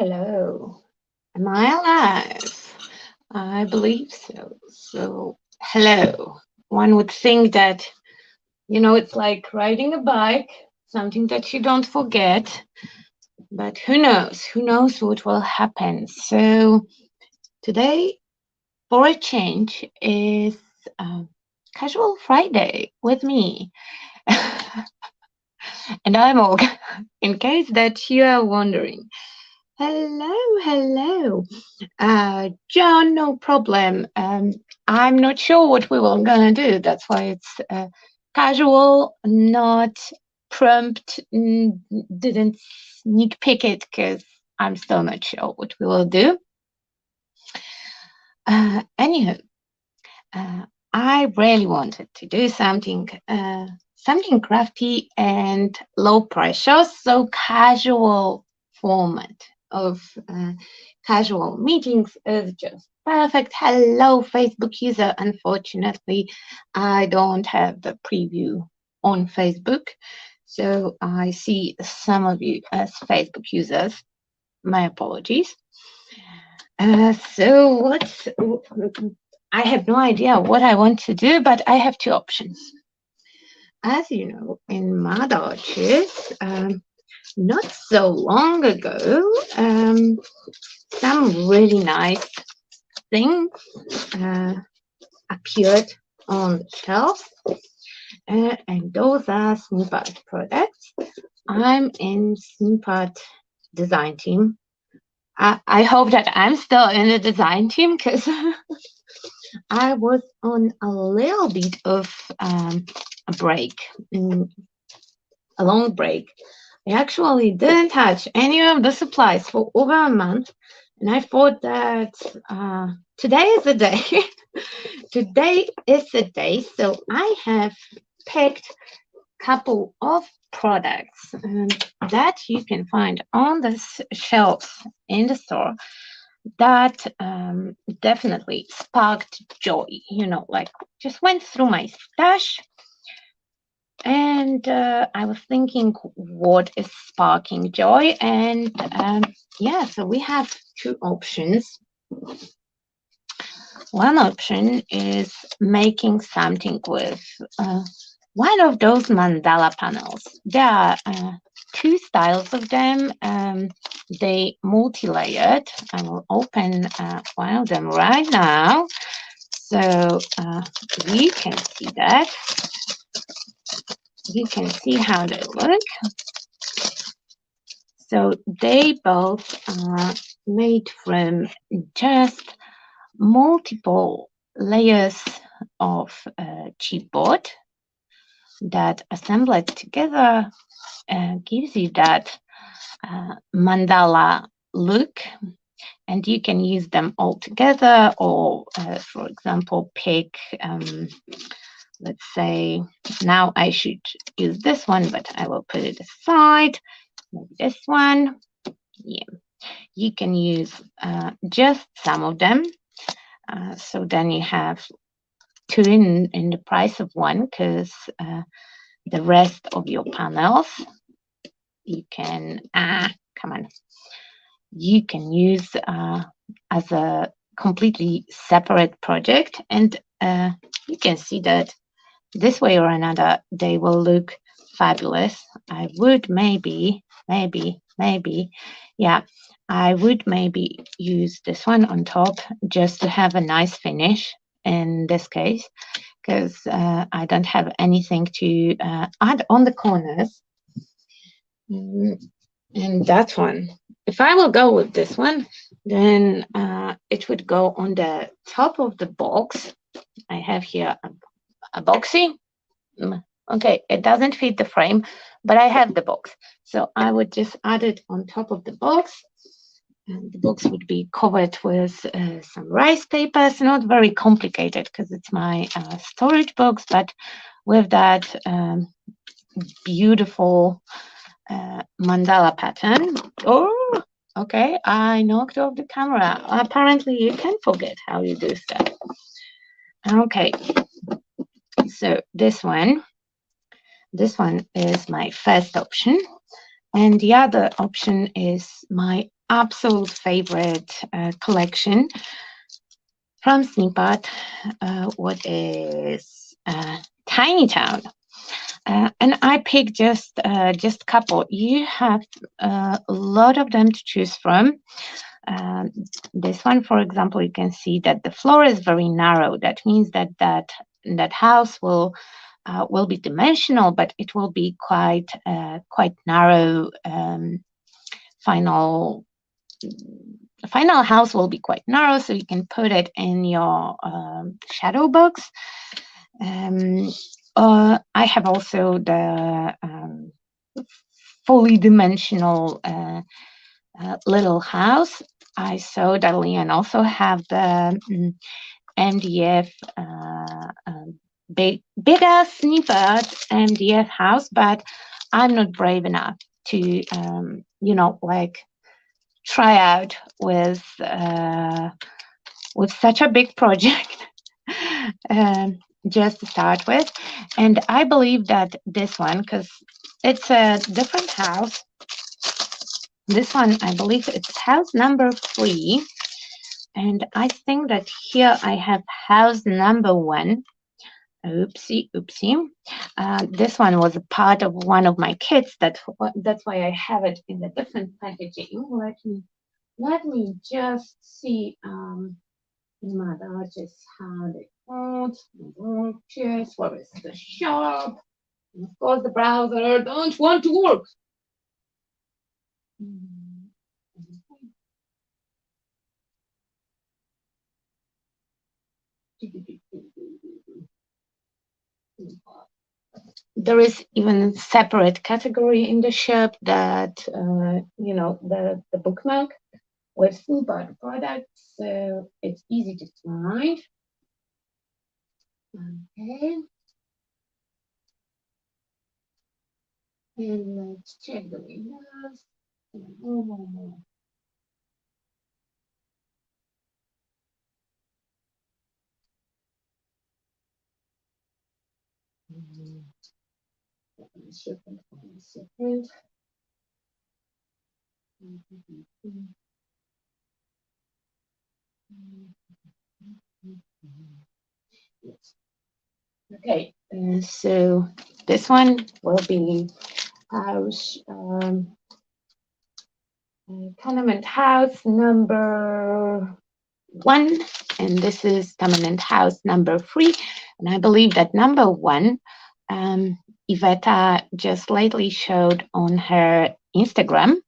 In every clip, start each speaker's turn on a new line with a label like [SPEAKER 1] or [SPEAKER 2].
[SPEAKER 1] Hello. Am I alive? I believe so. So, hello. One would think that, it's like riding a bike, something that you don't forget. But who knows? Who knows what will happen? So, today, for a change, is uh, Casual Friday with me. And I'm Olga, in case that you are wondering. Hello, hello. John, no problem. I'm not sure what we were gonna do. That's why it's casual, not prompt. Didn't sneak peek it because I'm still not sure what we will do. Anyhow, uh, I really wanted to do something crafty and low pressure, so casual format of casual meetings is just perfect. Hello, Facebook user. Unfortunately, I don't have the preview on Facebook, so I see some of you as Facebook users. My apologies. So I have no idea what I want to do, but I have two options. As you know, in Mad Arches, not so long ago, some really nice things uh, appeared on the shelf, and those are Snippet products. I'm in Snippet design team. I hope that I'm still in the design team because I was on a little bit of a break, a long break. I actually didn't touch any of the supplies for over a month, and I thought that today is the day. Today is the day, so I have picked a couple of products that you can find on the shelves in the store that definitely sparked joy. Like just went through my stash and I was thinking, what is sparking joy? And yeah, so we have two options. One option is making something with one of those mandala panels. There are two styles of them. They multi-layered. I will open one of them right now. So you can see that. You can see how they look. So they both are made from just multiple layers of chipboard that assembled together gives you that mandala look, and you can use them all together or for example pick let's say now I should use this one, but I will put it aside. Maybe this one. Yeah, you can use just some of them. So then you have two in the price of one, because the rest of your panels you can come on, you can use as a completely separate project, and you can see that this way or another they will look fabulous. I would maybe, yeah, I would maybe use this one on top just to have a nice finish in this case, because I don't have anything to add on the corners. And that one, if I will go with this one, then it would go on the top of the box. I have here a boxy. Okay, it doesn't fit the frame, but I have the box. So I would just add it on top of the box. And the box would be covered with some rice papers, not very complicated because it's my storage box, but with that beautiful mandala pattern. Oh, okay, I knocked off the camera. Apparently you can forget how you do stuff. Okay, so this one is my first option, and the other option is my absolute favorite collection from Snippet, what is Tiny Town. And I picked just a couple. You have a lot of them to choose from. This one, for example, you can see that the floor is very narrow. That means that house will be dimensional, but it will be quite narrow. Final house will be quite narrow, so you can put it in your shadow box. I have also the fully dimensional little house. I saw that Leon also have the MDF bigger Snippet MDF house, but I'm not brave enough to like try out with such a big project. Just to start with, and I believe that this one, because it's a different house. This one, I believe it's house number 3, and I think that here I have house number 1. Oopsie. This one was a part of one of my kits. That's why I have it in a different packaging. Let me just see. Mother, just how they out. Just where is the shop? And of course, the browser don't want to work. There is even a separate category in the shop that the bookmark with Snippet products, so it's easy to find. Okay. And let's check the windows. Second. Yes. Okay, so this one will be house tenement house number 1, and this is tenement house number 3. And I believe that number 1, Iveta just lately showed on her Instagram.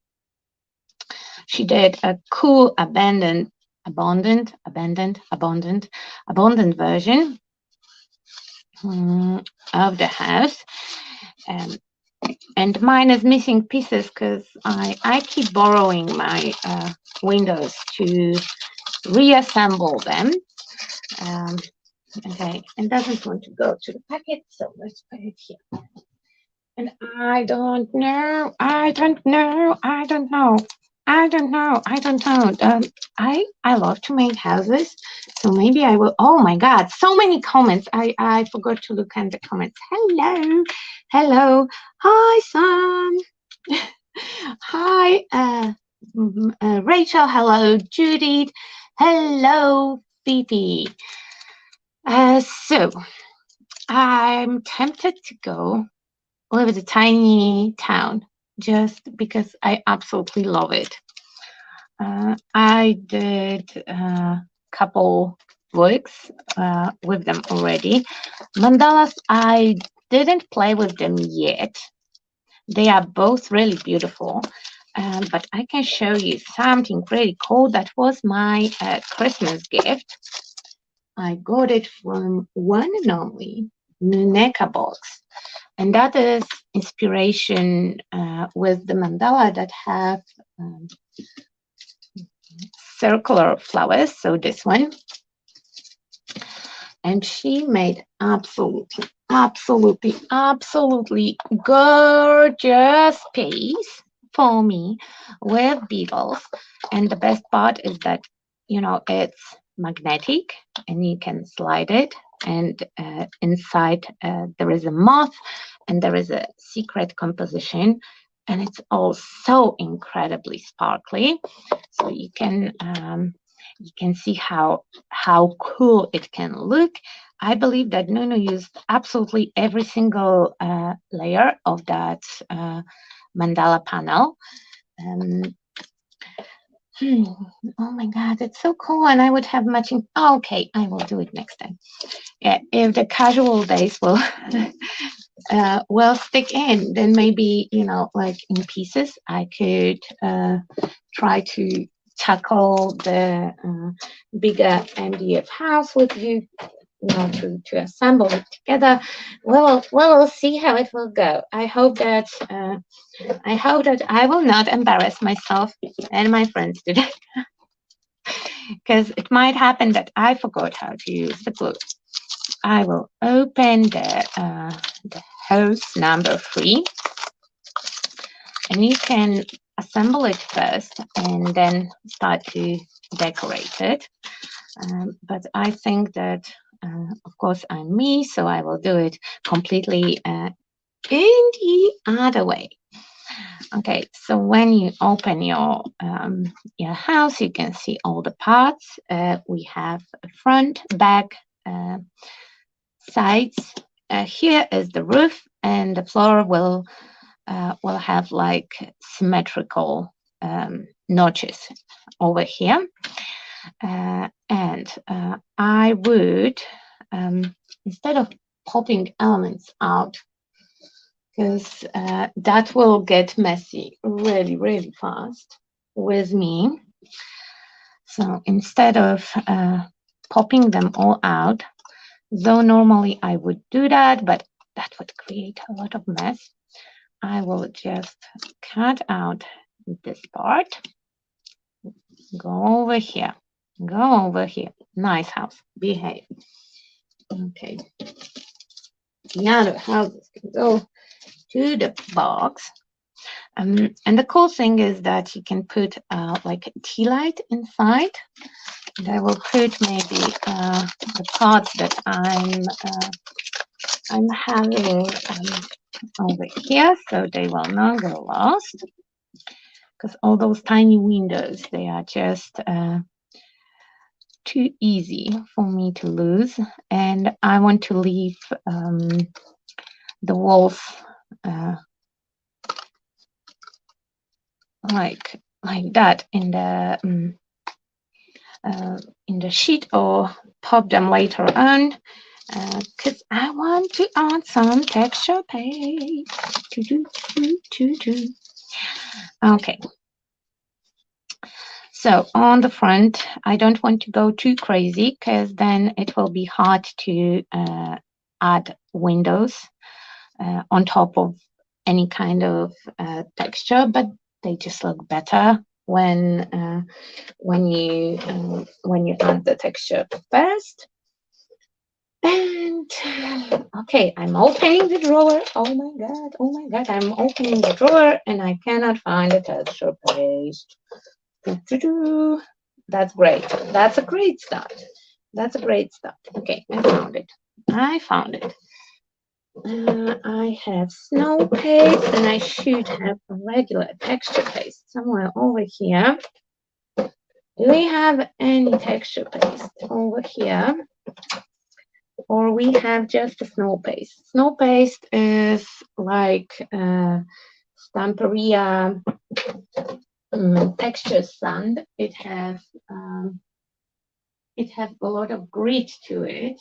[SPEAKER 1] She did a cool abandoned version of the house. And mine is missing pieces because I keep borrowing my windows to reassemble them. Okay, and doesn't want to go to the packet, so let's put it here. And I don't know. I love to make houses, so maybe I will. Oh my God, so many comments. I forgot to look at the comments. Hello. Hi, Sam. Hi, Rachel. Hello, Judith. Hello, Fifi. So I'm tempted to go live in a tiny town just because I absolutely love it. I did a couple works with them already. Mandalas, I didn't play with them yet. They are both really beautiful, but I can show you something really cool. That was my Christmas gift. I got it from one and only Nuneka box. And that is inspiration with the mandala that have circular flowers. So this one. And she made absolutely gorgeous piece for me with beetles. And the best part is that, it's magnetic and you can slide it. And inside there is a moth and there is a secret composition and it's all so incredibly sparkly. So you can see how cool it can look. I believe that Nunu used absolutely every single layer of that mandala panel. Oh my God, it's so cool, and I would have matching. Oh, okay, I will do it next time. Yeah, if the casual days will will stick in, then maybe, you know, like in pieces, I could try to tackle the bigger MDF house with you, you know, to assemble it together. We'll see how it will go. I hope that I will not embarrass myself and my friends today, because it might happen that I forgot how to use the glue. I will open the hose number 3, and you can assemble it first and then start to decorate it. But I think that, of course, I'm me, so I will do it completely in the other way. Okay, so when you open your house, you can see all the parts. We have front, back, sides. Here is the roof, and the floor will have like symmetrical notches over here. And I would, instead of popping elements out, because that will get messy really, really fast with me. So instead of popping them all out, though normally I would do that, but that would create a lot of mess, I will just cut out this part. Go over here. Go over here. Nice house. Behave. Okay. The other houses can go to the box. And the cool thing is that you can put like a tea light inside. And I will put maybe the parts that I'm having over here, so they will not go lost. Because all those tiny windows, they are just too easy for me to lose, and I want to leave the walls like that in the sheet, or pop them later on, because I want to add some texture paste. Okay. So on the front, I don't want to go too crazy, because then it will be hard to add windows on top of any kind of texture, but they just look better when you add the texture first. And okay, I'm opening the drawer. Oh my god, I'm opening the drawer and I cannot find the texture paste. That's great. That's a great start. That's a great start. Okay, I found it. I have snow paste, and I should have a regular texture paste somewhere over here. Do we have any texture paste over here? Or we have just a snow paste? Snow paste is like Stamperia texture sand. It has a lot of grit to it,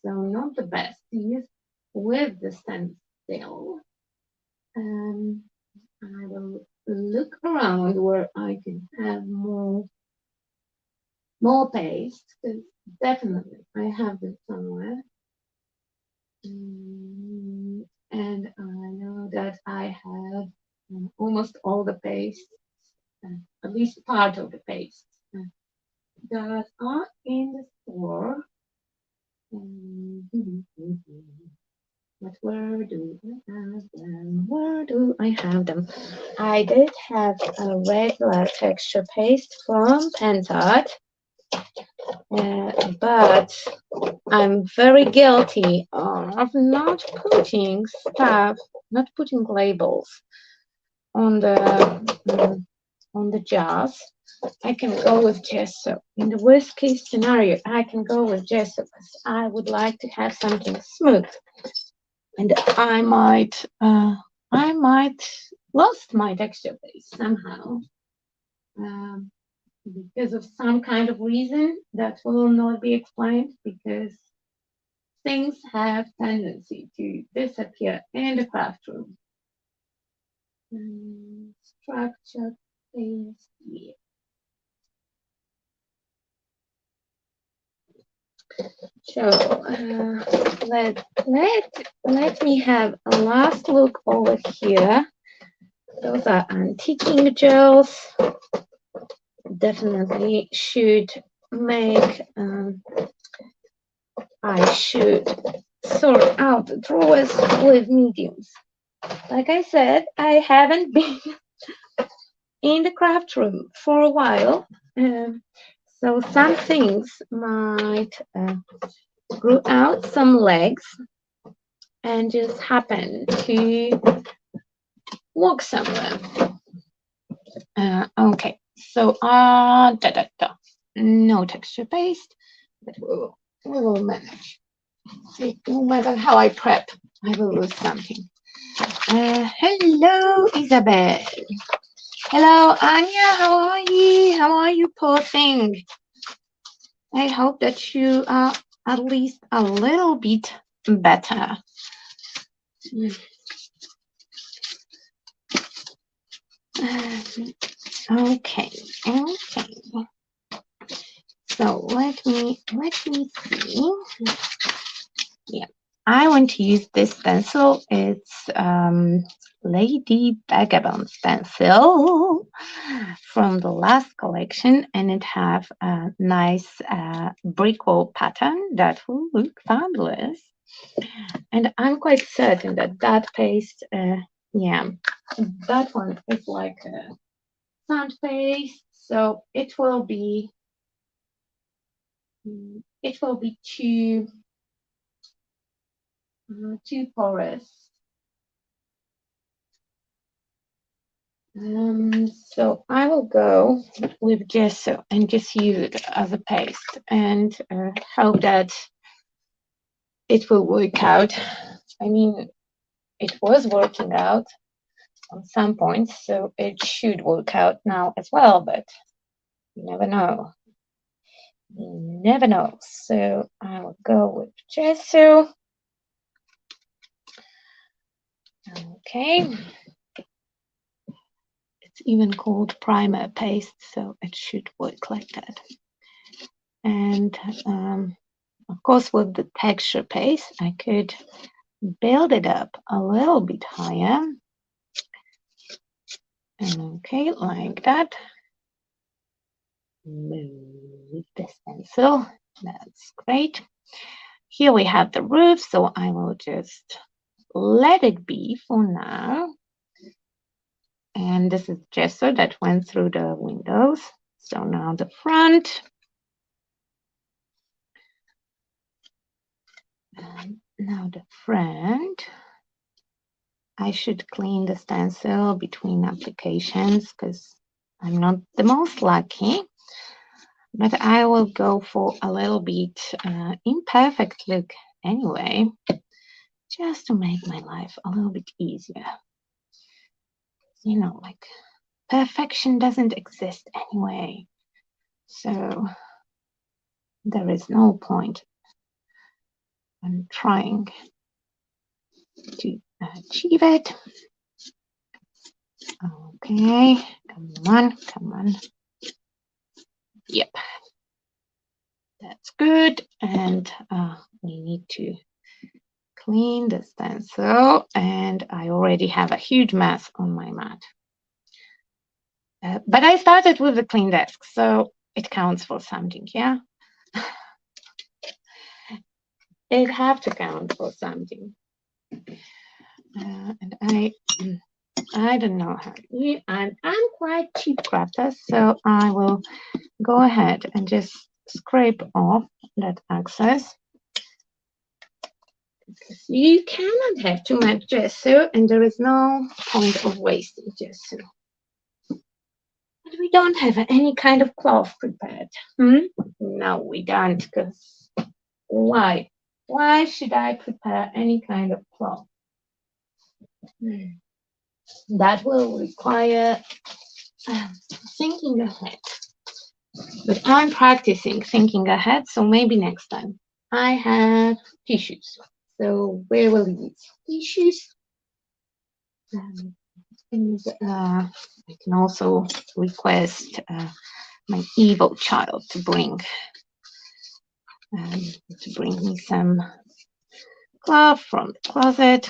[SPEAKER 1] so not the best to use with the stand still. I will look around where I can have more paste, because definitely I have it somewhere. And I know that I have almost all the paste, at least part of the paste that are in the store. But where do I have them? Where do I have them? I did have a regular texture paste from Pentart, but I'm very guilty of not putting labels on the jars, I can go with gesso. In the worst case scenario, I can go with gesso because I would like to have something smooth. And I might lost my texture base somehow because of some kind of reason that will not be explained, because things have tendency to disappear in the craft room. Structure paste here. So let me have a last look over here. Those are antiquing gels. Definitely should make. I should sort out the drawers with mediums. Like I said, I haven't been in the craft room for a while, so some things might grow out some legs and just happen to walk somewhere. Okay, so no texture paste, but we will manage. No matter how I prep, I will lose something. Hello, Isabel. Hello, Anya. How are you? How are you, poor thing? I hope that you are at least a little bit better. Okay. So let me see. Yeah, I want to use this stencil. It's Lady Vagabond stencil from the last collection, and it have a nice brick wall pattern that will look fabulous. And I'm quite certain that that paste, yeah, that one is like a sand paste, so it will be too porous. So I will go with gesso and just use it as a paste and hope that it will work out. I mean, it was working out on some points, so it should work out now as well, but you never know. You never know. So I will go with gesso. Okay. It's even called primer paste, so it should work like that. And of course, with the texture paste, I could build it up a little bit higher. Okay, like that. Move the stencil. That's great. Here we have the roof, so I will just let it be for now. And this is gesso that went through the windows. So now the front. And now the front. I should clean the stencil between applications because I'm not the most lucky. But I will go for a little bit imperfect look anyway, just to make my life a little bit easier. You know, like perfection doesn't exist anyway. So there is no point in trying to achieve it. Okay, come on. Yep, that's good. And we need to clean the stencil, and I already have a huge mess on my mat. But I started with a clean desk, so it counts for something, yeah? It have to count for something. And I don't know how to do it. I'm quite cheap crafter, so I will go ahead and just scrape off that excess. because you cannot have too much gesso, and there is no point of wasting gesso. But we don't have any kind of cloth prepared. No, we don't, because why? Why should I prepare any kind of cloth? That will require thinking ahead. But I'm practicing thinking ahead, so maybe next time. I have tissues. So where will these tissues? And I can also request my evil child to bring me some cloth from the closet.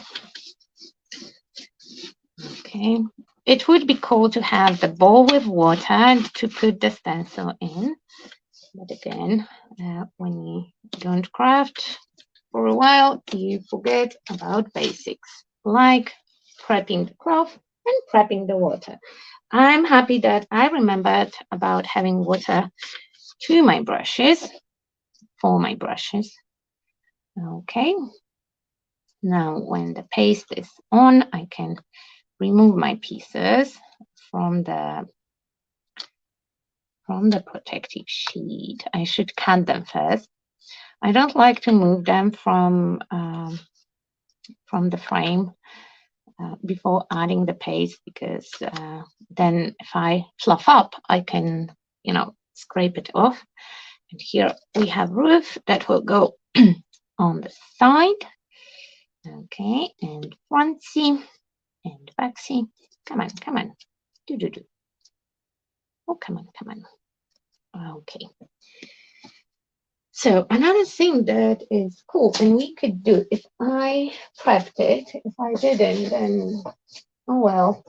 [SPEAKER 1] Okay. It would be cool to have the bowl with water to put the stencil in. But again, when you don't craft for a while, you forget about basics, like prepping the cloth and prepping the water. I'm happy that I remembered about having water to my brushes, for my brushes. Okay. Now, when the paste is on, I can remove my pieces from the protective sheet. I should cut them first. I don't like to move them from the frame before adding the paste, because then if I fluff up, I can, scrape it off. And here we have roof that will go on the side. Okay, and frontsy and backsy. Come on, come on. Do. Oh, come on. Okay. So another thing that is cool, and we could do, if I prepped it, if I didn't, then, oh well,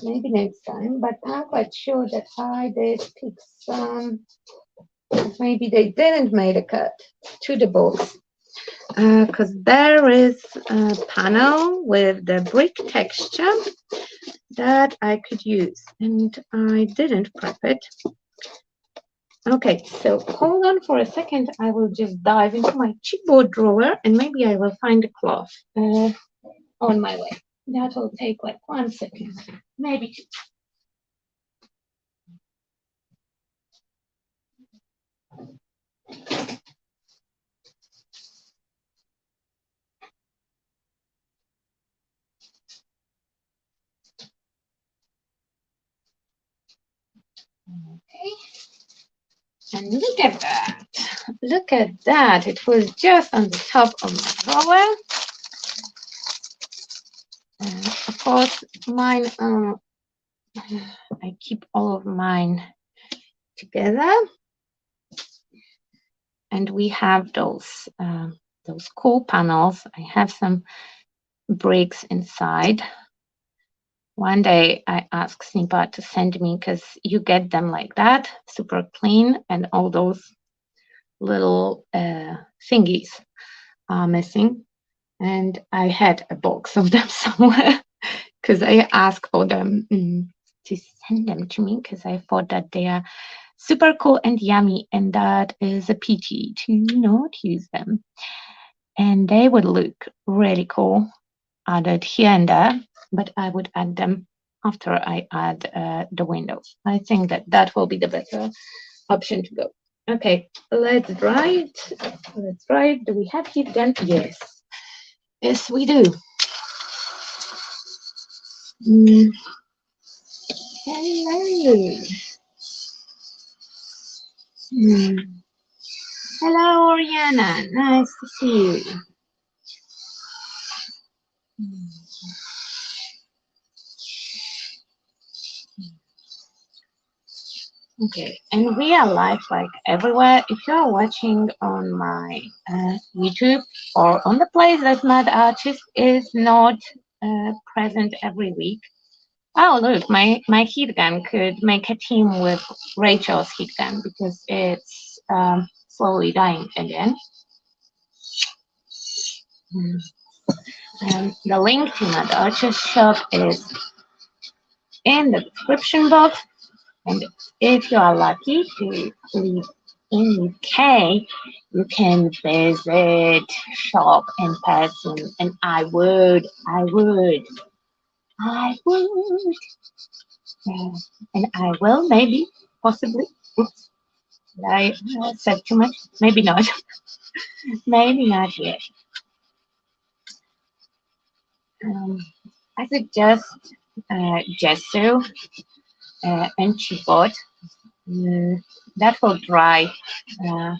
[SPEAKER 1] maybe next time. But I'm quite sure that I did pick some, maybe they didn't make a cut to the box. Because there is a panel with the brick texture that I could use, and I didn't prep it. Okay, so hold on for a second. I will just dive into my chipboard drawer, and maybe I will find a cloth on my way. That will take like 1 second, maybe 2. Okay. And look at that. Look at that. It was just on the top of my drawer. And of course, mine, I keep all of mine together. And we have those cool panels. I have some bricks inside. One day I asked Snipa to send me, because you get them like that, super clean, and all those little thingies are missing. And I had a box of them somewhere, because I asked for them to send them to me, because I thought that they are super cool and yummy, and that is a pity to not use them. And they would look really cool added here and there, but I would add them after I add the windows. I think that will be the better option to go. Okay, let's dry it. Let's dry it. Do we have heat gun? Yes. Yes, we do. Hello. Hello, Oriana. Nice to see you. Okay, and we are live like everywhere. If you are watching on my YouTube, or on the place that Mad Artist is not present every week. Oh, look, my heat gun could make a team with Rachel's heat gun, because it's slowly dying again. And the link to Mad Artist shop is in the description box. And if you are lucky to leave in UK, you can visit, shop in person, and I would. Yeah. And I will, maybe, possibly. Oops, did I said too much? Maybe not. Maybe not yet. Um, I suggest gesso and chipboard. That will dry uh,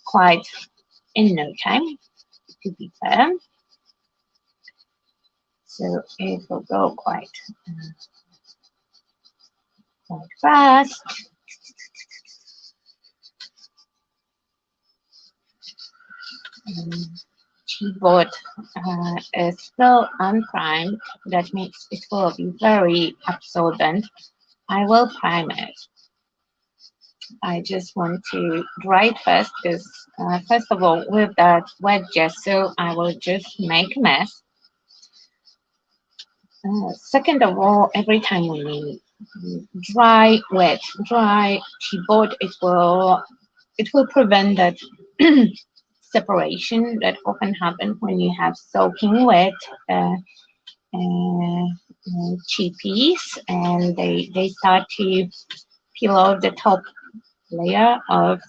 [SPEAKER 1] quite in no time, to be fair. So it will go quite fast. Keyboard is still unprimed. That means it will be very absorbent. I will prime it. I just want to dry it first because first of all, with that wet gesso, I will just make a mess. Second of all, every time we dry, wet, dry keyboard, it will prevent that separation that often happens when you have soaking wet chippies, and they start to peel off the top layer of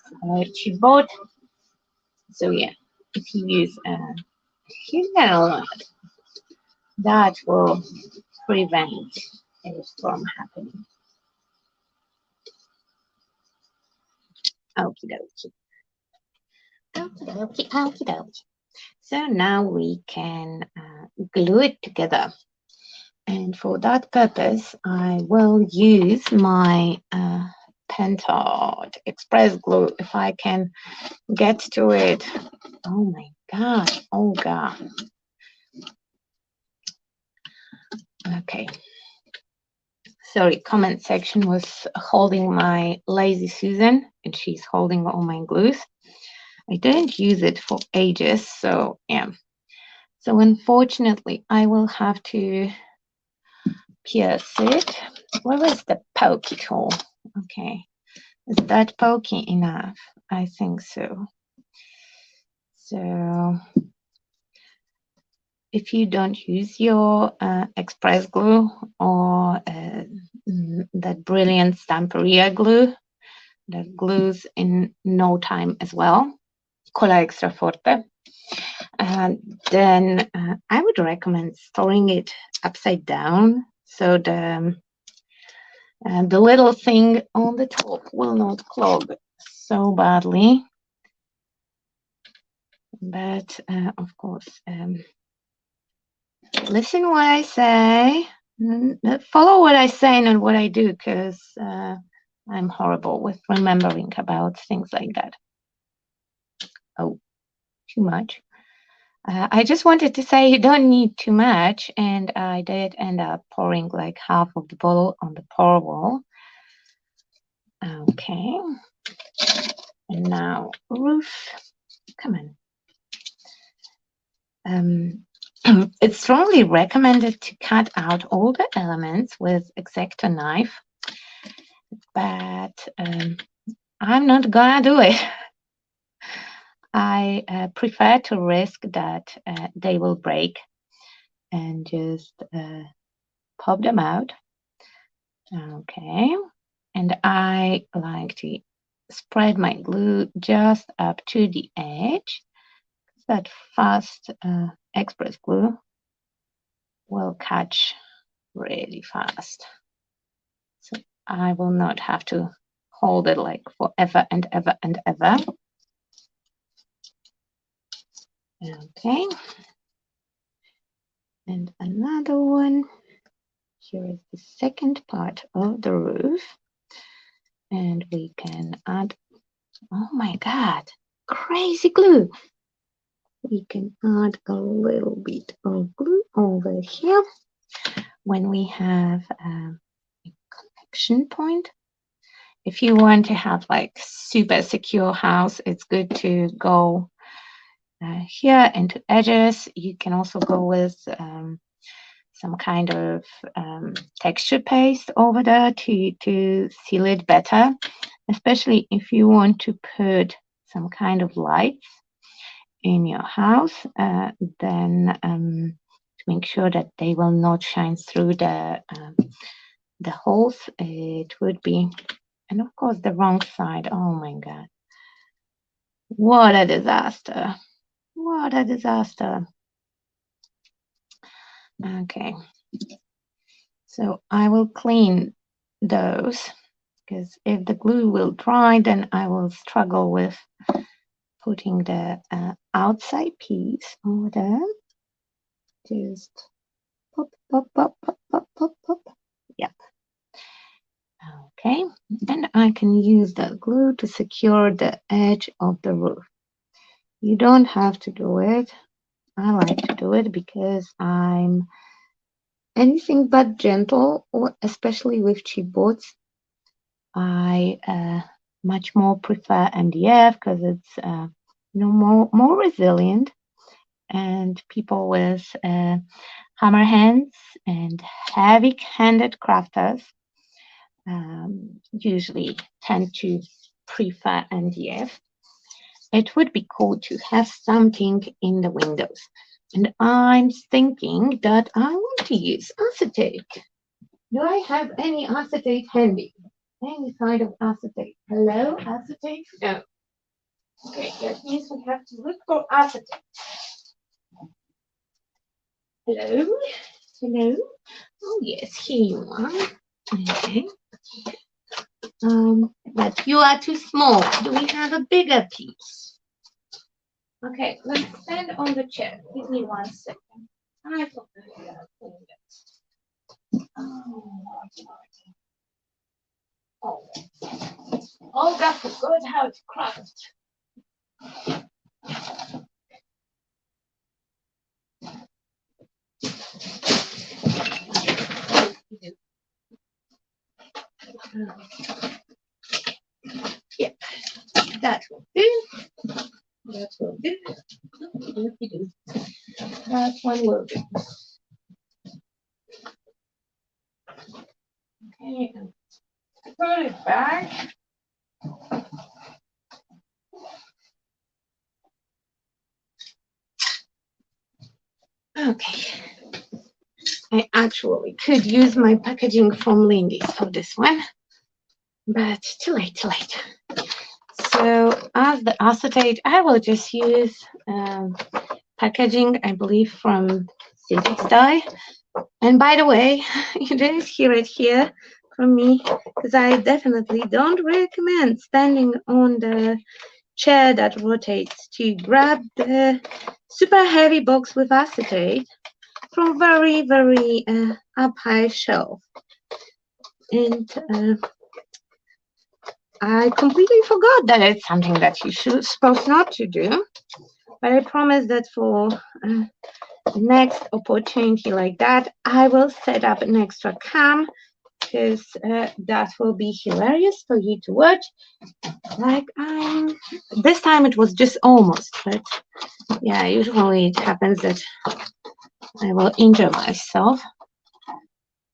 [SPEAKER 1] chipboard. So yeah, if you use a thinner, that will prevent it from happening. Okie dokie. Okie dokie, okie dokie. So now we can glue it together. And for that purpose, I will use my Pentard Express Glue if I can get to it. Oh my God, oh God. Okay. Sorry, comment section was holding my Lazy Susan and she's holding all my glues. I didn't use it for ages, so yeah. So unfortunately, I will have to pierce it. Where is the pokey tool? Okay, is that pokey enough? I think so. So if you don't use your express glue or that brilliant Stamperia glue that glues in no time as well, Cola Extra Forte, then I would recommend storing it upside down so the little thing on the top will not clog so badly. But of course, listen what I say, follow what I say, not what I do, because I'm horrible with remembering about things like that. Oh, too much. I just wanted to say you don't need too much, and I did end up pouring like half of the bottle on the pour wall. Okay, and now roof, come on. It's strongly recommended to cut out all the elements with X-Acto knife, but I'm not gonna do it. I prefer to risk that they will break and just pop them out. Okay, and I like to spread my glue just up to the edge. That fast express glue will catch really fast. So I will not have to hold it like forever and ever and ever. Okay. And another one. Here is the second part of the roof. And we can add, oh my God, crazy glue. We can add a little bit of glue over here when we have a connection point. If you want to have like super secure house, it's good to go here into edges. You can also go with some kind of texture paste over there to seal it better. especially if you want to put some kind of lights in your house, then to make sure that they will not shine through the holes, it would be, and of course the wrong side. Oh my God, what a disaster! What a disaster! Okay, so I will clean those, because if the glue will dry, then I will struggle with putting the outside piece over there. Just pop, pop, pop, pop, pop, pop, pop. Yep. Okay, and I can use the glue to secure the edge of the roof. You don't have to do it. I like to do it because I'm anything but gentle, or especially with chipboards. I much more prefer MDF because it's more resilient, and people with hammer hands and heavy-handed crafters usually tend to prefer MDF. It would be cool to have something in the windows. And I'm thinking that I want to use acetate. Do I have any acetate handy? Any kind of acetate? Hello, acetate? No. Okay, that means we have to look for acetate. Hello? Hello? Oh, yes, here you are. Okay. But you are too small. Do we have a bigger piece? Okay, let's stand on the chair. Give me 1 second. I forgot. Olga forgot how to craft. Yep, that will do. That will do. That one will do. Okay, put it back. Okay. I actually could use my packaging from Lindy's for this one, but too late, too late. So as the acetate, I will just use packaging, I believe, from Syntex Dye. And by the way, you didn't hear it here from me, because I definitely don't recommend standing on the chair that rotates to grab the super heavy box with acetate from very, very up high shelf. And I completely forgot that it's something that you should supposed not to do. But I promise that for next opportunity like that, I will set up an extra cam, because that will be hilarious for you to watch. Like this time it was just almost, but yeah, usually it happens that I will injure myself,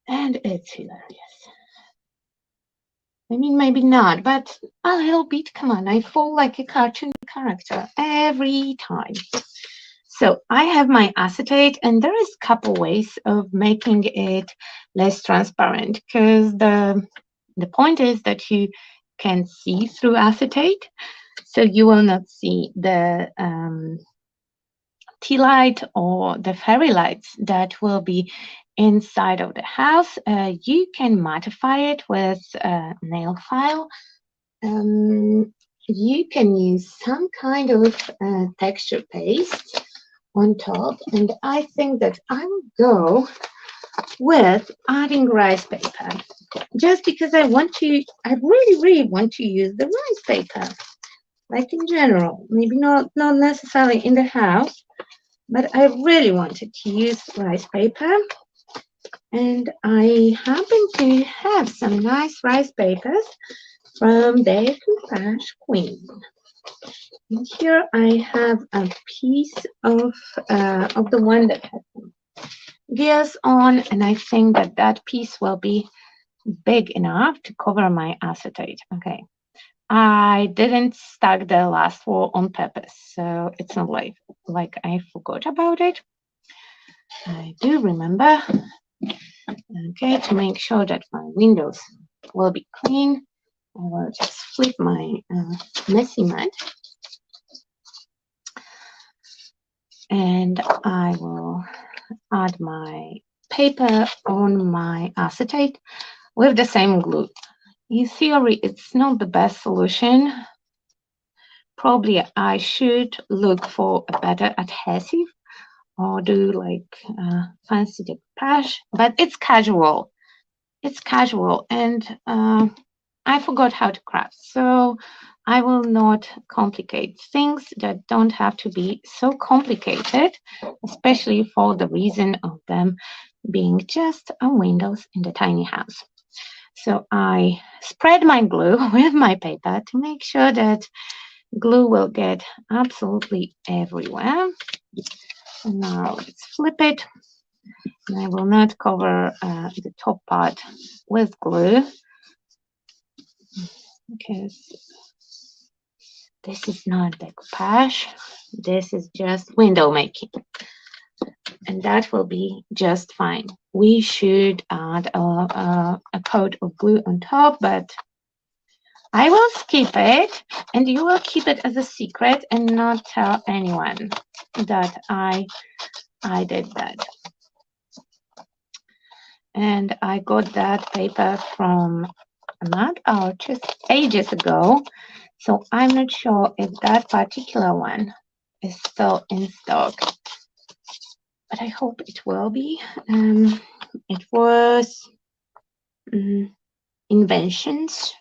[SPEAKER 1] and it's hilarious. I mean, maybe not, but a little bit. Come on, I fall like a cartoon character every time. So I have my acetate, and there is a couple ways of making it less transparent, because the point is that you can see through acetate, so you will not see the tea light or the fairy lights that will be inside of the house. You can mattify it with a nail file. You can use some kind of texture paste on top, and I think that I will go with adding rice paper, just because I really want to use the rice paper, like in general, maybe not necessarily in the house, but I really wanted to use rice paper. And I happen to have some nice rice papers from the Couffage Queen. And here I have a piece of the one that has gears on, and I think that that piece will be big enough to cover my acetate. Okay, I didn't stack the last wall on purpose, so it's not like I forgot about it. I do remember. Okay, to make sure that my windows will be clean, I will just flip my messy mat, and I will add my paper on my acetate with the same glue. In theory, it's not the best solution. Probably I should look for a better adhesive or do like fancy decoupage, but it's casual. It's casual, and I forgot how to craft, so I will not complicate things that don't have to be so complicated, especially for the reason of them being just a windows in the tiny house. So I spread my glue with my paper to make sure that glue will get absolutely everywhere. And now let's flip it. And I will not cover the top part with glue because this is not decoupage. This is just window making. And that will be just fine. We should add a coat of glue on top, but I will skip it and you will keep it as a secret and not tell anyone that I did that. And I got that paper from Mad Arches ages ago, so I'm not sure if that particular one is still in stock, but I hope it will be. It was Inventions.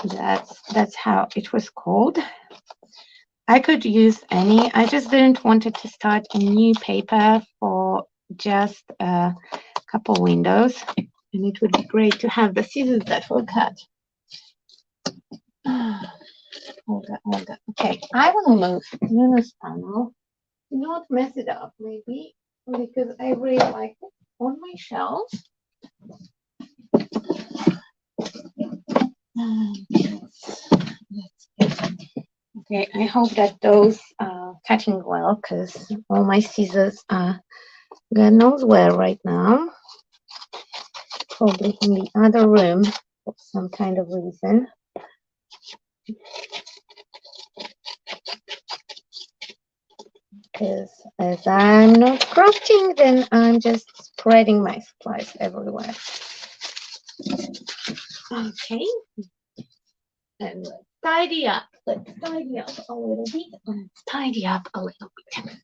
[SPEAKER 1] That's how it was called. I could use any. I just didn't want to start a new paper for just a couple windows, and it would be great to have the scissors that will cut. Hold on. Okay, I will move Luna's panel. Not mess it up, maybe, because I really like it on my shelf. Okay, I hope that those are cutting well, because all my scissors are God knows where right now. Probably in the other room for some kind of reason. Because as I'm not crafting, then I'm just spreading my supplies everywhere. Okay. And let's tidy up. Let's tidy up a little bit. Let's tidy up a little bit.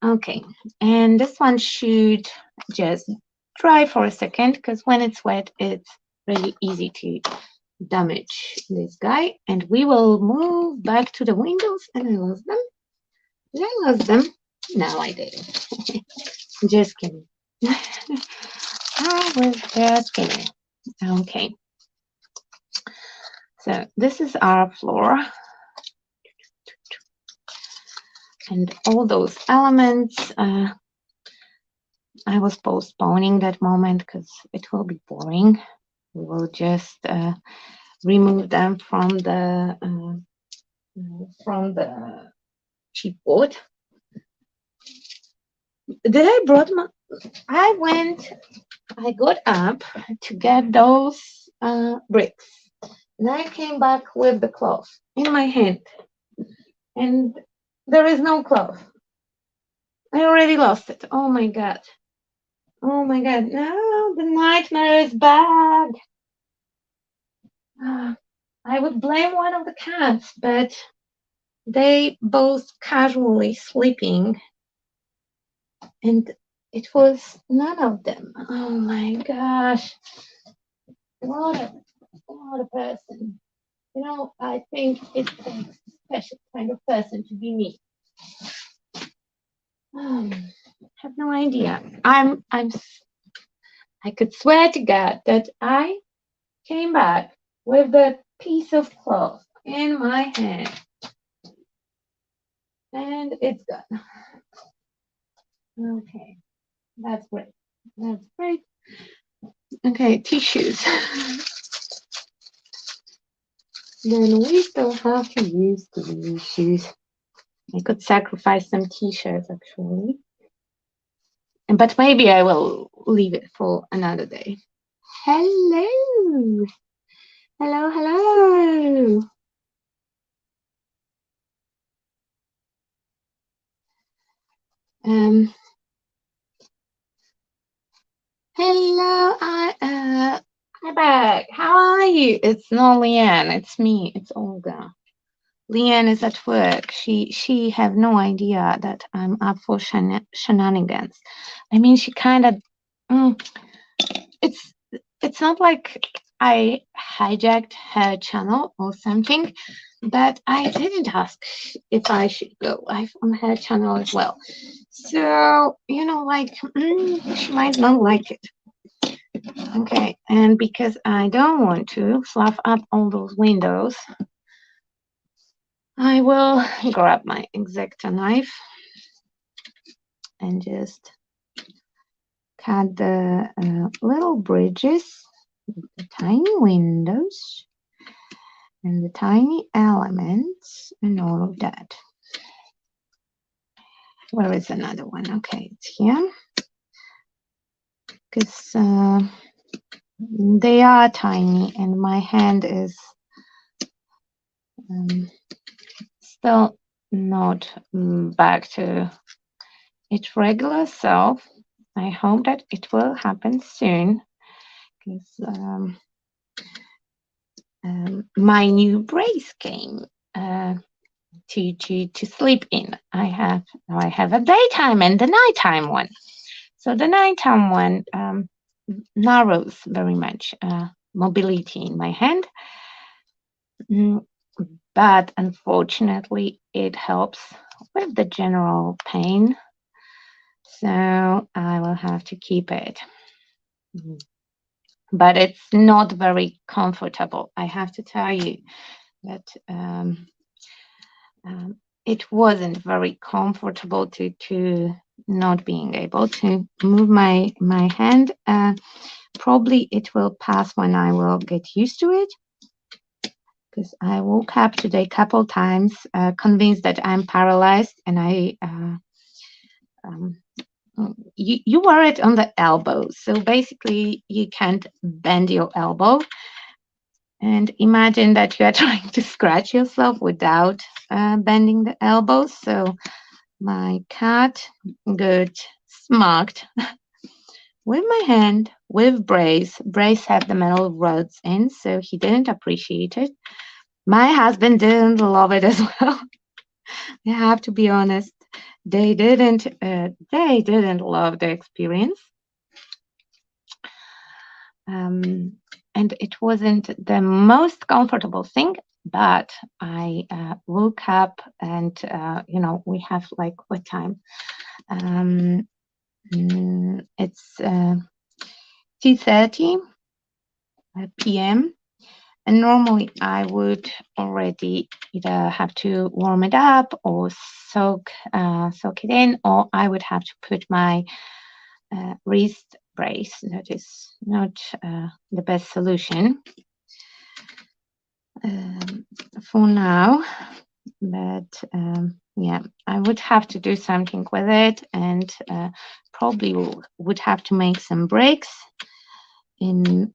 [SPEAKER 1] Okay. And this one should just dry for a second, because when it's wet, it's really easy to damage this guy. And we will move back to the windows. And I lost them. Did I lose them? No, I didn't. Just kidding. I was just kidding. Okay. So this is our floor. And all those elements, I was postponing that moment because it will be boring. We will just remove them from the chipboard. Did I brought my? I got up to get those bricks, and I came back with the cloth in my hand, and there is no cloth. I already lost it. Oh my god. Oh my god. No, the nightmare is bad. I would blame one of the cats, but they both casually sleeping, and it was none of them. Oh my gosh. What a person. You know, I think it takes a special kind of person to be me. I have no idea. I could swear to God that I came back with the piece of cloth in my hand. And it's gone. Okay, that's great. That's great. Okay, tissues. then we still have to use these shoes. I could sacrifice some t-shirts actually, but maybe I will leave it for another day. Hello, hello, hello. Um, hello, hi back. How are you? It's not Leanne, it's me, it's Olga. Leanne is at work. She have no idea that I'm up for shenanigans. I mean, she kind of. It's it's not like I hijacked her channel or something, but I didn't ask if I should go live on her channel as well. So like she might not like it. Okay, and because I don't want to fluff up all those windows, I will grab my X-Acto knife and just cut the little bridges, the tiny windows, and the tiny elements, and all of that. Where is another one? Okay, it's here. Because they are tiny, and my hand is still not back to its regular self. I hope that it will happen soon, because my new brace came to sleep in. I have a daytime and the nighttime one. So the nighttime one narrows very much mobility in my hand, but unfortunately it helps with the general pain. So I will have to keep it. But it's not very comfortable. I have to tell you that it wasn't very comfortable to not being able to move my hand. Probably it will pass when I will get used to it, because I woke up today a couple times convinced that I'm paralyzed, and you wear it on the elbow, so basically you can't bend your elbow, and imagine that you are trying to scratch yourself without bending the elbow. So my cat got smacked with my hand with brace. Brace had the metal rods in, so he didn't appreciate it. My husband didn't love it as well. I have to be honest. They didn't love the experience. And it wasn't the most comfortable thing, but I woke up and we have like what time? It's 2:30 p.m. and normally I would already either have to warm it up or soak it in, or I would have to put my wrist brace. That is not the best solution for now, but yeah, I would have to do something with it, and probably would have to make some breaks in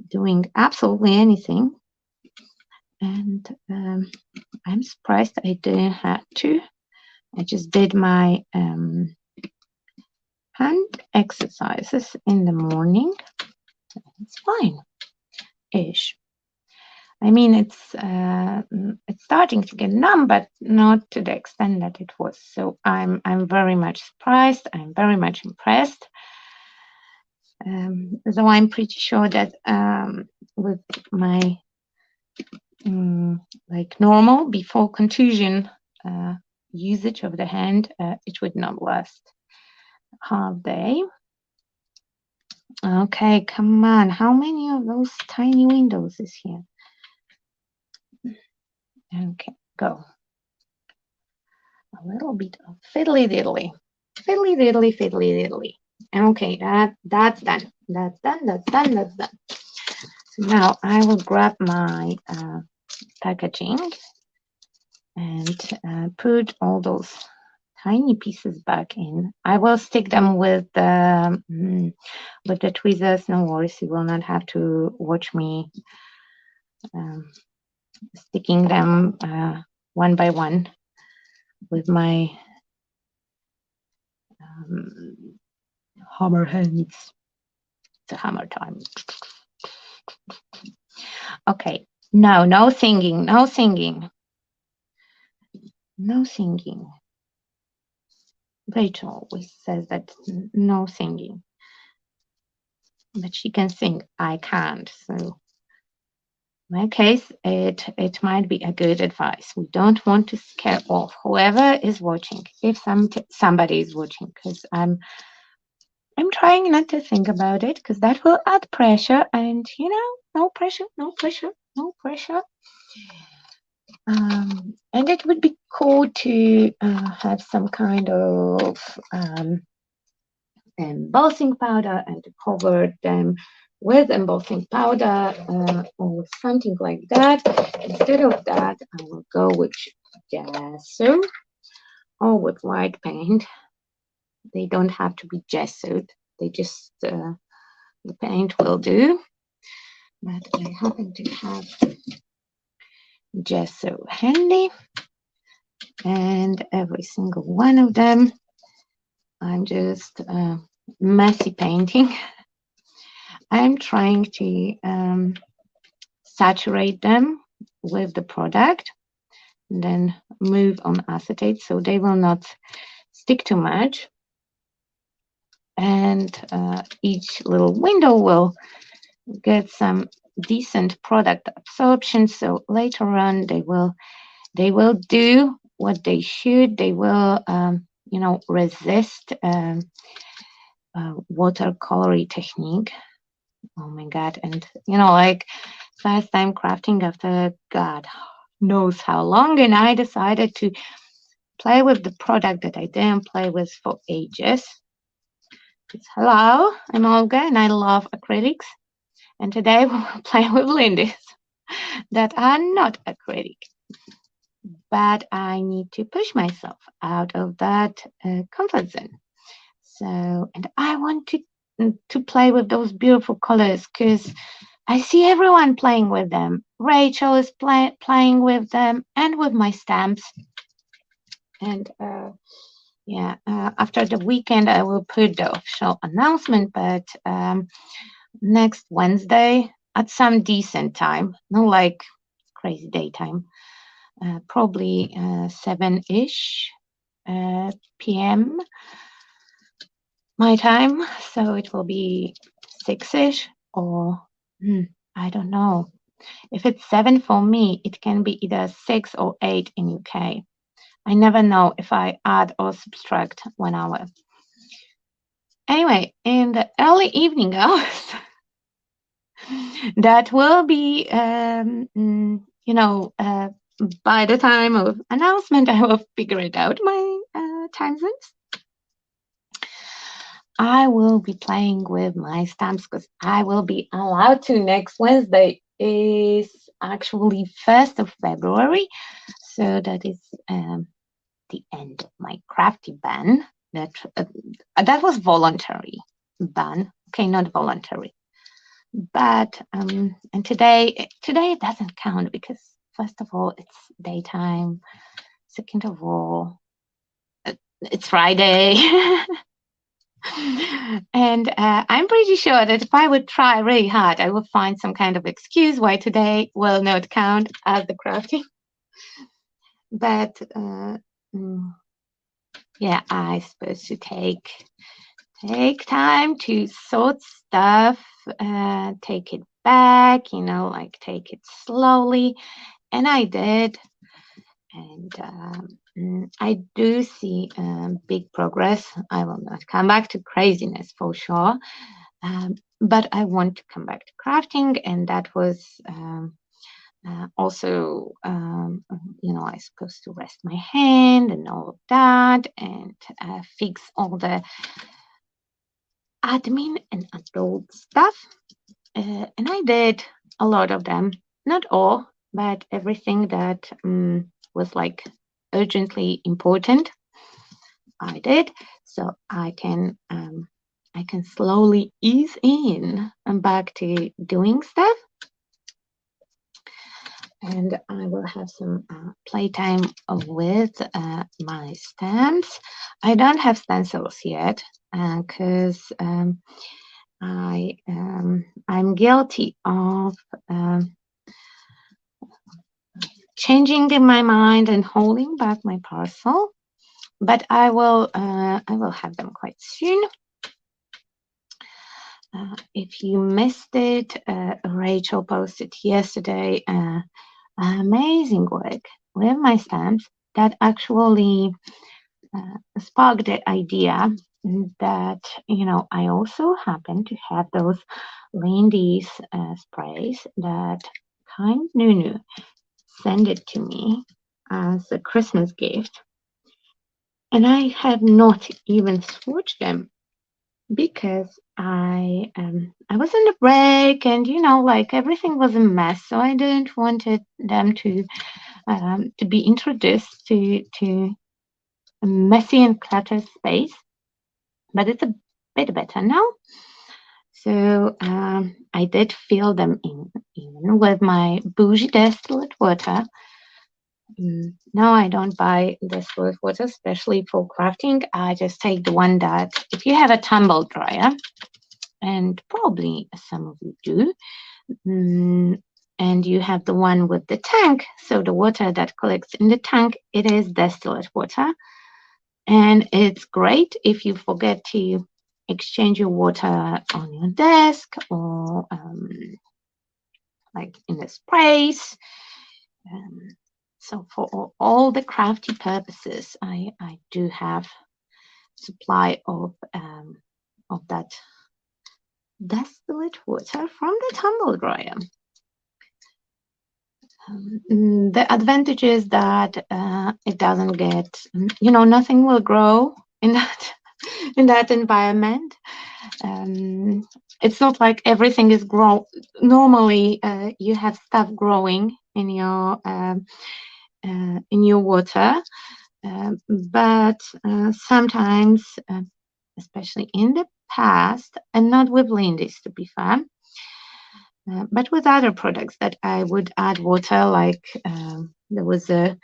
[SPEAKER 1] doing absolutely anything. And I'm surprised I didn't have to. I just did my hand exercises in the morning. It's fine-ish. I mean, it's starting to get numb, but not to the extent that it was. So I'm very much surprised. I'm very much impressed. Though I'm pretty sure that with my like normal before contusion usage of the hand, it would not last half day. Okay, come on. How many of those tiny windows is here? Okay, go. A little bit of fiddly diddly. Fiddly diddly, fiddly diddly. Okay, that's done. That's done. So now I will grab my packaging and put all those tiny pieces back in. I will stick them with the tweezers. No worries, you will not have to watch me sticking them one by one with my hammer hands. It's a hammer time. Okay, no singing, no singing. No singing. Rachel always says that no singing. But she can sing. I can't. So in my case, it might be a good advice. We don't want to scare off whoever is watching, if somebody is watching, because I'm trying not to think about it, because that will add pressure, and no pressure, no pressure, no pressure. And it would be cool to have some kind of embossing powder and to cover them with embossing powder or something like that. Instead of that, I will go with gesso or with white paint. They don't have to be gessoed. They just, the paint will do. But I happen to have gesso handy, and every single one of them I'm just messy painting. I'm trying to saturate them with the product and then move on acetate so they will not stick too much, and each little window will get some decent product absorption, so later on they will do what they should. They will resist watercolory technique. Oh my god. And like first time crafting after god knows how long, and I decided to play with the product that I didn't play with for ages. Hello, I'm Olga and I love acrylics, and today we will play with Lindis that are not acrylic. But I need to push myself out of that comfort zone. So, and I want to play with those beautiful colors because I see everyone playing with them. Rachel is playing with them and with my stamps. And after the weekend, I will put the official announcement, but next Wednesday at some decent time, not like crazy daytime, probably 7-ish p.m. my time, so it will be 6-ish, or I don't know. If it's 7 for me, it can be either 6 or 8 in UK. I never know if I add or subtract 1 hour. Anyway, in the early evening hours, that will be, by the time of announcement, I will figure it out, my time zones. I will be playing with my stamps because I will be allowed to. Next Wednesday is actually 1st of February. So that is the end of my crafty ban. That was voluntary ban. Okay, not voluntary. But and today it doesn't count because first of all, it's daytime. Second of all, it's Friday. And I'm pretty sure that if I would try really hard, I would find some kind of excuse why today will not count as the crafting. But yeah, I'm supposed to take time to sort stuff, take it back, like take it slowly. And I did. And I do see big progress. I will not come back to craziness for sure, but I want to come back to crafting, and that was also, I'm supposed to rest my hand and all of that, and fix all the admin and adult stuff, and I did a lot of them, not all. but everything that was like urgently important, I did. So I can slowly ease in and back to doing stuff. And I will have some playtime with my stamps. I don't have stencils yet because I'm guilty of changing my mind and holding back my parcel, but I will have them quite soon. If you missed it, Rachel posted yesterday amazing work with my stamps that actually sparked the idea that, you know, I also happen to have those Lindy's sprays that Kind Nunu sent it to me as a Christmas gift. And I have not even swatched them because I was on a break, and you know, like everything was a mess, so I didn't wanted them to be introduced to a messy and cluttered space. But it's a bit better now. So I did fill them in with my bougie distilled water. No, I don't buy distilled water, especially for crafting. I just take the one that, if you have a tumble dryer, and probably some of you do, and you have the one with the tank, so the water that collects in the tank, it is distilled water. And it's great if you forget to exchange your water on your desk or like in the sprays. So for all the crafty purposes, I do have supply of that distilled water from the tumble dryer. The advantage is that it doesn't get, you know, nothing will grow in that environment. It's not like everything is grow. Normally, you have stuff growing in your water, but sometimes, especially in the past, and not with Lindy's to be fair, but with other products that I would add water, like there was a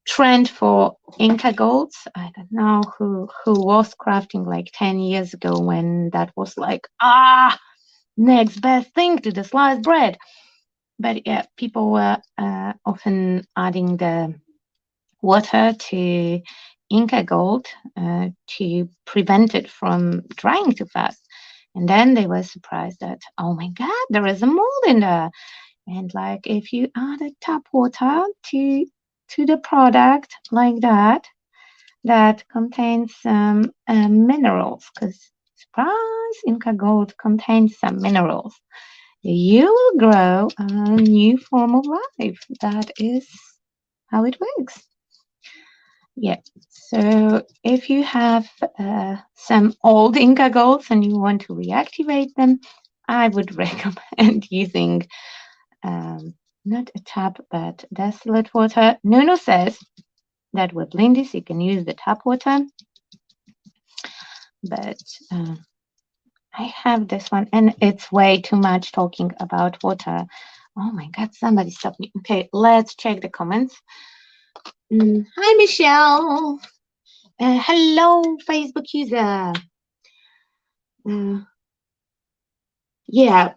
[SPEAKER 1] trend for Inca Golds. I don't know who was crafting like 10 years ago when that was like, next best thing to the sliced bread. But yeah, people were often adding the water to Inca Gold to prevent it from drying too fast. And then they were surprised that, oh my God, there is a mold in there. And like if you added tap water to the product like that, that contains some minerals, because surprise, Inca Gold contains some minerals. You will grow a new form of life. That is how it works. Yeah. So if you have some old Inca Golds and you want to reactivate them, I would recommend using not a tap, but distilled water. Nuno says that with Lindy's you can use the tap water, but I have this one, and it's way too much talking about water. Oh my God, somebody stop me. Okay, let's check the comments. Hi, Michelle. Hello, Facebook user. Yeah,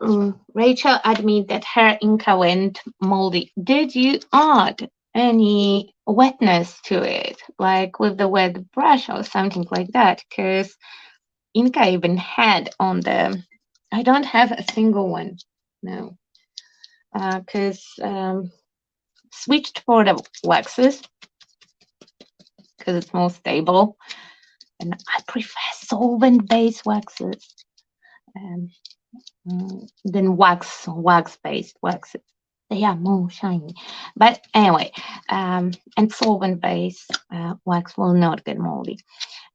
[SPEAKER 1] Rachel admitted that her Inca went moldy. Did you add any wetness to it, like with the wet brush or something like that? Because Inca even had on the, I don't have a single one, no, because switched for the waxes because it's more stable, and I prefer solvent-based waxes than wax-based waxes. They are more shiny. But anyway, and solvent-based wax will not get moldy.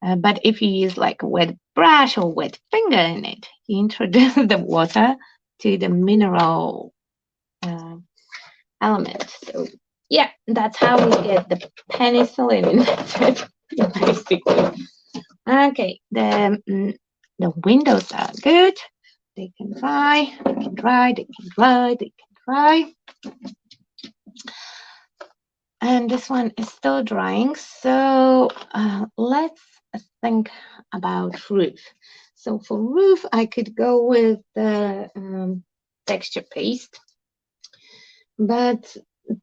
[SPEAKER 1] But if you use like a wet brush or wet finger in it, you introduce the water to the mineral element. So yeah, that's how we get the penicillin basically. Okay, the windows are good. They can dry, they can dry, they can dry, they can dry. And this one is still drying. So let's think about roof. So for roof, I could go with the texture paste, but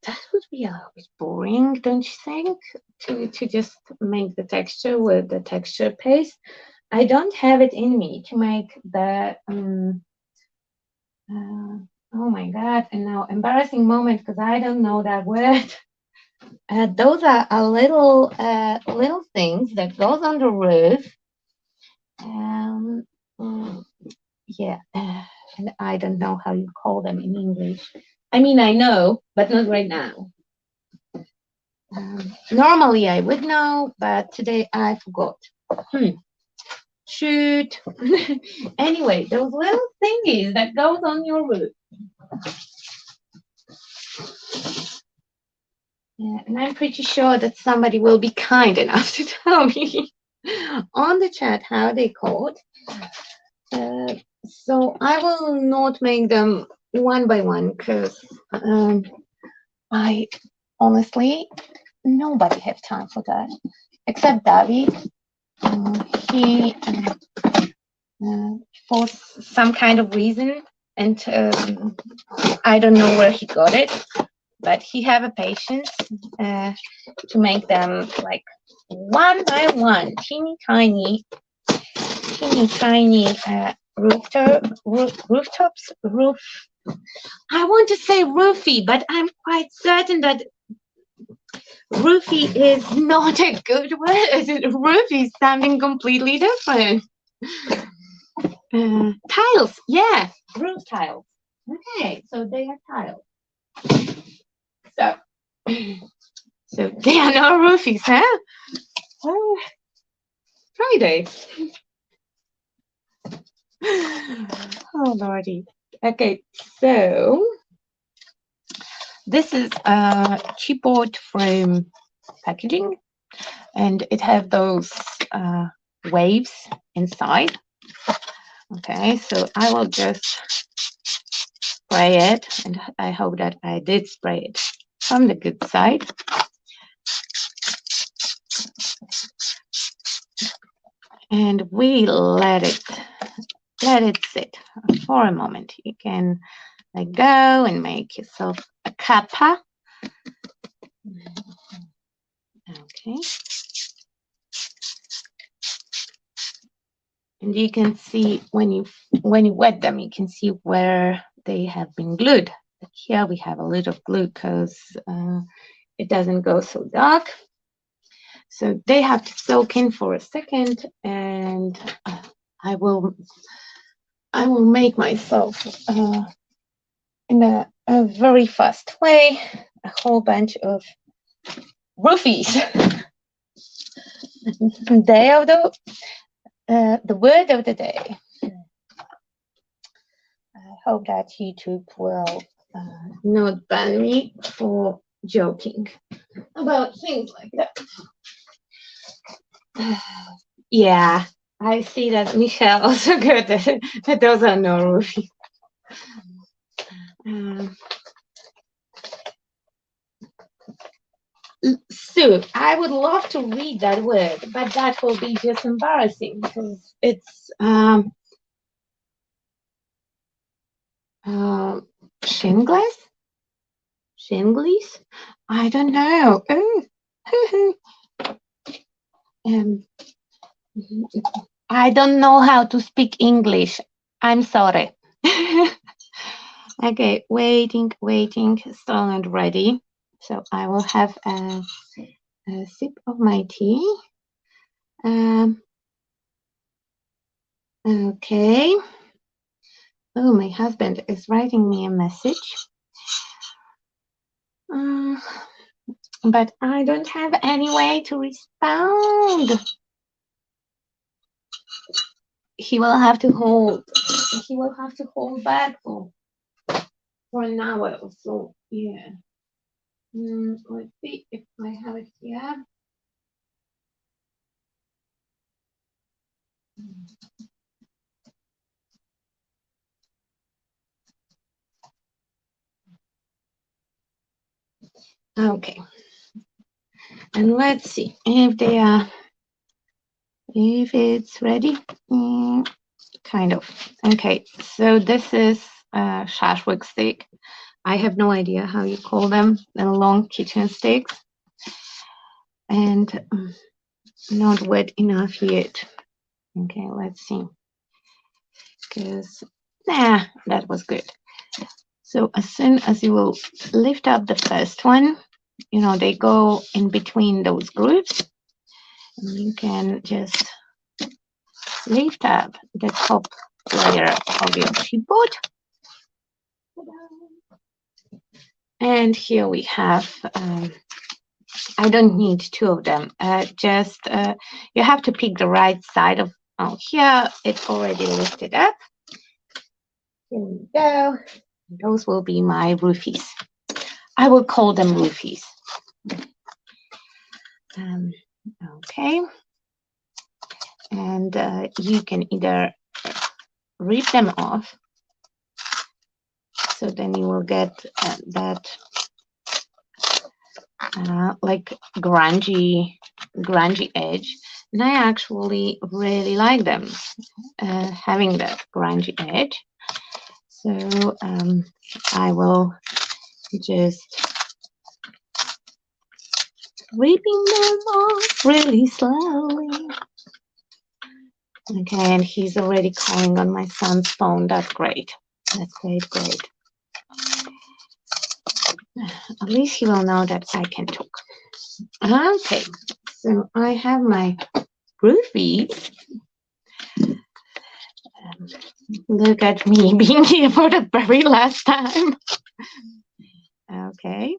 [SPEAKER 1] that would be a little bit boring, don't you think? To just make the texture with the texture paste. I don't have it in me to make the oh my god, and now embarrassing moment because I don't know that word. Those are a little things that goes on the roof. Um, mm, yeah, and I don't know how you call them in English. I mean, I know, but not right now. Normally I would know, but today I forgot. Shoot. Anyway, those little thingies that goes on your roof. Yeah, and I'm pretty sure that somebody will be kind enough to tell me on the chat how they called. So I will not make them one by one because I honestly nobody have time for that except David. He for some kind of reason, and I don't know where he got it, but he have a patience to make them like one by one, teeny tiny rooftops. I want to say roofie, but I'm quite certain that roofie is not a good word. Roofie is something completely different. Tiles, yeah, roof tiles. Okay, so they are tiles. So, so they are no roofies, huh? Oh, Friday. Oh lordy. Okay, so this is a chipboard frame packaging, and it has those waves inside. Okay, so I will just spray it, and I hope that I did spray it from the good side. And we let it sit for a moment. You can let go and make yourself a kappa. Okay. And you can see when you wet them, you can see where they have been glued. Like here we have a little glue because it doesn't go so dark. So they have to soak in for a second, and I will make myself in a very fast way a whole bunch of roofies. Day of the word of the day. I hope that YouTube will not ban me for joking about things like that. Yeah, I see that Michelle also got that those are no roofies. So I would love to read that word, but that will be just embarrassing because it's shingles? Shingles? I don't know. I don't know how to speak English. I'm sorry. Okay, waiting, strong and ready. So I will have a sip of my tea. Okay. Oh, my husband is writing me a message. But I don't have any way to respond. He will have to hold back for an hour or so. Yeah. Let's see if I have it here. Okay, and let's see if they are, if it's ready. Kind of. Okay, so this is shashlik steak. I have no idea how you call them, the long kitchen steaks, and not wet enough yet. Okay, let's see. Because, that was good. So as soon as you will lift up the first one, you know, they go in between those grooves. And you can just lift up the top layer of your chipboard. And here we have, I don't need two of them, just you have to pick the right side of, oh, here it's already lifted up. Here we go. Those will be my roofies. I will call them roofies. Okay. And you can either rip them off, so then you will get that like grungy edge. And I actually really like them having that grungy edge. So I will just ripping them off really slowly. Okay, and he's already calling on my son's phone. That's great. That's great, great. At least he will know that I can talk. Okay, so I have my roofies. Look at me being here for the very last time. Okay,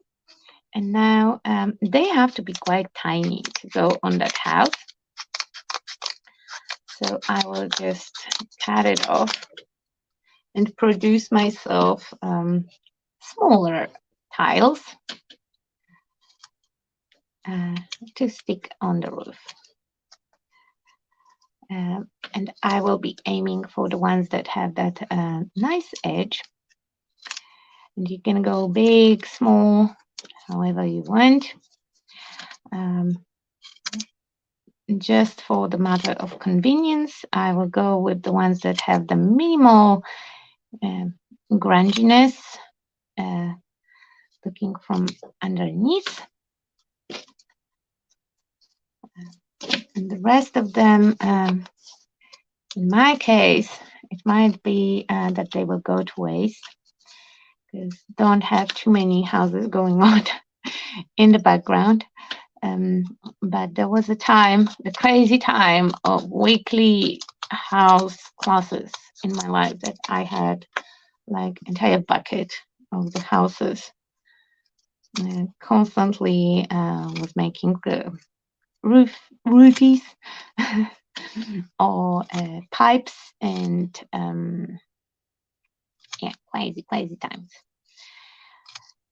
[SPEAKER 1] and now they have to be quite tiny to go on that house. So I will just cut it off and produce myself smaller tiles to stick on the roof. And I will be aiming for the ones that have that nice edge. And you can go big, small, however you want. Just for the matter of convenience, I will go with the ones that have the minimal grunginess looking from underneath. And the rest of them, in my case, it might be that they will go to waste, because don't have too many houses going on in the background. But there was a time, the crazy time of weekly house classes in my life, that I had like entire bucket of the houses. Constantly was making roofies or pipes, and yeah, crazy times.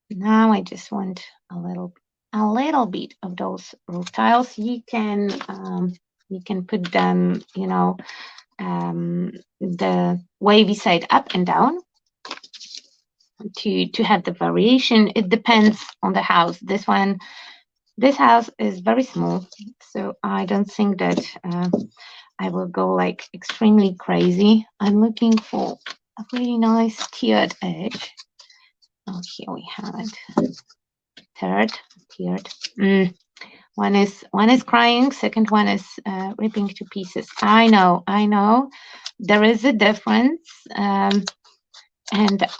[SPEAKER 1] Now I just want a little bit of those roof tiles. You can put them, you know, the wavy side up and down to have the variation. It depends on the house. This house is very small, so I don't think that I will go like extremely crazy. I'm looking for a really nice tiered edge. Oh, here we have it. Tiered. One is crying. Second one is ripping to pieces. I know. There is a difference, and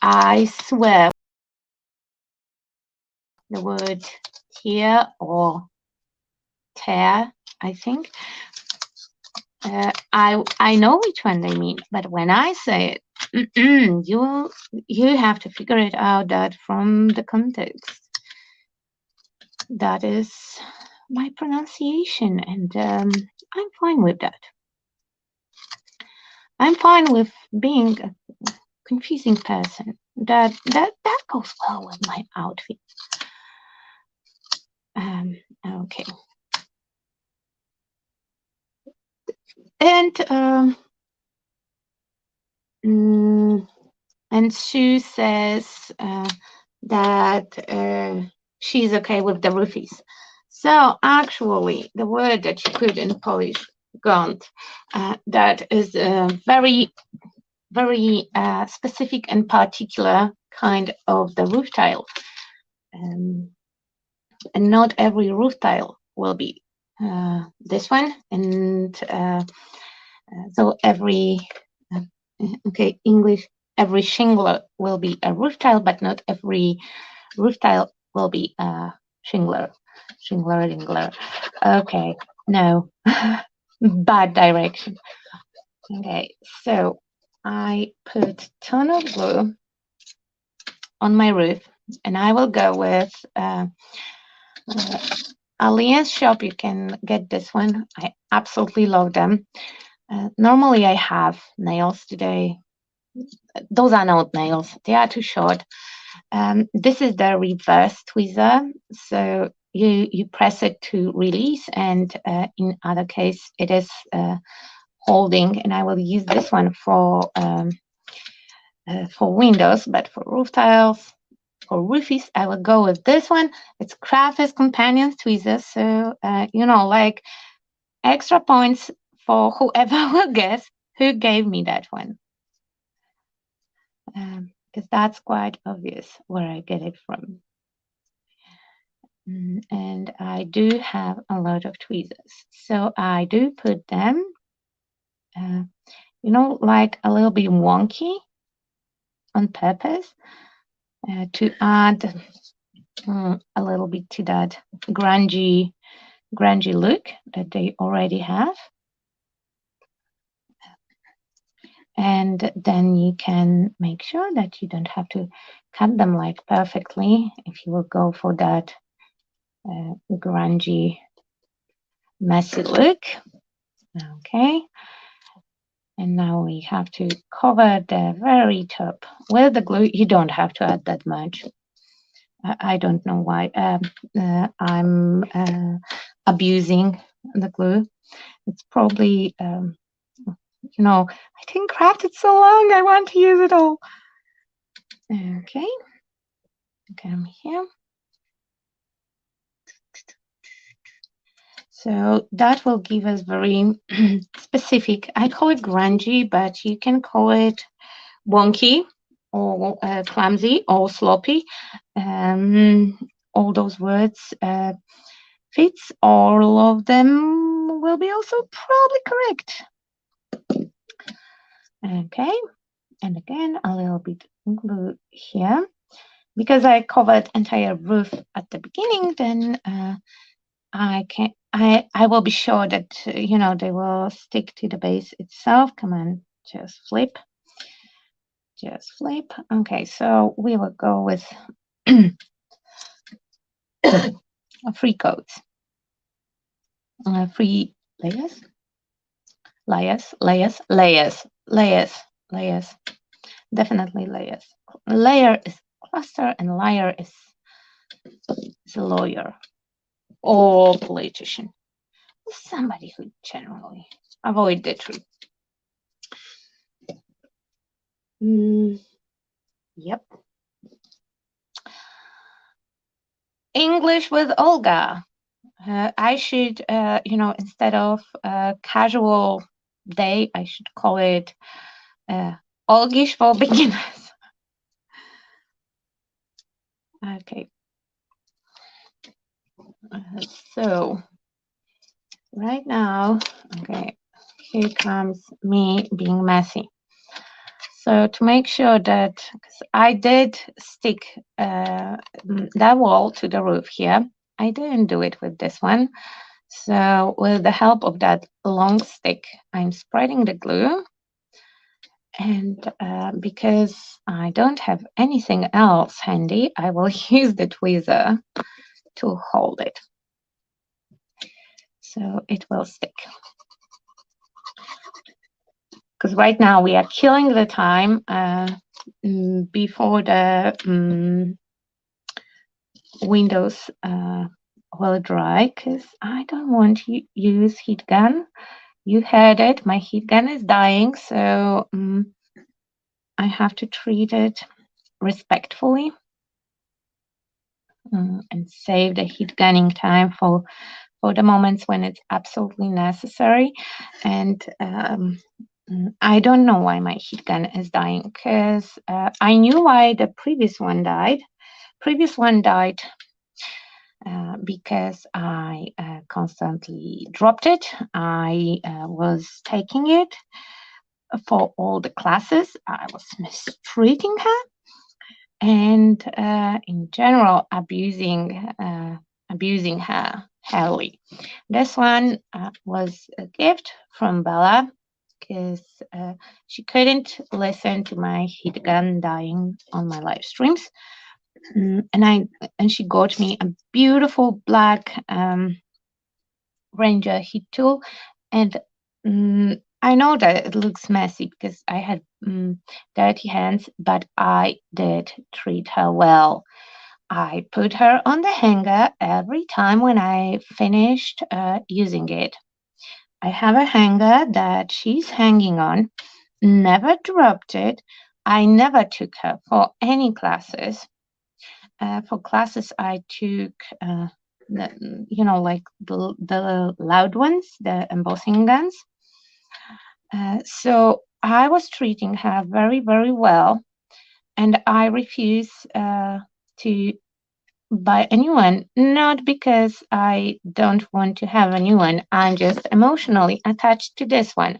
[SPEAKER 1] I swear the word tear or tear, I think. I know which one they mean, but when I say it, you have to figure it out that from the context. That is my pronunciation, and I'm fine with that. I'm fine with being a confusing person. That goes well with my outfit. Okay. And and Sue says that she's okay with the roofies. So actually, the word that she put in Polish, gąd, that is a very, very specific and particular kind of the roof tile. And not every roof tile will be this one. And so every, okay, English, every shingler will be a roof tile, but not every roof tile will be a shingler. Shingler. Okay, no, bad direction. Okay, so I put ton of glue on my roof, and I will go with Alliance shop. You can get this one. I absolutely love them. Normally, I have nails today. Those are not nails. They are too short. This is the reverse tweezer. So you press it to release, and in other case, it is holding. And I will use this one for windows, but for roof tiles, for roofies, I will go with this one. It's Crafter's Companion tweezer. So like extra points for whoever will guess who gave me that one. Because that's quite obvious where I get it from. And I do have a lot of tweezers. So I do put them, like a little bit wonky on purpose to add a little bit to that grungy look that they already have. And then you can make sure that you don't have to cut them like perfectly if you will go for that grungy, messy look. Okay. And now we have to cover the very top with the glue. You don't have to add that much. I don't know why I'm abusing the glue. It's probably, I didn't craft it so long. I want to use it all. Okay. Come here. So that will give us very specific, I call it grungy, but you can call it wonky or clumsy or sloppy. All those words fits. All of them will be also probably correct. Okay, and again, a little bit glue here. Because I covered entire roof at the beginning, then I will be sure that they will stick to the base itself. Come on, just flip. Okay, so we will go with 3 coats, 3 layers, definitely layers. Layer is cluster and layer is a lawyer or politician, somebody who generally avoid the truth. Yep. English with Olga. I should, instead of casual day, I should call it Olgish for beginners. Okay. So right now, okay, here comes me being messy. So to make sure that, because I did stick that wall to the roof here, I didn't do it with this one. So with the help of that long stick, I'm spreading the glue. And because I don't have anything else handy, I will use the tweezer to hold it. So it will stick. Because right now we are killing the time before the windows will dry because I don't want to use heat gun. You heard it, my heat gun is dying, so I have to treat it respectfully and save the heat gunning time for the moments when it's absolutely necessary. And I don't know why my heat gun is dying because I knew why the previous one died. Previous one died because I constantly dropped it. I was taking it for all the classes. I was mistreating her and in general abusing her heavily. This one was a gift from Bella because she couldn't listen to my heat gun dying on my live streams. And she got me a beautiful black Ranger heat tool, and I know that it looks messy because I had dirty hands, but I did treat her well. I put her on the hanger every time when I finished using it. I have a hanger that she's hanging on, never dropped it. I never took her for any classes. For classes, I took, like the loud ones, the embossing guns. So I was treating her very, very well, and I refuse to buy a new one, not because I don't want to have a new one. I'm just emotionally attached to this one.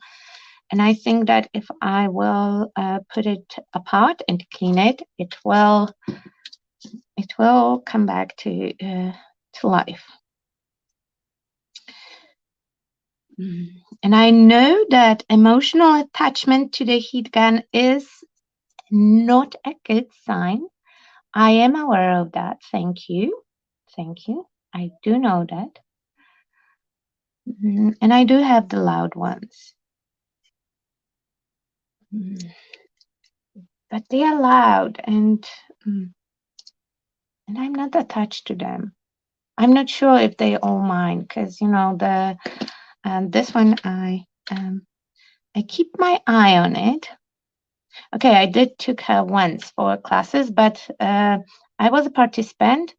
[SPEAKER 1] And I think that if I will put it apart and clean it, it will come back to life. And I know that emotional attachment to the heat gun is not a good sign. I am aware of that. Thank you. Thank you. I do know that. And I do have the loud ones. But they are loud and I'm not attached to them. I'm not sure if they all mine because this one I keep my eye on it. Okay, I did took her once for classes, but I was a participant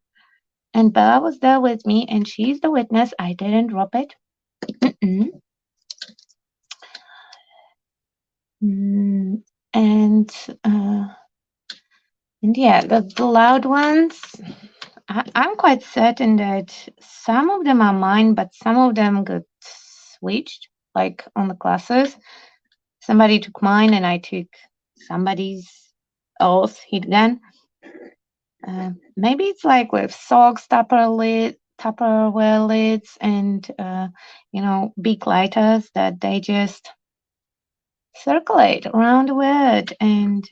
[SPEAKER 1] and Bella was there with me and she's the witness. I didn't drop it. And yeah, the loud ones, I'm quite certain that some of them are mine, but some of them got switched, like on the classes. Somebody took mine and I took somebody's else heat gun. Maybe it's like with socks, Tupperware lids, and big lighters that they just circulate around the world and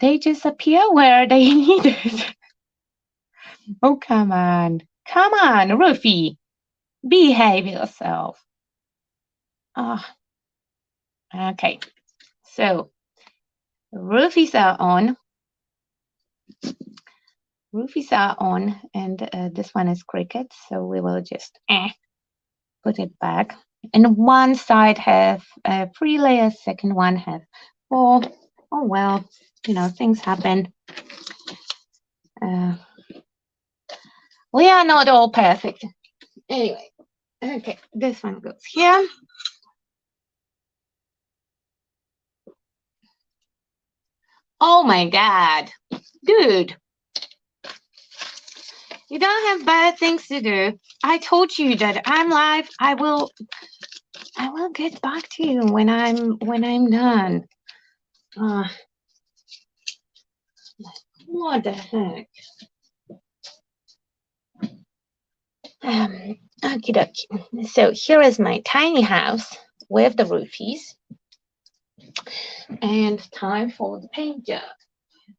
[SPEAKER 1] they just appear where they need it. Oh, come on. Come on, Rufi. Behave yourself. Oh, okay. So, roofies are on. Roofies are on, and this one is cricket, so we will just put it back. And one side have 3 layers, second one have 4. Oh well, things happen. We are not all perfect. Anyway, okay, this one goes here. Oh my God, dude. You don't have better things to do. I told you that I'm live. I will get back to you when I'm done. What the heck? Okie dokie. So here is my tiny house with the roofies. And time for the paint job.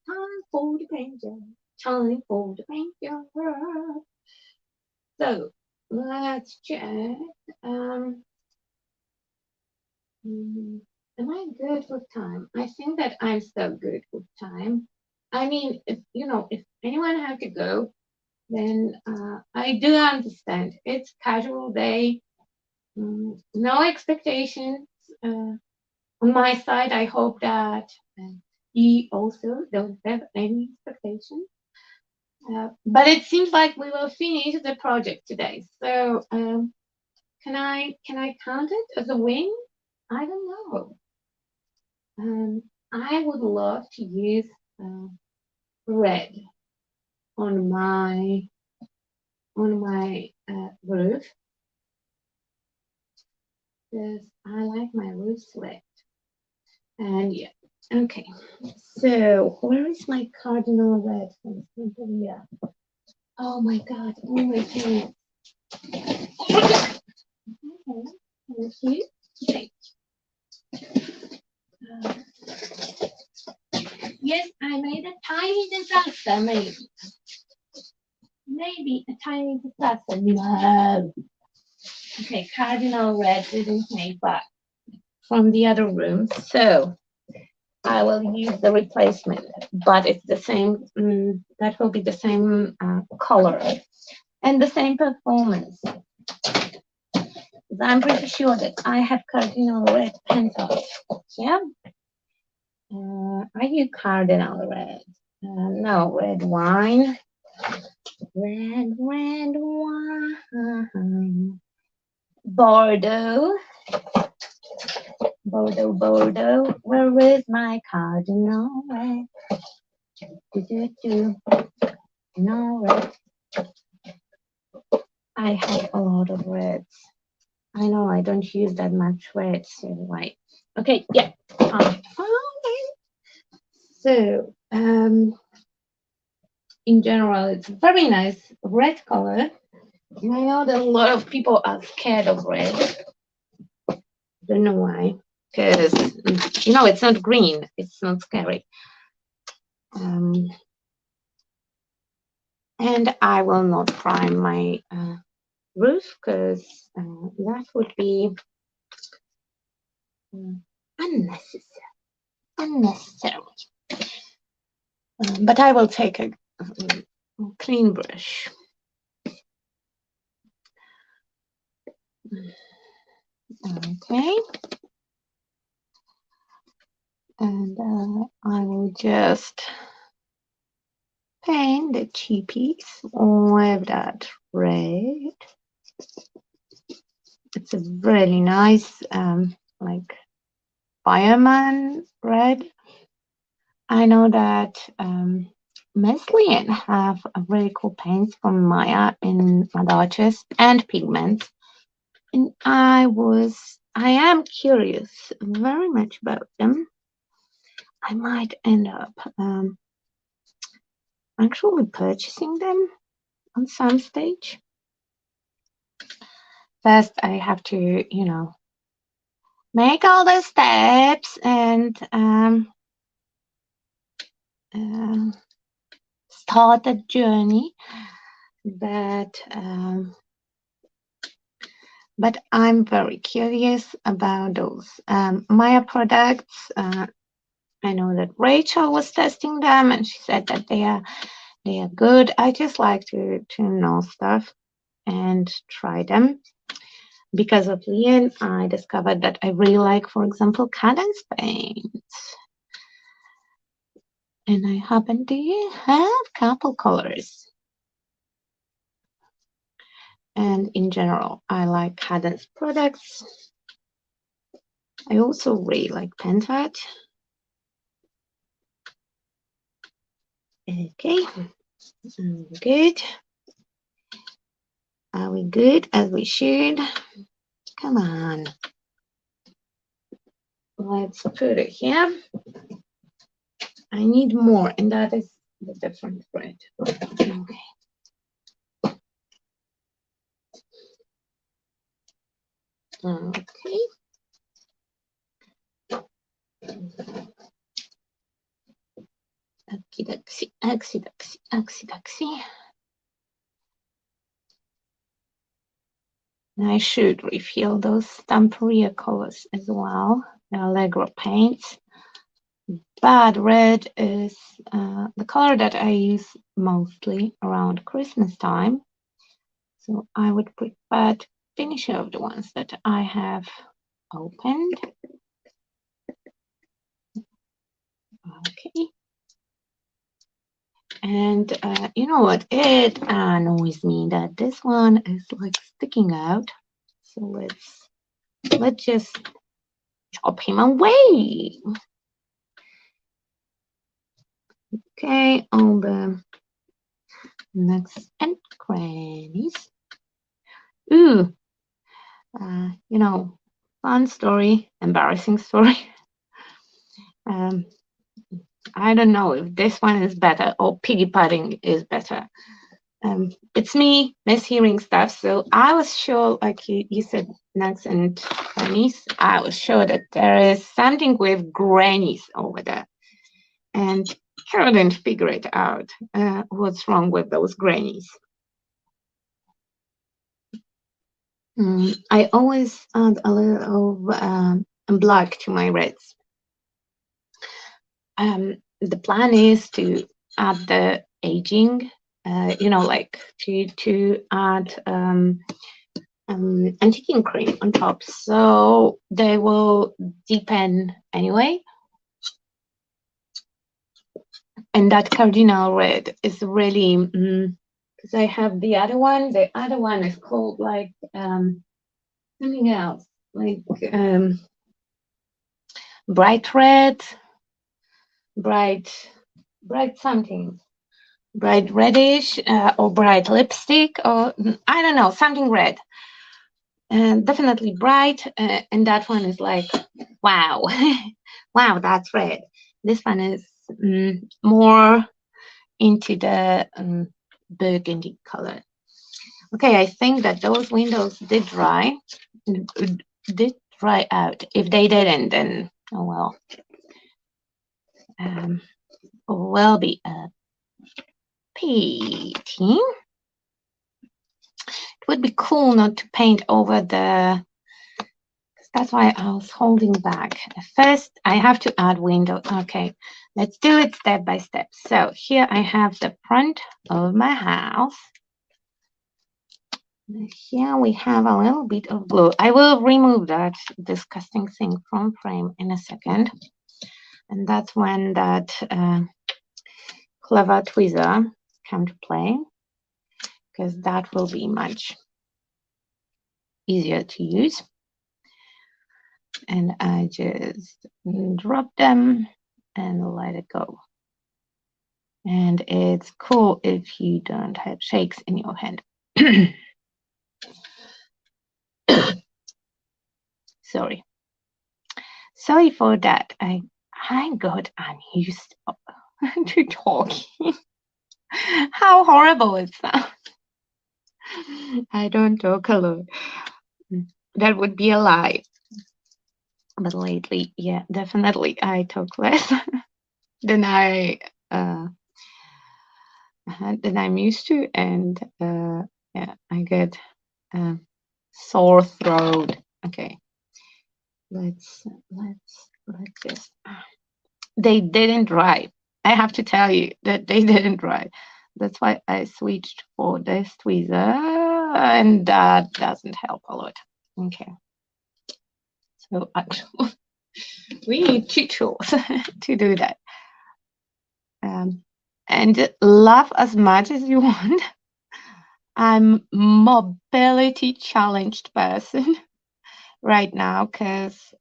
[SPEAKER 1] Time for the paint job. Time for the paint job. So let's check. Am I good with time? I think that I'm so good with time. I mean, if anyone have to go, then I do understand. It's casual day. No expectations on my side. I hope that you also don't have any expectations. But it seems like we will finish the project today. So can I count it as a win? I don't know. I would love to use red on my roof because I like my roofs red. And yeah, okay. So where is my cardinal red from Cynthia? Oh my God! Oh my God! Okay, thank you. Okay. Yes, I made a tiny disaster. Maybe a tiny disaster. No. Okay, cardinal red didn't make back from the other room, so I will use the replacement, but it's the same. That will be the same color and the same performance. I'm pretty sure that I have cardinal red pencils. Yeah. Are you cardinal red? No, red wine. Red wine. Bordeaux. Bordeaux, Bordeaux. Where is my cardinal red? No red. I have a lot of reds. I know I don't use that much red, so white. Okay, yeah. So, in general, it's very nice red color. And I know that a lot of people are scared of red. Don't know why. Because, it's not green. It's not scary. And I will not prime my roof because that would be unnecessary. But I will take a clean brush. Okay. And I will just paint the cheapies with that red. It's a really nice, like fireman red. I know that Meslien have a really cool paints from Maya in Madachis and pigments. And I am curious very much about them. I might end up actually purchasing them on some stage. First, I have to, make all the steps and start the journey. But I'm very curious about those Maya products. I know that Rachel was testing them, and she said that they are good. I just like to know stuff and try them. Because of Lian, I discovered that I really like, for example, Cadence paints. And I happen to have a couple colors. And in general, I like Cadence products. I also really like Pentat. Okay, good. Are we good as we should? Come on. Let's put it here. I need more, and that is the different red. Okay. Okay. Oxydoxy. I should refill those Stamperia colors as well. The Allegro paints. but red is the color that I use mostly around Christmas time. So I would prefer to finish off the ones that I have opened. Okay. And you know what? It annoys me that this one is like sticking out. So let's just chop him away. Okay, on the nooks and crannies. Ooh, you know, fun story, embarrassing story. I don't know if this one is better or piggy putting is better. It's me mishearing stuff. So I was sure, like you said, nuts and grannies, I was sure that there is something with grannies over there. And couldn't figure it out. What's wrong with those grannies? I always add a little of black to my reds. The plan is to add the aging, you know, like to add antiquing cream on top, so they will deepen anyway. And that cardinal red is really because I have the other one. The other one is called like something else, like bright red, bright something, bright reddish, or bright lipstick, or I don't know, something red. And definitely bright, and that one is like, wow, wow, that's red. This one is more into the burgundy color. Okay, I think that those windows did dry out. If they didn't, then oh well. Will be a pity. It would be cool not to paint over the. That's why I was holding back. First, I have to add window. Okay, let's do it step by step. So here I have the front of my house. Here we have a little bit of blue. I will remove that disgusting thing from frame in a second. And that's when that clever tweezer come to play, because that will be much easier to use. And I just drop them and let it go. And it's cool if you don't have shakes in your hand. Sorry for that. I got unused to talking. How horrible it sounds. I don't talk a lot. That would be a lie. But lately, yeah, definitely I talk less than I'm used to, and yeah, I get sore throat. Okay, let's just. They didn't dry. I have to tell you that they didn't dry. That's why I switched for this tweezer, and that doesn't help a lot. Okay. So actually, we need two tools to do that. And laugh as much as you want. I'm mobility challenged person right now because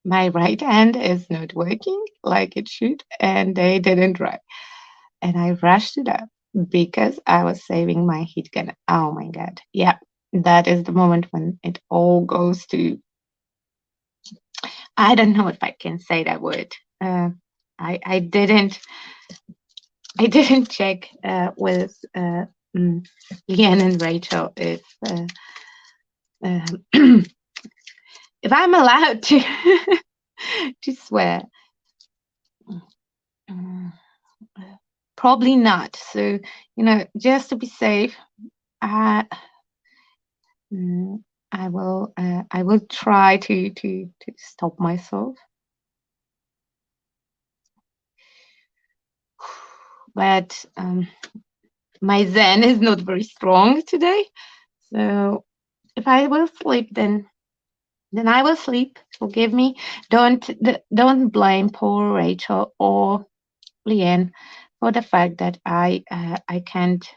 [SPEAKER 1] my right hand is not working like it should, and they didn't dry. And I rushed it up because I was saving my heat gun. Oh my God. Yeah, that is the moment when it all goes to, I don't know if I can say that word. I didn't check with Leanne and Rachel if if I'm allowed to to swear. Probably not. So, just to be safe, I will try to stop myself. but my Zen is not very strong today. So if I will sleep, then I will sleep. Forgive me. Don't blame poor Rachel or Leanne for the fact that I can't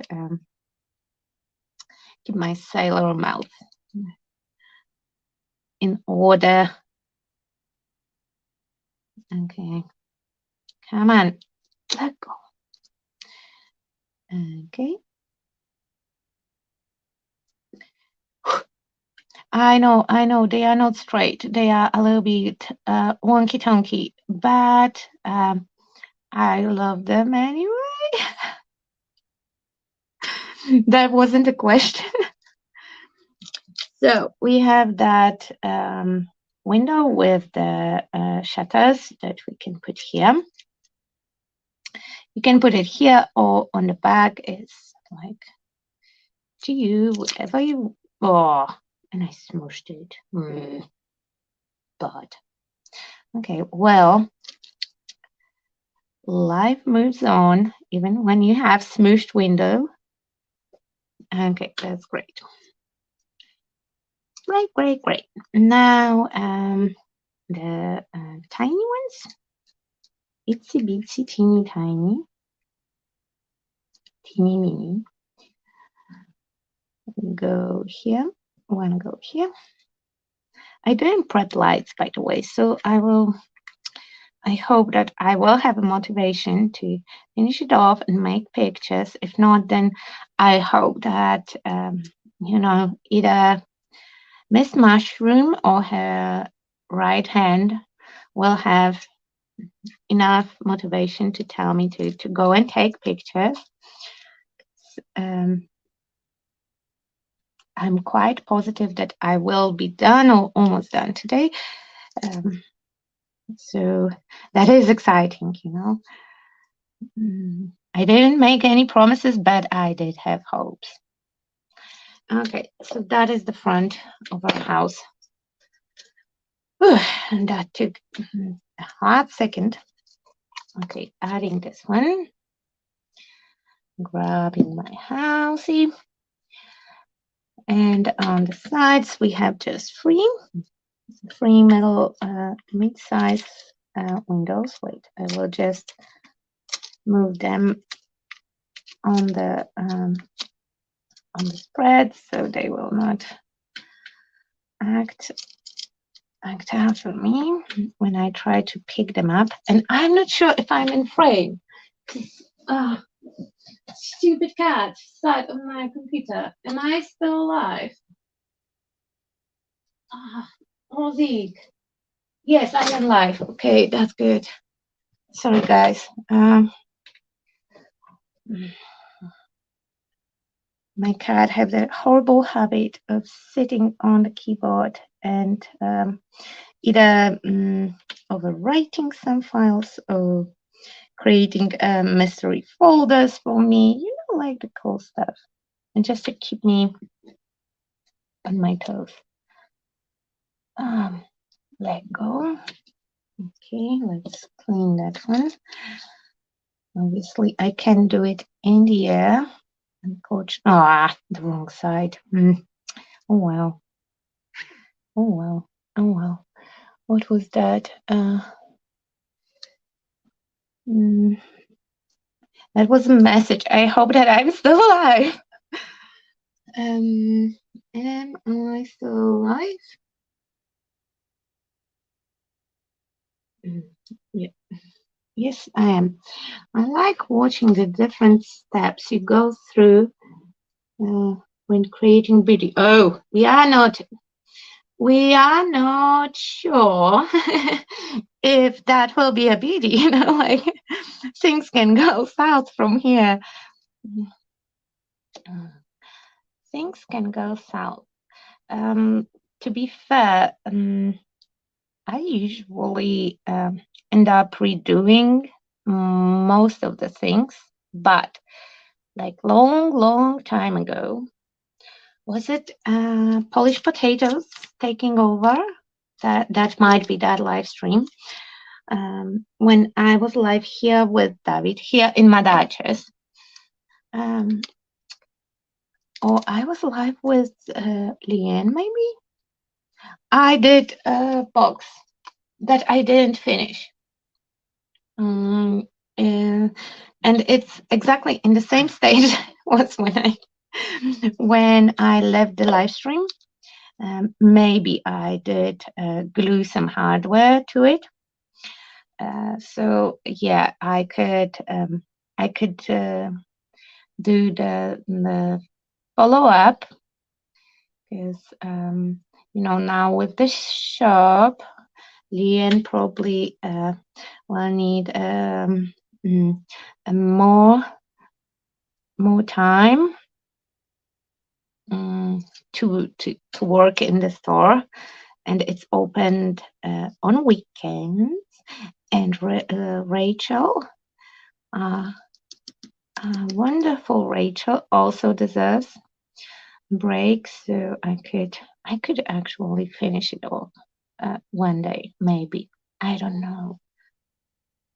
[SPEAKER 1] keep my sailor mouth in order. Okay, come on, let go. Okay. I know, they are not straight. They are a little bit wonky tonky, but I love them anyway. That wasn't a question. So we have that window with the shutters that we can put here. You can put it here or on the back. It's like to you, whatever you. Oh, and I smushed it. But okay, well, life moves on even when you have smooshed window. Okay, that's great. Great. Now, the tiny ones, itsy bitsy, teeny tiny, teeny mini. Go here. One go here. I didn't prep lights, by the way, so I hope that I will have a motivation to finish it off and make pictures. If not, then I hope that either Miss Mushroom or her right hand will have enough motivation to tell me to go and take pictures. I'm quite positive that I will be done or almost done today. So that is exciting, I didn't make any promises, but I did have hopes. Okay, so that is the front of our house. And that took a hot second. Okay, adding this one. Grabbing my housey. And on the sides, we have just three metal mid-size windows. Wait, I will just move them on the spread so they will not act out for me when I try to pick them up. And I'm not sure if I'm in frame. Stupid cat sat on my computer. Am I still alive? Oh, Zeke. Yes, I am live. Okay, that's good. Sorry, guys. My cat has a horrible habit of sitting on the keyboard and either overwriting some files or creating mystery folders for me, like the cool stuff, and just to keep me on my toes. Let go. Okay, let's clean that one. Obviously, I can do it in the air. Unfortunately, the wrong side. Oh well. What was that? That was a message. I hope that I'm still alive. Am I still alive? Yeah. Yes, I am. I like watching the different steps you go through when creating video. Oh, we are not sure if that will be a beauty, like things can go south from here. Things can go south. To be fair, I usually end up redoing most of the things, but like long time ago, was it Polish Potatoes taking over? That might be that live stream. when I was live here with David here in Madachas. Or I was live with Leanne, maybe. I did a box that I didn't finish. And it's exactly in the same stage was when I left the live stream. Maybe I did glue some hardware to it. So yeah, I could do the follow up, because now with the shop, Leanne probably will need more time to work in the store, and it's opened on weekends. And Rachel, wonderful Rachel, also deserves break, so I could actually finish it all one day, maybe. I don't know.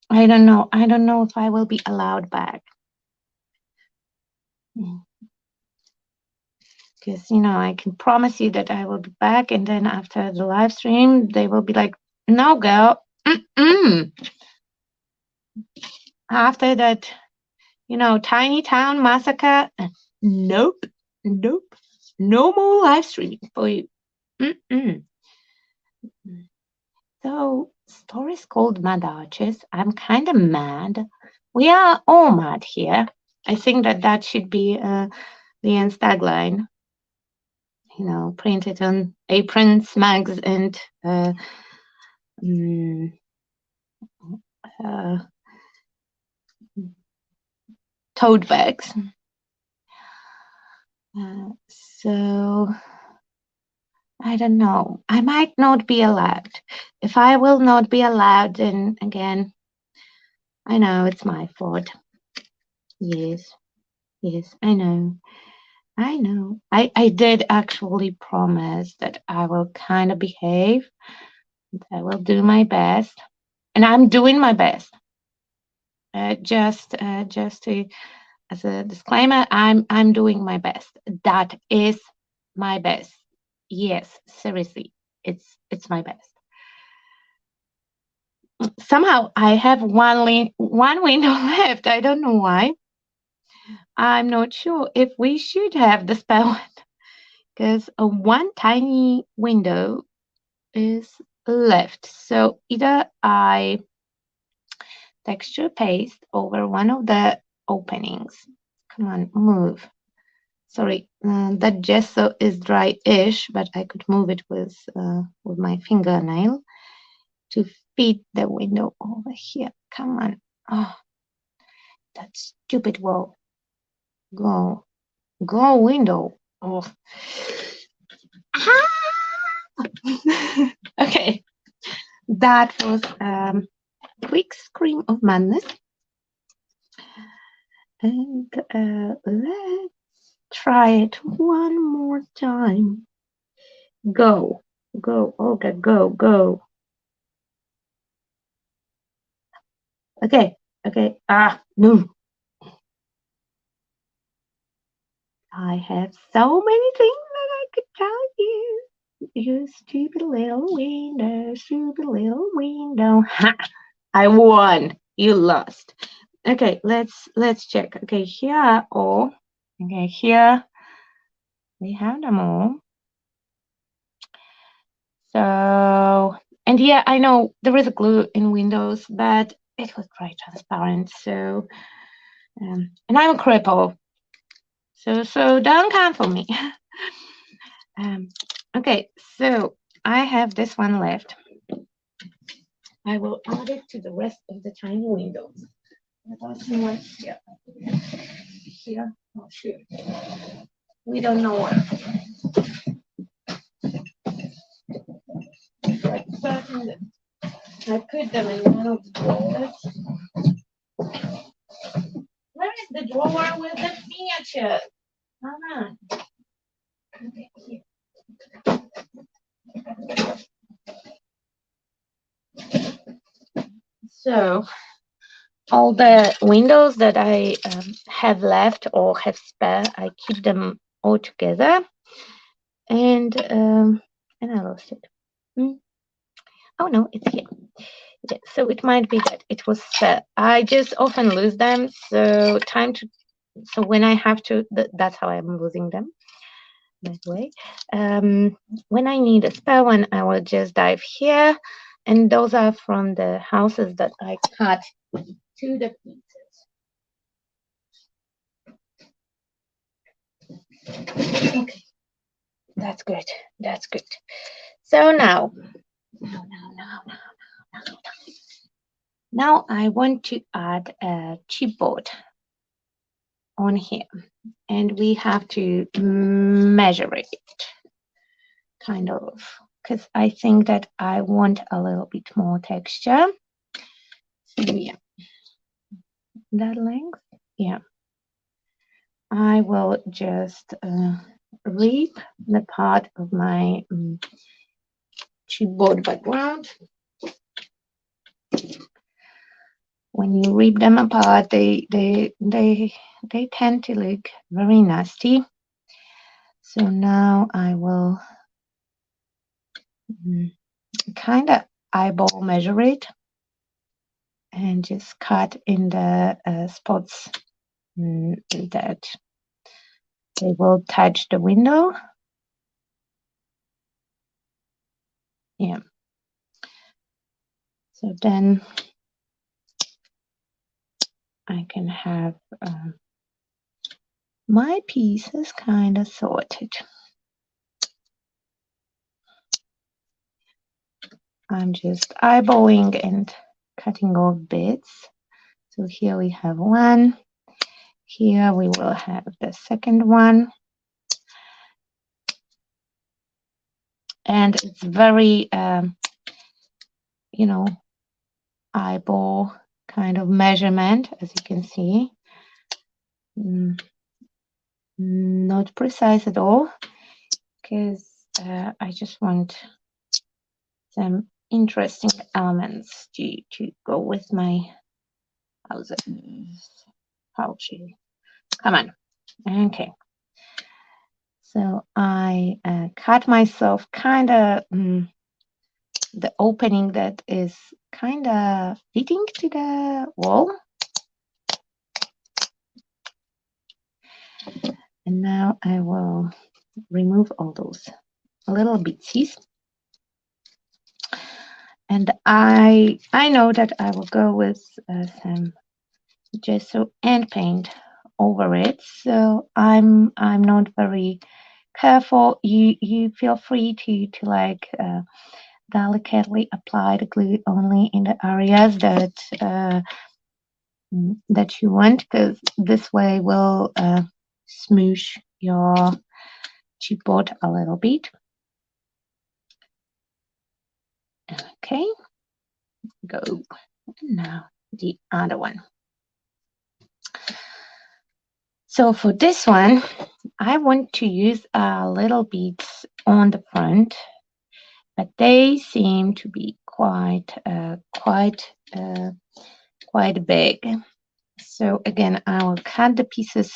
[SPEAKER 1] I don't know if I will be allowed back. Because, I can promise you that I will be back, and then after the live stream, they will be like, no, girl. After that, tiny town massacre, nope. No more live streaming for you. So, stories called Madachas. I'm kind of mad. We are all mad here. I think that should be Leanne's tagline. Printed on aprons, mugs, and tote bags. So I don't know. I might not be allowed. If I will not be allowed, then again, I know it's my fault. Yes, I know. I did actually promise that I will kind of behave. I will do my best, and I'm doing my best. Just to, as a disclaimer, I'm doing my best. That is my best. Yes, seriously, it's my best. Somehow I have one window left. I don't know why. I'm not sure if we should have the spell, because one tiny window is left. So either I texture paste over one of the openings. Come on, move. Sorry, that gesso is dry-ish, but I could move it with my fingernail to fit the window over here. Come on. Oh, that stupid wall. Go window. Oh. Okay, that was quick scream of madness. And let's try it one more time. Go, Olga, go. Okay. No. I have so many things that I could tell you. You stupid little window. Ha! I won. You lost. Okay, let's check. Okay, here are all. Okay, here we have them all. So, and yeah, I know there is a glue in Windows, but it was quite transparent. So, and I'm a cripple. So don't count for me. Okay, so I have this one left. I will add it to the rest of the tiny windows. One here. Here? Oh, sure. We don't know what. Like certain, I put them in one of the drawers. Where is the drawer with the miniature? Come on. Okay, here. So all the windows that I have left or have spare, I keep them all together. And I lost it. Oh no, it's here. Yeah, so it might be that it was spare. I just often lose them. So when I have to, that's how I'm losing them. That way. When I need a spare one, I will just dive here. And those are from the houses that I cut to the pieces. Okay, that's good. That's good. So now I want to add a chipboard on here, and we have to measure it, kind of, because I think that I want a little bit more texture. So yeah, that length, yeah. I will just rip the part of my chipboard background. When you rip them apart, they tend to look very nasty. So now I will kind of eyeball measure it and just cut in the spots that they will touch the window. Yeah. So then I can have my pieces kind of sorted. I'm just eyeballing and cutting off bits. So here we have one. Here we will have the second one. And it's very, eyeball kind of measurement, as you can see. Not precise at all, because I just want some interesting elements to go with my pouchy. Come on. Okay. So I cut myself kind of the opening that is kind of fitting to the wall. And now I will remove all those little bitsies. And I know that I will go with some gesso and paint over it. So I'm not very careful. You feel free to like delicately apply the glue only in the areas that you want, because this way will smoosh your chipboard a little bit. Okay, go. Now the other one. So for this one, I want to use little beads on the front, but they seem to be quite big. So again, I will cut the pieces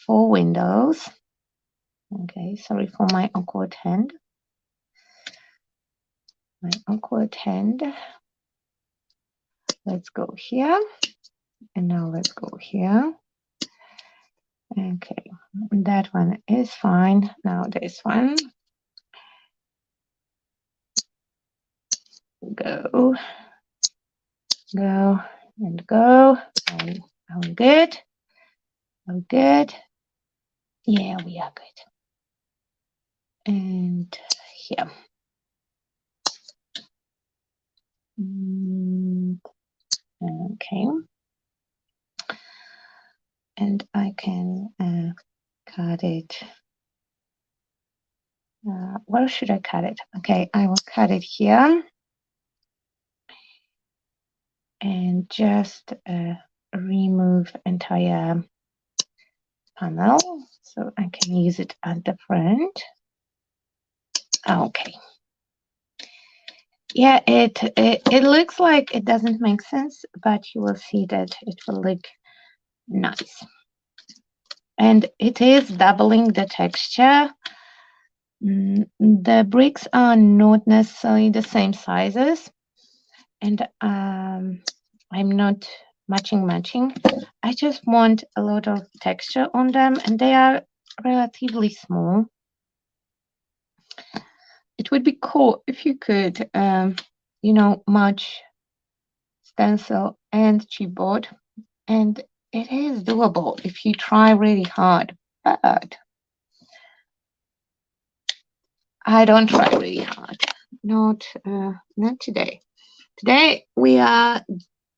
[SPEAKER 1] for windows. Okay, sorry for my awkward hand. Let's go here, and now let's go here. Okay, that one is fine. Now this one. Go, and go. Are we good? Are we good? Yeah, we are good. And here. Okay. And I can cut it. Where should I cut it? Okay, I will cut it here. And just remove entire panel so I can use it at the front. Okay. Yeah, it looks like it doesn't make sense, but you will see that it will look nice. And it is doubling the texture. The bricks are not necessarily the same sizes, and I'm not matching. I just want a lot of texture on them, and they are relatively small. It would be cool if you could, match stencil and chipboard, and it is doable if you try really hard, but I don't try really hard. Not today. Today we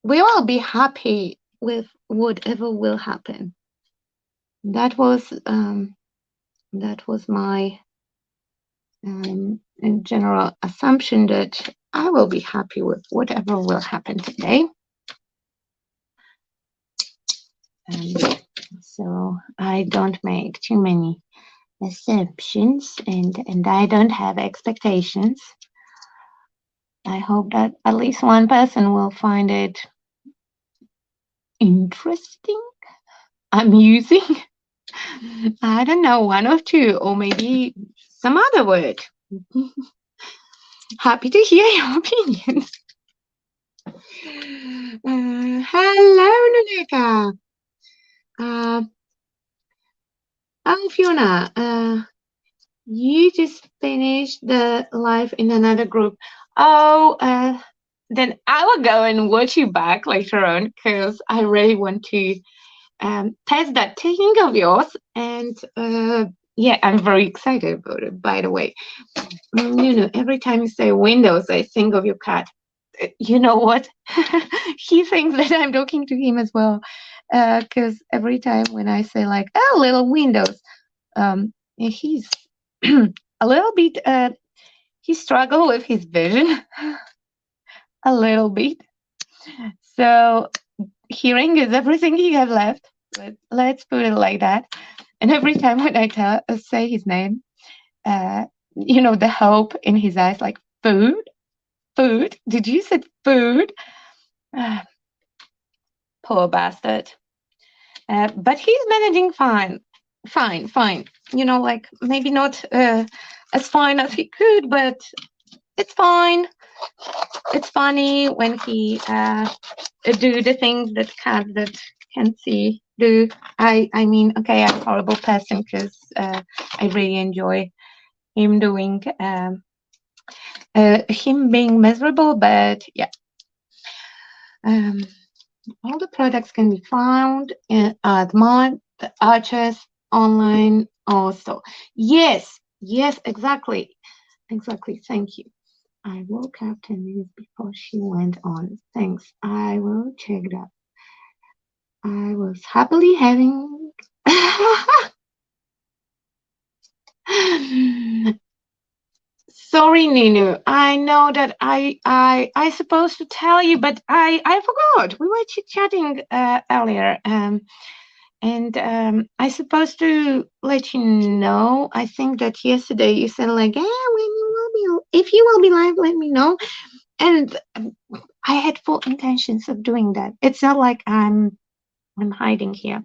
[SPEAKER 1] will be happy with whatever will happen. That was my general assumption, that I will be happy with whatever will happen today. So I don't make too many assumptions, and I don't have expectations. I hope that at least one person will find it interesting, amusing. I don't know, one or two, or maybe some other word. Happy to hear your opinions. Hello, Nanika. Oh, Fiona. You just finished the live in another group. Oh, then I will go and watch you back later on, because I really want to test that technique of yours. And yeah, I'm very excited about it, by the way. Every time you say Windows, I think of your cat. You know what? He thinks that I'm talking to him as well. Because every time when I say like, oh, little Windows, he's a little bit, he struggled with his vision a little bit. So hearing is everything he has left. Let's put it like that. And every time when I say his name, the hope in his eyes, like food. Did you say food? Poor bastard. But he's managing fine. Like maybe not as fine as he could, but it's fine. It's funny when he do the things that cats that can see do. I mean, okay, I'm a horrible person, because I really enjoy him doing him being miserable, but yeah. All the products can be found at the Arches online also. Yes, exactly. Thank you. I woke up 10 minutes before she went on. Thanks. I will check that. I was happily having. Sorry, Ninu. I know that I supposed to tell you, but I forgot. We were chit-chatting earlier. And I supposed to let you know. I think that yesterday you said like, when you will be, if you will be live, let me know. And I had full intentions of doing that. It's not like I'm hiding here.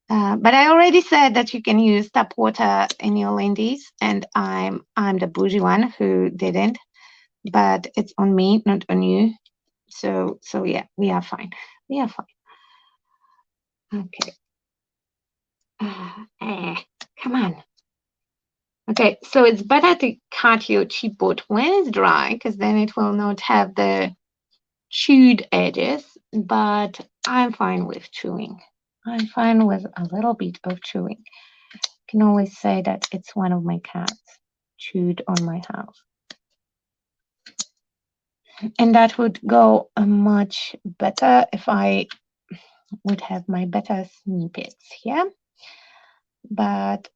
[SPEAKER 1] But I already said that you can use tap water in your Lindy's, and I'm the bougie one who didn't. But it's on me, not on you. So yeah, we are fine. Okay. Come on. Okay, so it's better to cut your chipboard when it's dry, because then it will not have the chewed edges, but I'm fine with chewing. I'm fine with a little bit of chewing. I can always say that it's one of my cats chewed on my house. And that would go much better if I would have my better snippets here. But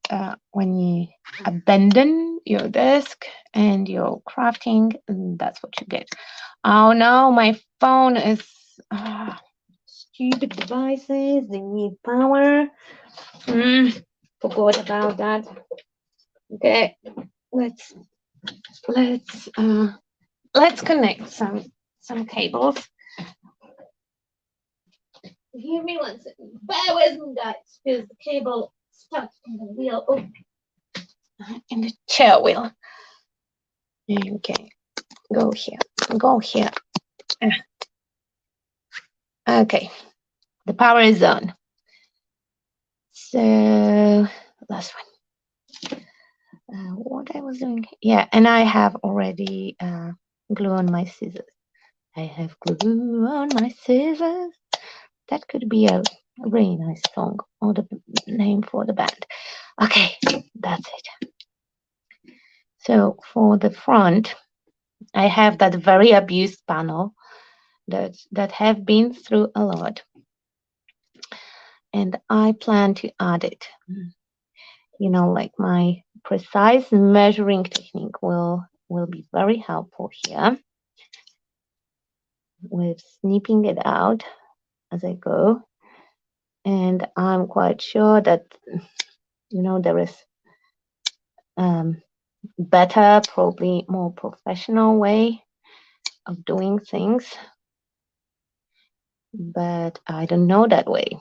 [SPEAKER 1] when you abandon your desk and your crafting, that's what you get. Oh no, my phone is stupid devices. They need power. Forgot about that. Okay, let's let's connect some cables. Give me 1 second. Bear with me, guys, because the cable stuck in the wheel. Oh, in the chair wheel. Okay, go here. Go here. Okay, the power is on. So last one. What I was doing? Yeah, and I have already glue on my scissors. I have glue on my scissors. That could be a really nice song or the name for the band. Okay, that's it. So for the front, I have that very abused panel that have been through a lot, and I plan to add it. You know, like my precise measuring technique will be very helpful here with snipping it out as I go. And I'm quite sure that, you know, there is better, probably more professional way of doing things, but I don't know that way.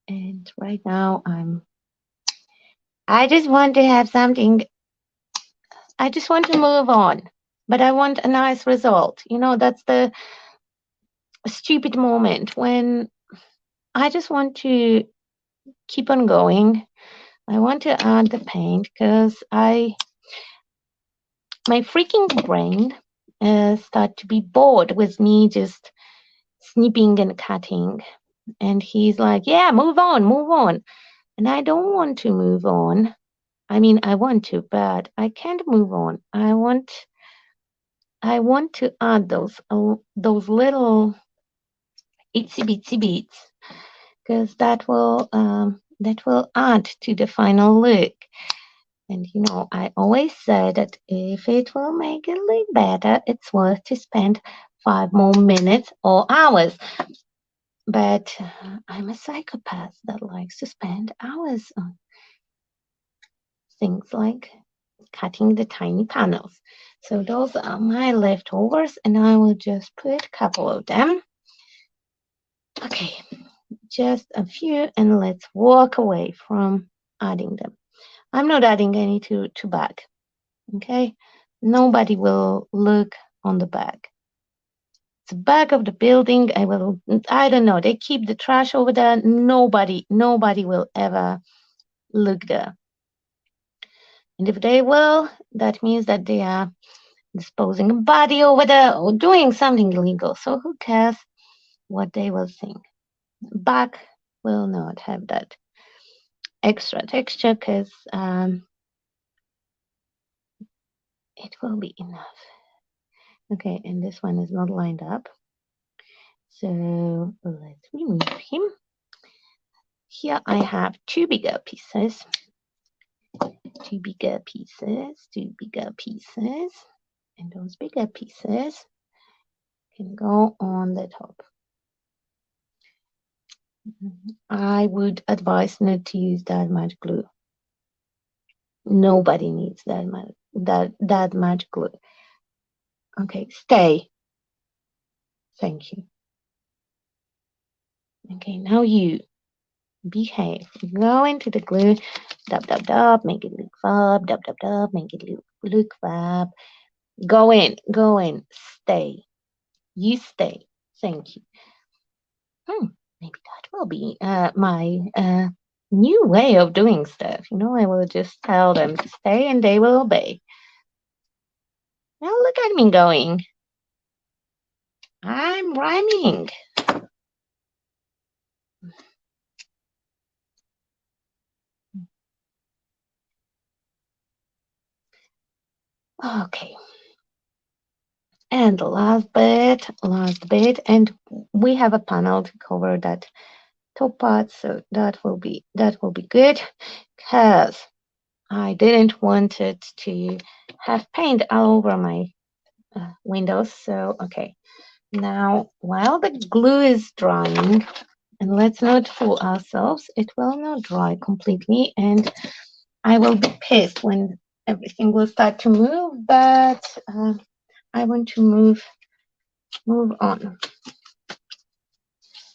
[SPEAKER 1] And right now I just want to have something. I just want to move on, but I want a nice result. You know, that's the stupid moment when I just want to keep on going. I want to add the paint because my freaking brain start to be bored with me just snipping and cutting. And he's like, yeah, move on, move on. And I don't want to move on. I mean, I want to, but I can't move on. I want to add those little itsy bitsy bits because that will add to the final look. And you know, I always say that if it will make it look better, it's worth to spend 5 more minutes or hours. But I'm a psychopath that likes to spend hours on things like cutting the tiny panels. So those are my leftovers, and I will just put a couple of them. Okay, just a few, and let's walk away from adding them. I'm not adding any to back. Okay, nobody will look on the back. It's the back of the building. I don't know. They keep the trash over there. Nobody will ever look there. And if they will, that means that they are disposing a body over there or doing something illegal. So who cares what they will think? Back will not have that extra texture because it will be enough. Okay, and this one is not lined up. So let's remove him. Here I have two bigger pieces. Two bigger pieces. And those bigger pieces can go on the top. I would advise not to use that much glue. Nobody needs that much glue. Okay, stay. Thank you. Okay, now you behave. Go into the glue, dab, dab, dab, make it look fab, dab, dab, dab, make it look fab. Go in, stay. You stay. Thank you. Maybe that will be my new way of doing stuff. You know, I will just tell them to stay and they will obey. Now look at me going. I'm rhyming. Okay. And the last bit, and we have a panel to cover that top part, so that will be good, because I didn't want it to have paint all over my windows. So okay, now while the glue is drying, and let's not fool ourselves, it will not dry completely, and I will be pissed when everything will start to move, but I want to move on.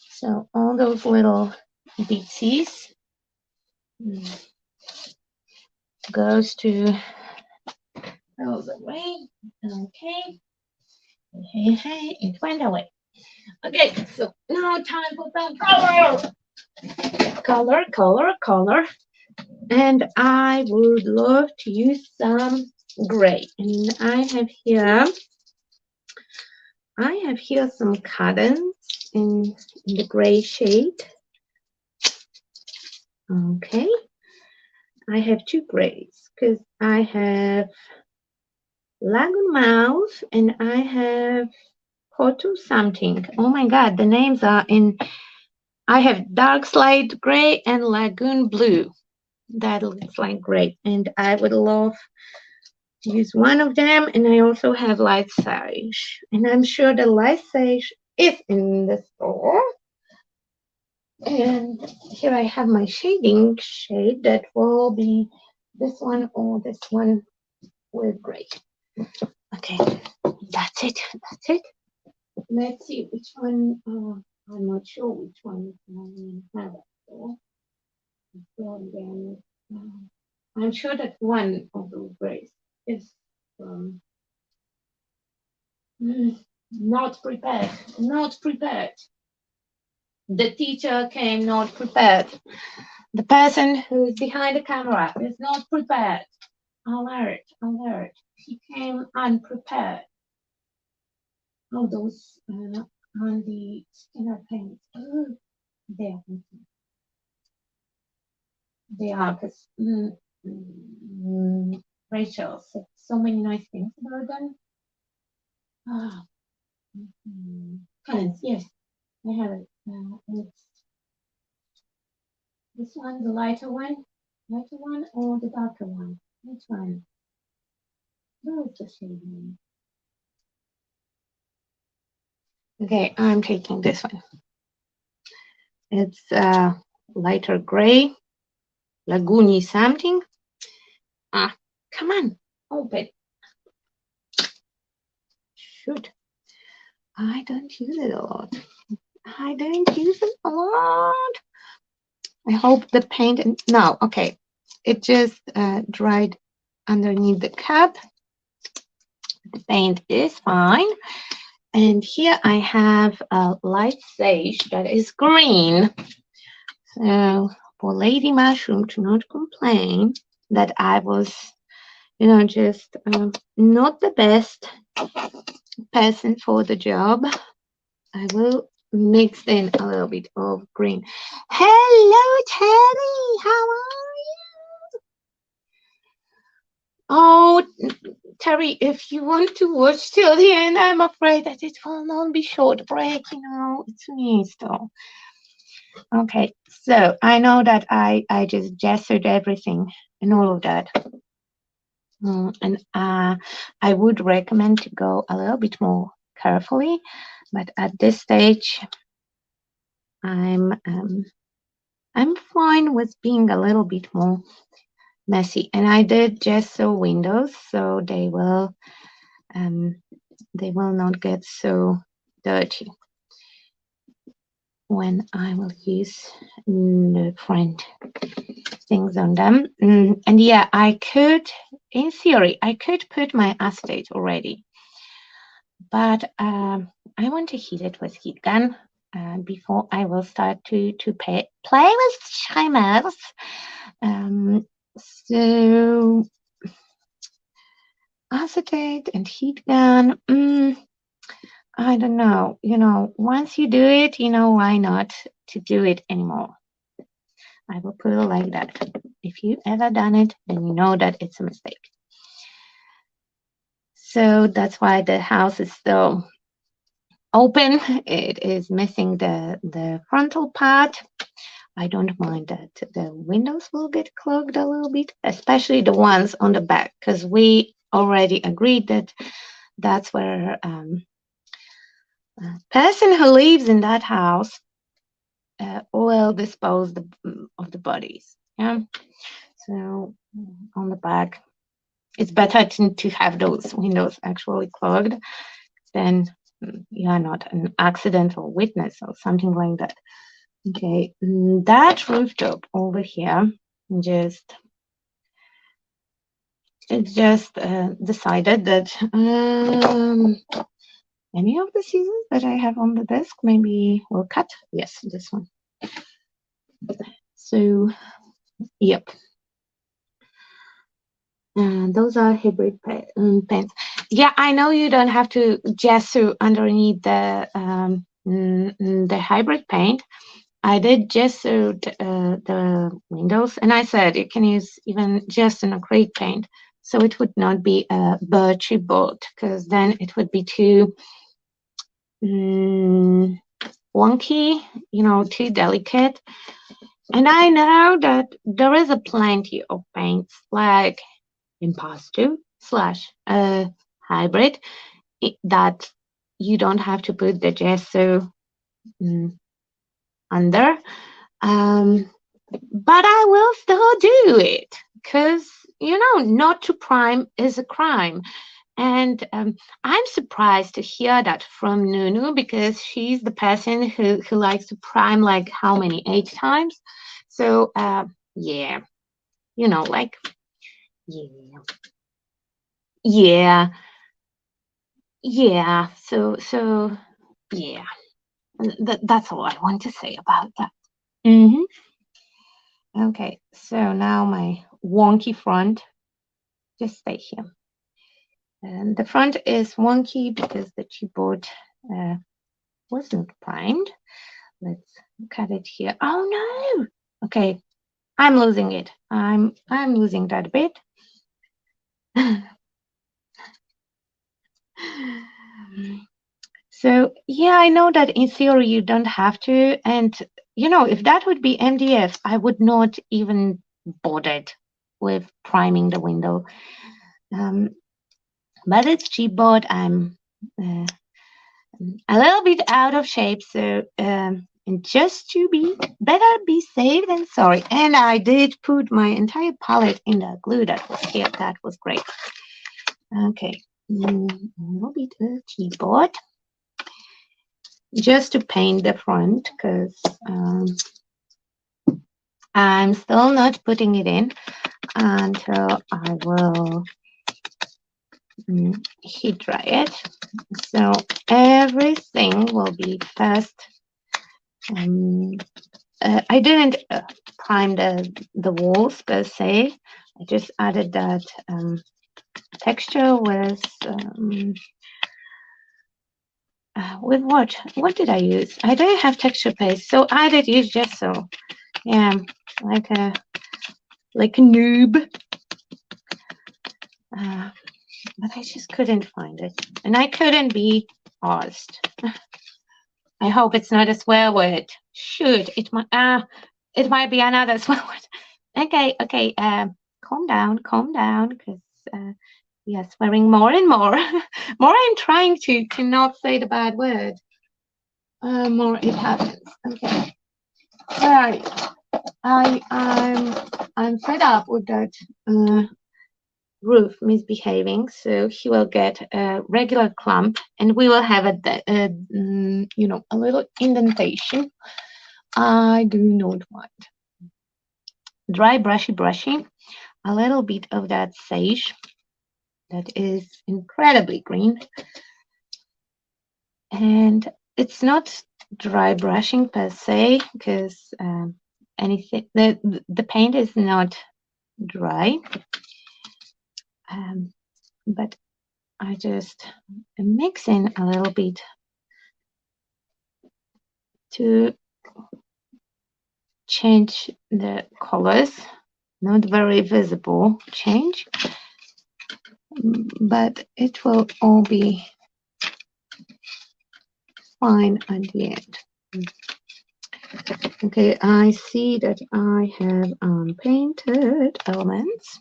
[SPEAKER 1] So all those little beatsies goes away. Okay. Hey, it went away. Okay, so now time for some color. And I would love to use some gray. And I have here some cottons in the gray shade. Okay. I have two grays because I have Lagoon Mouse and I have Kotu something. Oh my god, the names are in. I have Dark Slate Gray and Lagoon Blue. That looks like gray. And I would love to use one of them. And I also have Light Sage. And I'm sure the Light Sage is in the store. And here I have my shading shade that will be this one or this one with gray. Okay, that's it. Let's see which one. I'm not sure which one I have. So then, I'm sure that one of those grays is not prepared. Not prepared. The teacher came not prepared. The person who is behind the camera is not prepared. Alert, alert. He came unprepared. Oh, those on the Skinner paint. Oh, there. They are because Rachel said so many nice things about them. Colors, yes, I have it. It's this one, the lighter one or the darker one? Which one? Where is the shade name? Okay, I'm taking this one. It's lighter gray, lagoony something. Come on, open. Shoot. I don't use it a lot. I hope the paint, no, okay. It just dried underneath the cap. The paint is fine. And here I have a Light Sage that is green. So for Lady Mushroom to not complain that I was, just not the best person for the job, I will mix in a little bit of green. Hello, Terry. How are you? Oh, Terry, if you want to watch till the end, I'm afraid that it will not be short break. It's me still. Okay, so I know that I just gestured everything and all of that. And I would recommend to go a little bit more carefully, but at this stage, I'm fine with being a little bit more messy. And I did gesso windows, so they will not get so dirty when I will use different things on them. And yeah, in theory, I could put my acetate already, but I want to heat it with heat gun before I will start to play with shimers. So acetate and heat gun. I don't know. Once you do it, why not to do it anymore? I will put it like that. If you ever done it, then you know that it's a mistake. So that's why the house is still open. It is missing the frontal part. I don't mind that the windows will get clogged a little bit, especially the ones on the back, because we already agreed that that's where a person who lives in that house will dispose of the bodies. Yeah. So on the back, it's better to have those windows actually clogged than you are not an accidental witness or something like that. Okay, that rooftop over here just decided that any of the scissors that I have on the desk maybe will cut. Yes, this one. So, yep. Those are hybrid paints. Yeah, I know you don't have to gesso underneath the hybrid paint. I did gesso the windows, and I said you can use even just an acrylic paint, so it would not be a birchy board, because then it would be too wonky, too delicate. And I know that there is a plenty of paints like impasto / hybrid that you don't have to put the gesso under. But I will still do it because, not to prime is a crime. And I'm surprised to hear that from Nunu, because she's the person who likes to prime like how many? 8 times? So, yeah, like, yeah. Yeah, yeah. So, yeah. That's all I want to say about that. Okay, so now my wonky front, just stay here. And the front is wonky because the chipboard wasn't primed. Let's cut it here. Oh no! Okay, I'm losing it. I'm losing that bit. So yeah, I know that in theory you don't have to, and if that would be MDF, I would not even bothered with priming the window. But it's chipboard. I'm a little bit out of shape, so and just to be better be safe than sorry. And I did put my entire palette in the glue that was here. That was great. Okay, a little bit of chipboard just to paint the front, because I'm still not putting it in until I will heat dry it. So everything will be first. I didn't prime the walls per se. I just added that texture with what? What did I use? I don't have texture paste, so I did use gesso. Yeah, like a noob. But I just couldn't find it, and I couldn't be asked. I hope it's not a swear word. Shoot, it might be another swear word. Okay. Calm down, because we are swearing more and more. More I'm trying to not say the bad word. More it happens. Okay. All right. I'm fed up with that roof misbehaving, so he will get a regular clump, and we will have a little indentation. I do not want dry brushy, a little bit of that sage that is incredibly green, and it's not dry brushing per se, because anything the paint is not dry, but I just mix in a little bit to change the colors. Not very visible change, but it will all be fine at the end. Okay, I see that I have unpainted elements.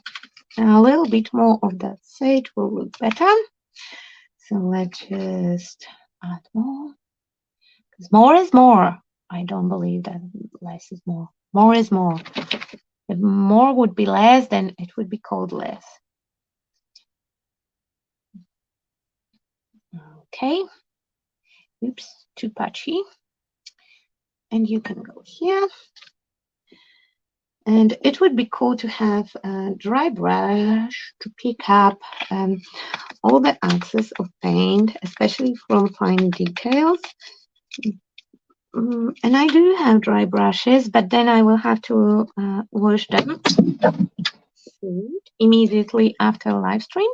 [SPEAKER 1] A little bit more of that sage will look better. So let's just add more. Because more is more. I don't believe that less is more. More is more. If more would be less, then it would be called less. Okay. Oops, too patchy. And you can go here. And it would be cool to have a dry brush to pick up all the excess of paint, especially from fine details. And I do have dry brushes, but then I will have to wash them immediately after live stream.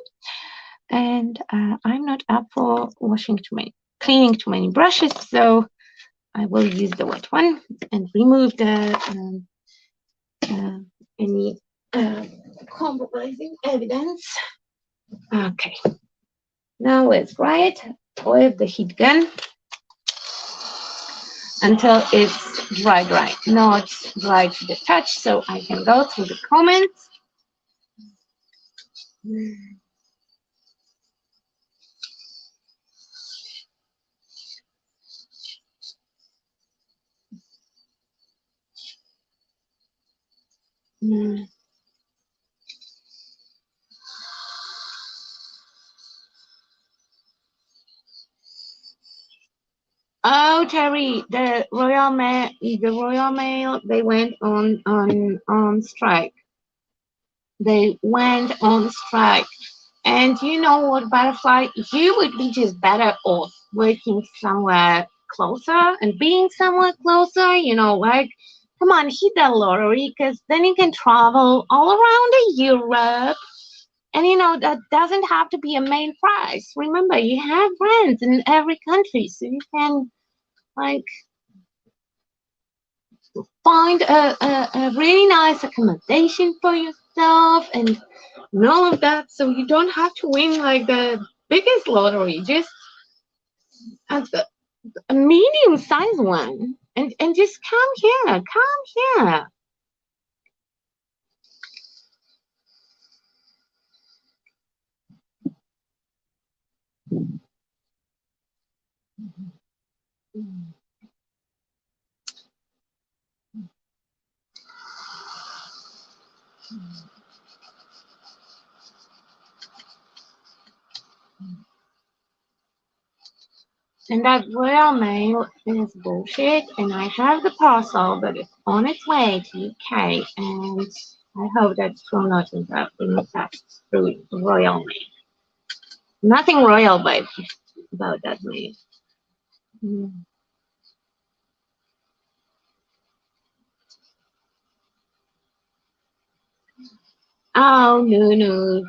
[SPEAKER 1] And I'm not up for cleaning too many brushes, so I will use the wet one and remove the any compromising evidence. Okay, now let's dry it with the heat gun until it's dry. Now it's dry to the touch, so I can go through the comments. Oh, Terry, the Royal Mail, they went on strike. They went on strike. And you know what, Butterfly? You would be just better off working somewhere closer and being somewhere closer, like, come on, hit that lottery, because then you can travel all around Europe. And, that doesn't have to be a main prize. Remember, you have friends in every country, so you can, like, find a really nice accommodation for yourself and all of that, so you don't have to win like the biggest lottery, just a medium-sized one, and just come here. And that Royal Mail is bullshit, and I have the parcel that is on its way to UK, and I hope that it will not interrupt through Royal Mail. Nothing royal about that mail. Oh, no.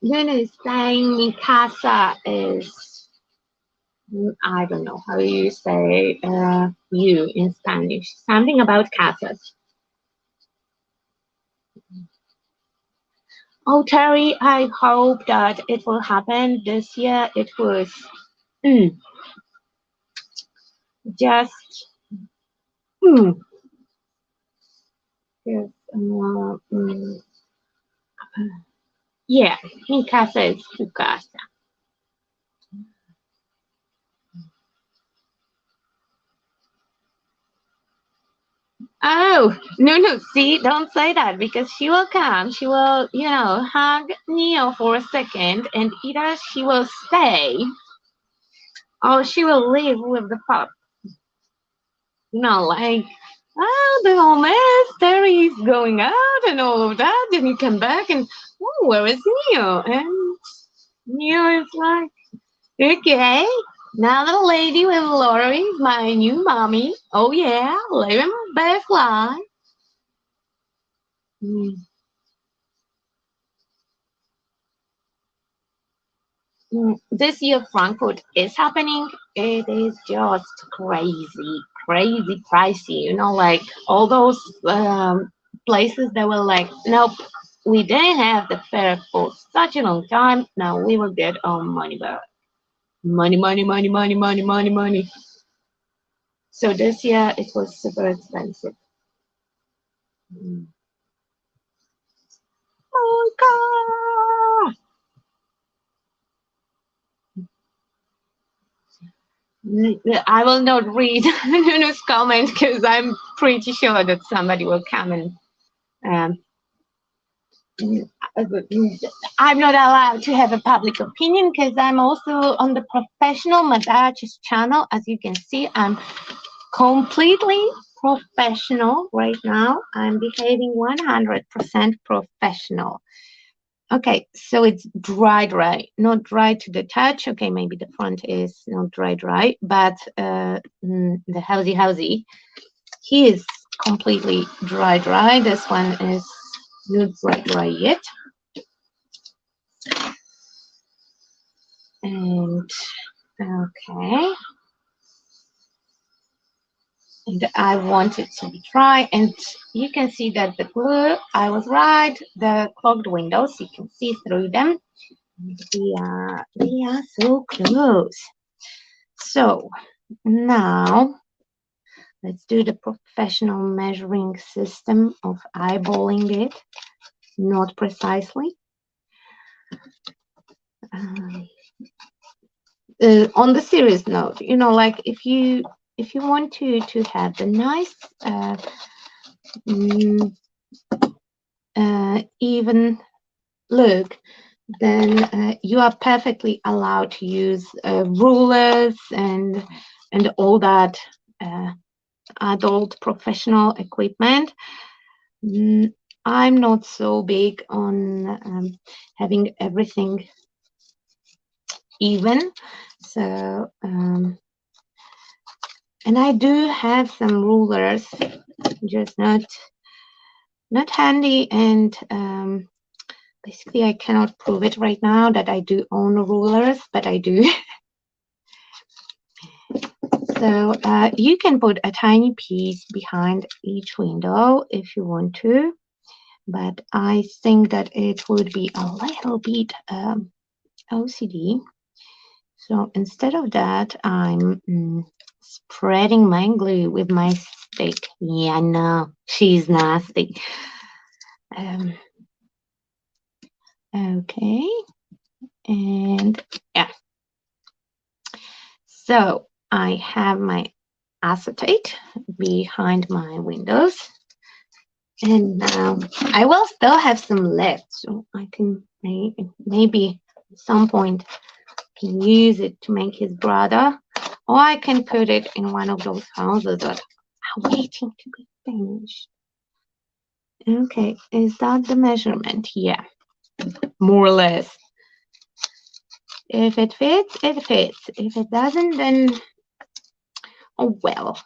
[SPEAKER 1] Nunu is saying mi casa is, I don't know how you say you in Spanish. Something about casas. Oh, Terry, I hope that it will happen this year. It was just, yeah, mi casa is tu casa. Oh, no, see, don't say that, because she will come. She will, hug Neo for a second, and either she will stay or she will leave with the pup. Like, oh, the whole mess, Terry is going out and all of that, and you come back and, oh, where is Neo? And Neo is like, okay, now the lady with Lori is my new mommy. Oh, yeah, living my best life. This year Frankfurt is happening. It is just crazy pricey. Like all those places that were like, nope, we didn't have the fair for such a long time. Now we will get our money back. Money. So this year it was super expensive. Oh God! I will not read Nunu's comment because I'm pretty sure that somebody will come and I'm not allowed to have a public opinion because I'm also on the professional Madach's channel. As you can see, I'm completely professional right now. I'm behaving 100% professional. Okay, so it's dry, not dry to the touch. Okay, maybe the front is not dry, but the housey, he is completely dry. This one is not dry yet. And okay. And I want it to be dry, and you can see that the glue, I was right, the clogged windows, you can see through them. We are so close. So now let's do the professional measuring system of eyeballing it, not precisely. On the serious note, you know, like if you want to have the nice even look, then you are perfectly allowed to use rulers and all that adult professional equipment. I'm not so big on having everything even, so and I do have some rulers, just not handy, and basically I cannot prove it right now that I do own rulers, but I do. So you can put a tiny piece behind each window if you want to, but I think that it would be a little bit OCD. So instead of that, I'm spreading my glue with my stick. Yeah, no, she's nasty. Okay, and yeah. So I have my acetate behind my windows, and now I will still have some left, so I can maybe at some point can use it to make his brother, or I can put it in one of those houses that are waiting to be finished. Okay, is that the measurement? Yeah, more or less. If it fits, it fits. If it doesn't, then oh well.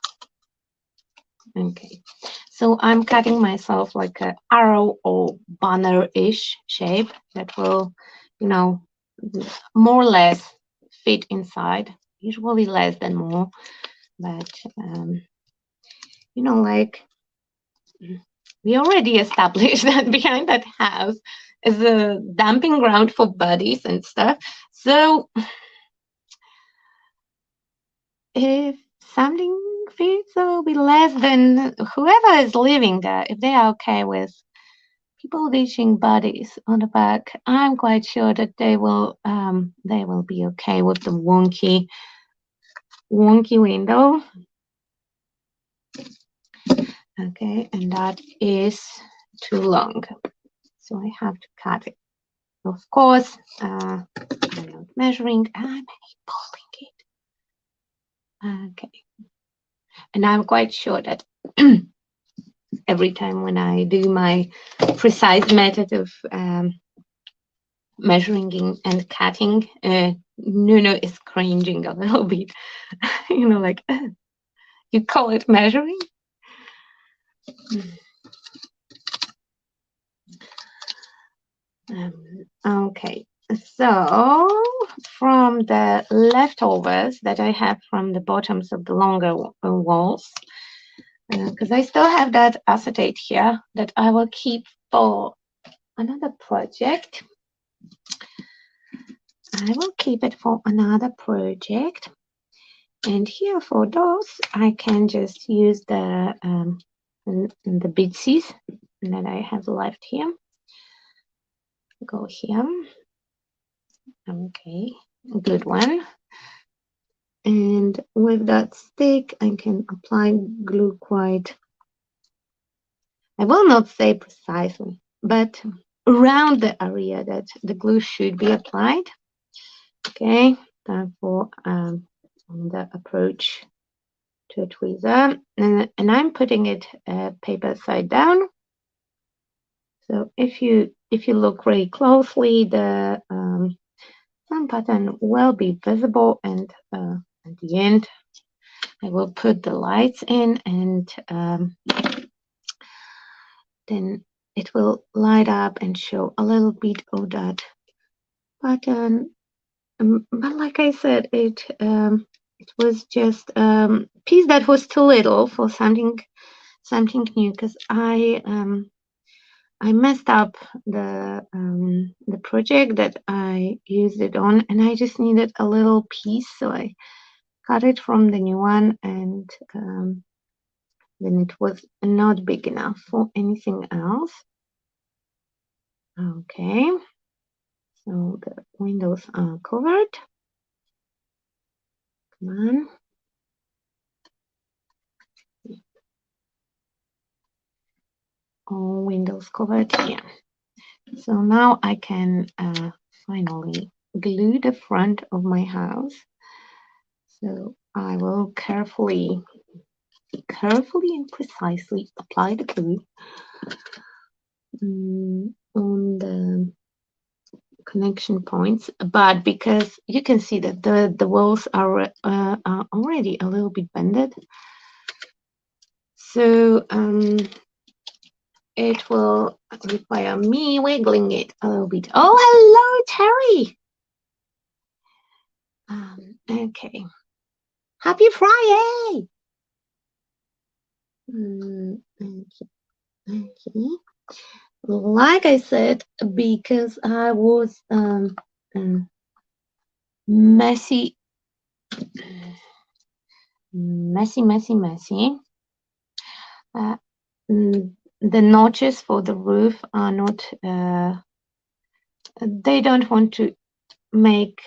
[SPEAKER 1] Okay, so I'm cutting myself like an arrow or banner-ish shape that will, you know, more or less fit inside. Usually less than more, but you know, like we already established that behind that house is a dumping ground for bodies and stuff. So if something fits a little bit less, than whoever is living there, if they are okay with people ditching bodies on the back, I'm quite sure that they will be okay with the wonky window. Okay, and that is too long, so I have to cut it. Of course, I'm not measuring, I'm eyeballing it. Okay, and I'm quite sure that every time when I do my precise method of measuring and cutting, Nuno is cringing a little bit. You know, like, you call it measuring? Okay, so from the leftovers that I have from the bottoms of the longer walls, because I still have that acetate here that I will keep for another project. I will keep it for another project. And here for those, I can just use the bitsies that I have left here. Go here. Okay, good one. And with that stick, I can apply glue quite, I will not say precisely, but around the area that the glue should be applied. Okay, therefore on the approach to a tweezer, and I'm putting it paper side down. So if you look very closely, the sun pattern will be visible, and at the end I will put the lights in, and then it will light up and show a little bit of that pattern. But like I said, it was just a piece that was too little for something new, because I messed up the project that I used it on, and I just needed a little piece, so I cut it from the new one, and then it was not big enough for anything else. Okay, so the windows are covered. Come on. All windows covered here. So now I can finally glue the front of my house. So I will carefully and precisely apply the glue on the connection points, but because you can see that the walls are already a little bit bended, so it will require me wiggling it a little bit. Oh, hello, Terry. Okay, happy Friday. Okay. Like I said, because I was messy. The notches for the roof are not, they don't want to make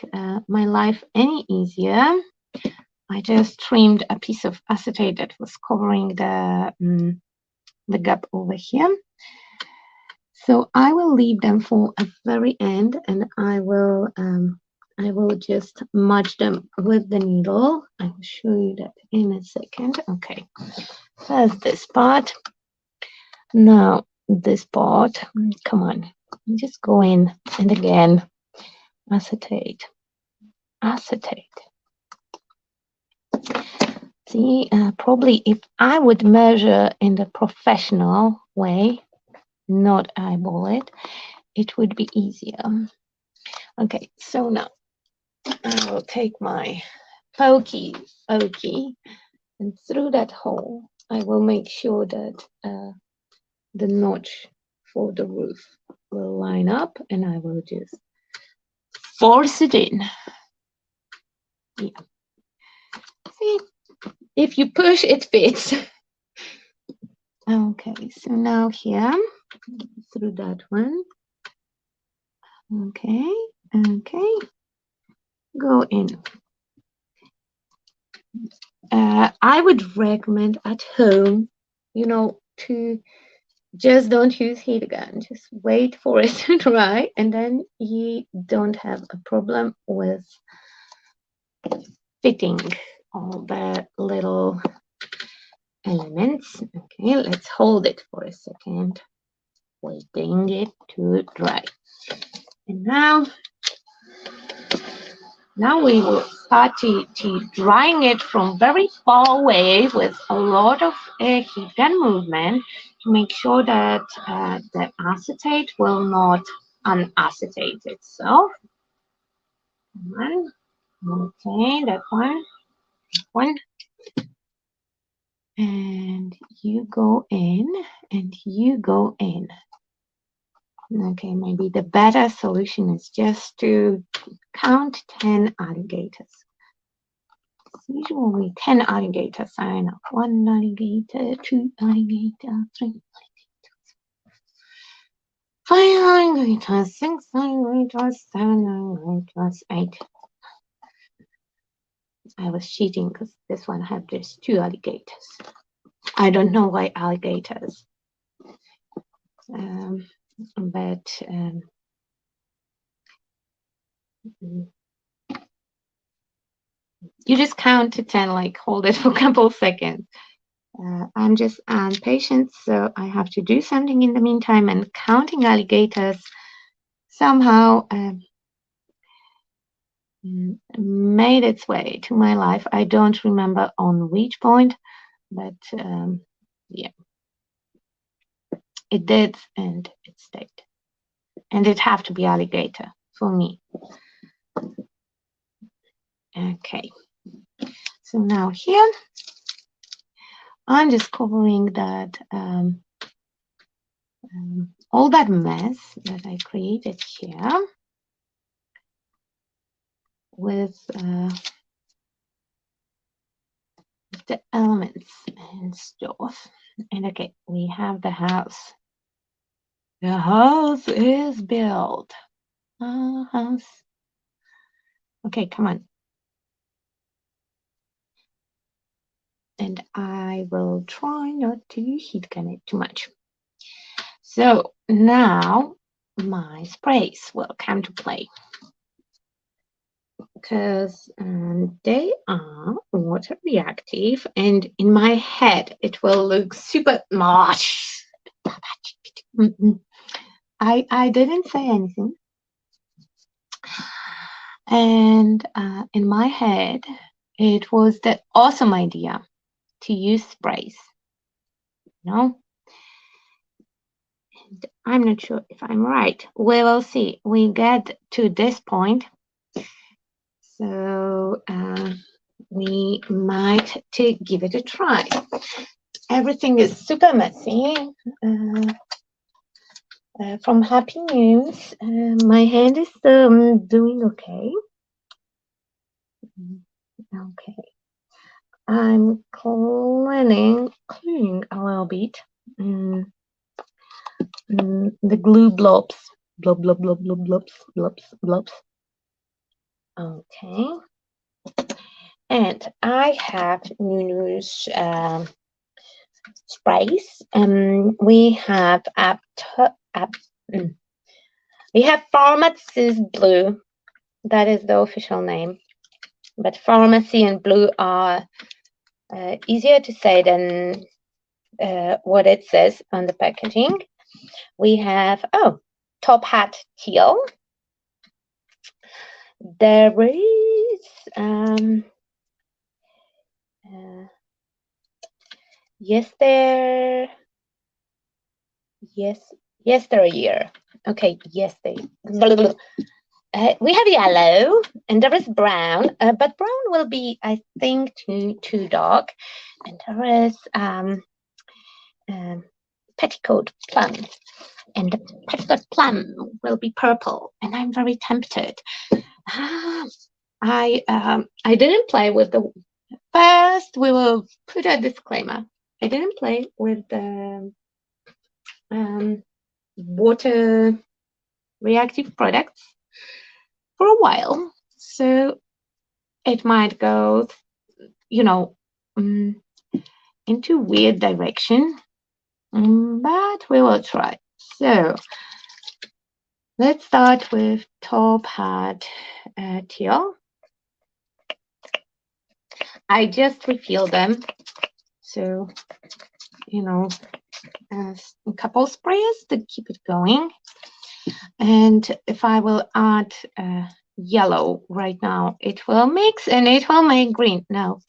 [SPEAKER 1] my life any easier. I just trimmed a piece of acetate that was covering the gap over here. So I will leave them for a very end, and I will just match them with the needle. I will show you that in a second. Okay, first this part. Now this part. Come on, just go in, and again, acetate. See, probably if I would measure in the professional way, not eyeball it, it would be easier. Okay, so now I will take my pokey, and through that hole I will make sure that the notch for the roof will line up, and I will just force it in. Yeah. See, if you push, it fits. Okay, so now here, through that one. Okay, go in. I would recommend at home, to just don't use heat gun. Just wait for it to dry, and then you don't have a problem with fitting all the little elements. Okay, let's hold it for a second, waiting it to dry. And now we will start to drying it from very far away with a lot of heat gun movement to make sure that the acetate will not unacetate itself. Come on. Okay, that one. And you go in, and you go in. Okay, maybe the better solution is just to count 10 alligators. Usually 10 alligators are enough. 1 alligator, 2 alligator, 3 alligators, 5 alligators, 6 alligators, 7 alligators, 8. I was cheating because this one had just 2 alligators. I don't know why alligators. but you just count to 10, like hold it for a couple of seconds. I'm just impatient, so I have to do something in the meantime, and counting alligators somehow made its way to my life. I don't remember on which point, but yeah, it did, and it stayed. And it have to be alligator for me. Okay, so now here I'm just covering that all that mess that I created here with the elements and stuff. And okay, we have the house. The house is built. House. Okay, come on. And I will try not to heat connect too much. So now my sprays will come to play, because they are water reactive, and in my head it will look super much. I didn't say anything, and in my head it was the awesome idea to use sprays, you know. And I'm not sure if I'm right. We will see. We get to this point, so we might to give it a try. Everything is super messy. From Happy News, my hand is doing okay. Okay, I'm cleaning a little bit. The glue blobs, blob, blob, blob, blob, blobs, blobs, blobs. Okay, and I have Nunu's sprays. We have we have Pharmacy's Blue. That is the official name, but Pharmacy and Blue are easier to say than what it says on the packaging. We have Top Hat Teal. There is yesteryear. Okay, yesterday. We have yellow, and there is brown, but brown will be, I think, too dark. And there is petticoat plum, and the petticoat plum will be purple, and I'm very tempted. I didn't play with the first. We will put a disclaimer. I didn't play with the water reactive products for a while, so it might go, into weird direction, but we will try. So let's start with Top Hat Teal. I just refilled them, so a couple sprays to keep it going. And if I will add yellow right now, it will mix and it will make green. No,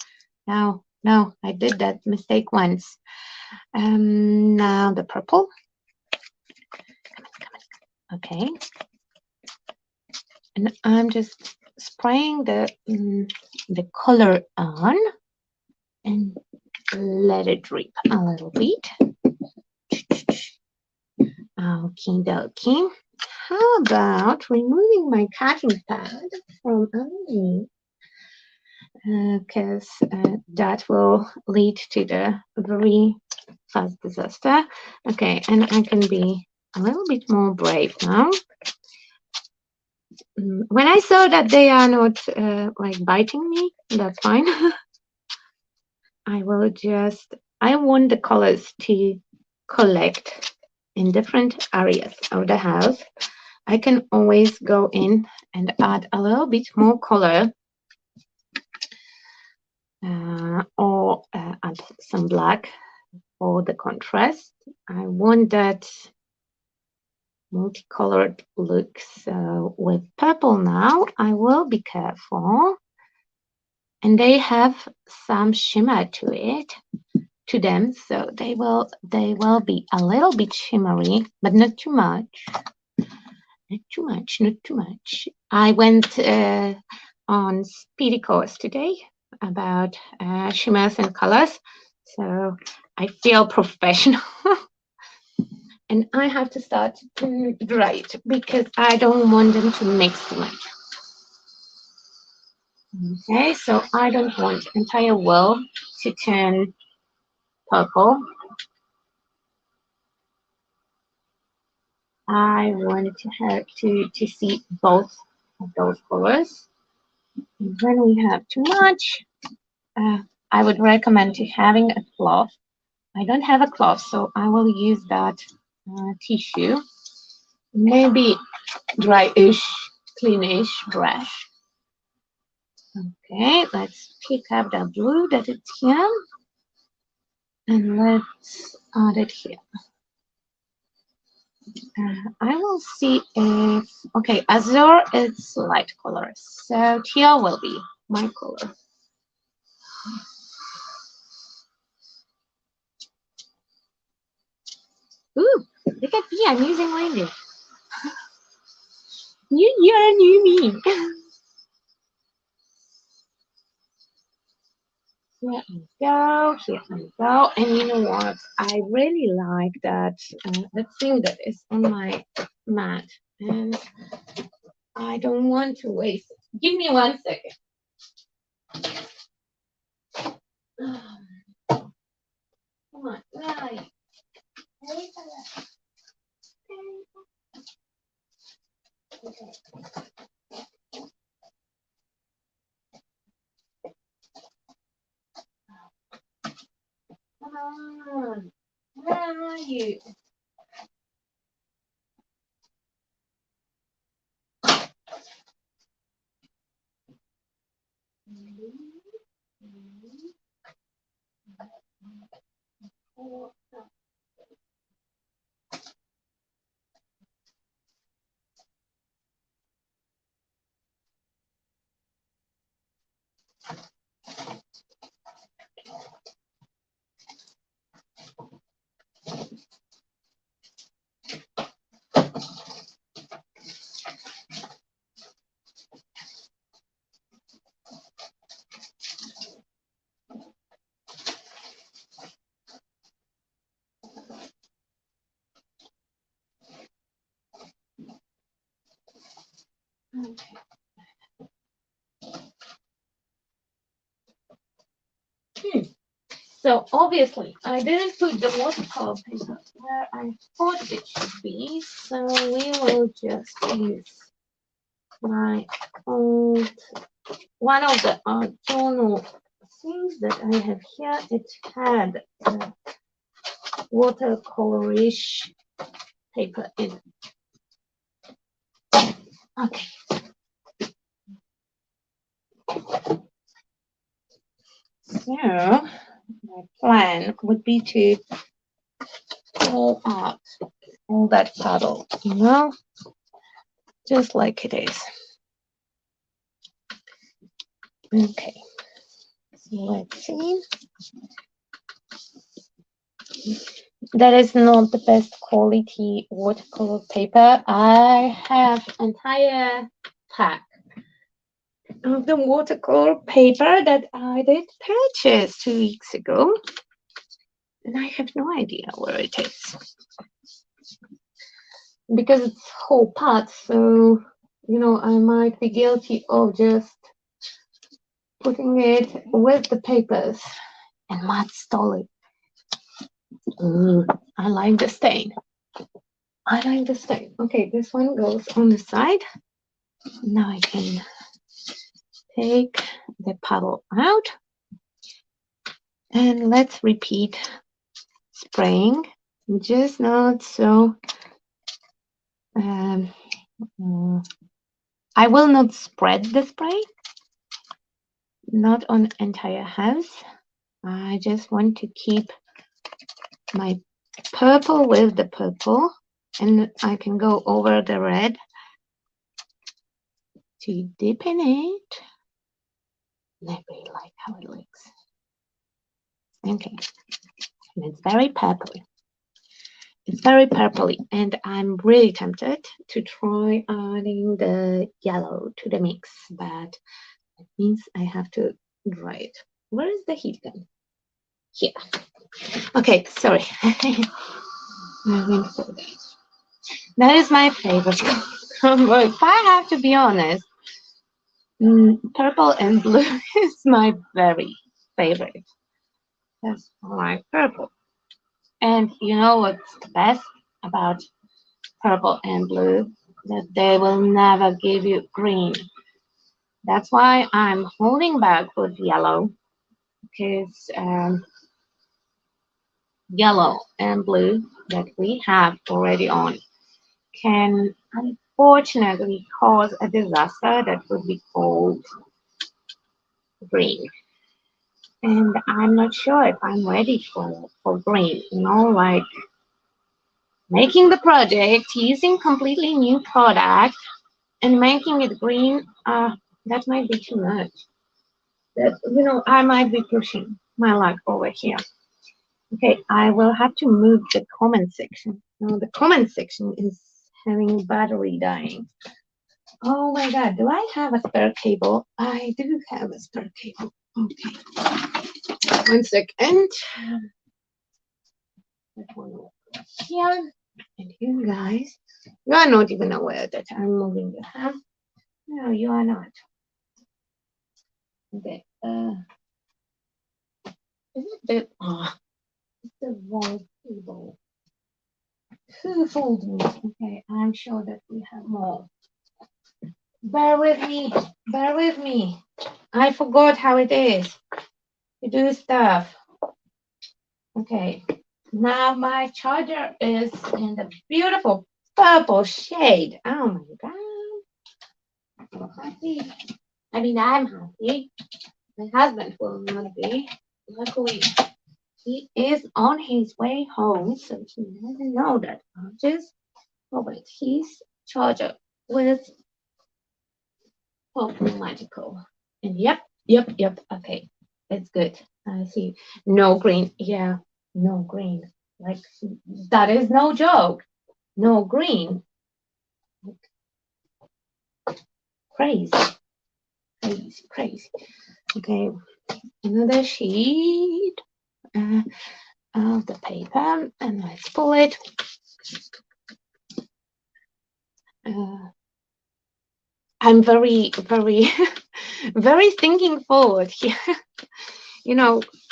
[SPEAKER 1] I did that mistake once. Now the purple. Okay, and I'm just spraying the color on and let it drip a little bit. Okie dokie. How about removing my cutting pad from underneath? Because that will lead to the very fast disaster. Okay, and I can be a little bit more brave now. When I saw that they are not like biting me, that's fine. I want the colors to collect in different areas of the house, I can always go in and add a little bit more color or add some black for the contrast. I want that multicolored look. So with purple now, I will be careful. And they have some shimmer to them, so they will be a little bit shimmery, but not too much. Not too much, not too much. I went on speedy course today about shimmers and colors, so I feel professional. And I have to start to dry it because I don't want them to mix too much. Okay, so I don't want entire wall to turn purple. I wanted to have to see both of those colors. And when we have too much, I would recommend to having a cloth. I don't have a cloth, so I will use that tissue. Maybe dryish, cleanish brush. Okay, let's pick up the blue that is here. And let's add it here. I will see if, okay, azure is light color, so teal will be my color. Ooh, look at me, I'm using lighting. New year, new me. Here we go, here we go. And you know what? I really like that, that thing that is on my mat. And I don't want to waste it. Give me 1 second. Come on, right. Okay. Come on. Where are you? Okay. So obviously I didn't put the watercolor paper where I thought it should be, so we will just use my old, one of the journal things that I have here. It had watercolorish paper in it. Okay. So my plan would be to pull out all that puddle, you know, just like it is. Okay, so let's see. That is not the best quality watercolor paper. I have entire pack of the watercolor paper that I did purchase 2 weeks ago, and I have no idea where it is because it's whole pot. So you know, I might be guilty of just putting it with the papers, and Matt stole it. I like the stain. I like the stain. Okay, this one goes on the side. Now I can take the puddle out, and let's repeat spraying just not so. Um, I will not spread the spray, not on entire house. I just want to keep my purple with the purple, and I can go over the red to deepen it. I really like how it looks. Okay, and it's very purpley. It's very purpley, and I'm really tempted to try adding the yellow to the mix, but it means I have to dry it. Where is the heat gun? Here. Okay, sorry. I went for that. That is my favorite color. If I have to be honest, purple and blue is my very favorite. That's my purple. And you know what's the best about purple and blue? That they will never give you green. That's why I'm holding back with yellow, because yellow and blue that we have already on can unfortunately cause a disaster that would be called green. And I'm not sure if I'm ready for green, like making the project using completely new product and making it green, that might be too much. That, I might be pushing my luck over here. Okay, I will have to move the comment section. Now the comment section is having battery dying. Oh my god, do I have a spare cable? I do have a spare cable. Okay. 1 second. That one over here. And you guys, you are not even aware that I'm moving the hand. No, you are not. Okay. Is it the it's the wrong cable? Who fooled me? Okay, I'm sure that we have more. Bear with me. Bear with me. I forgot how it is to do stuff. Okay. Now my charger is in the beautiful purple shade. Oh my god. I'm happy. I mean, I'm happy. My husband will not be. Luckily, he is on his way home, so he doesn't know that. I'll just with his charger with Purple Magical. And yep. Okay, it's good. I see. No green. Yeah, no green. Like, that is no joke. No green. Crazy. Crazy. Okay, another sheet of the paper, and let's pull it. I'm very, very, very thinking forward here.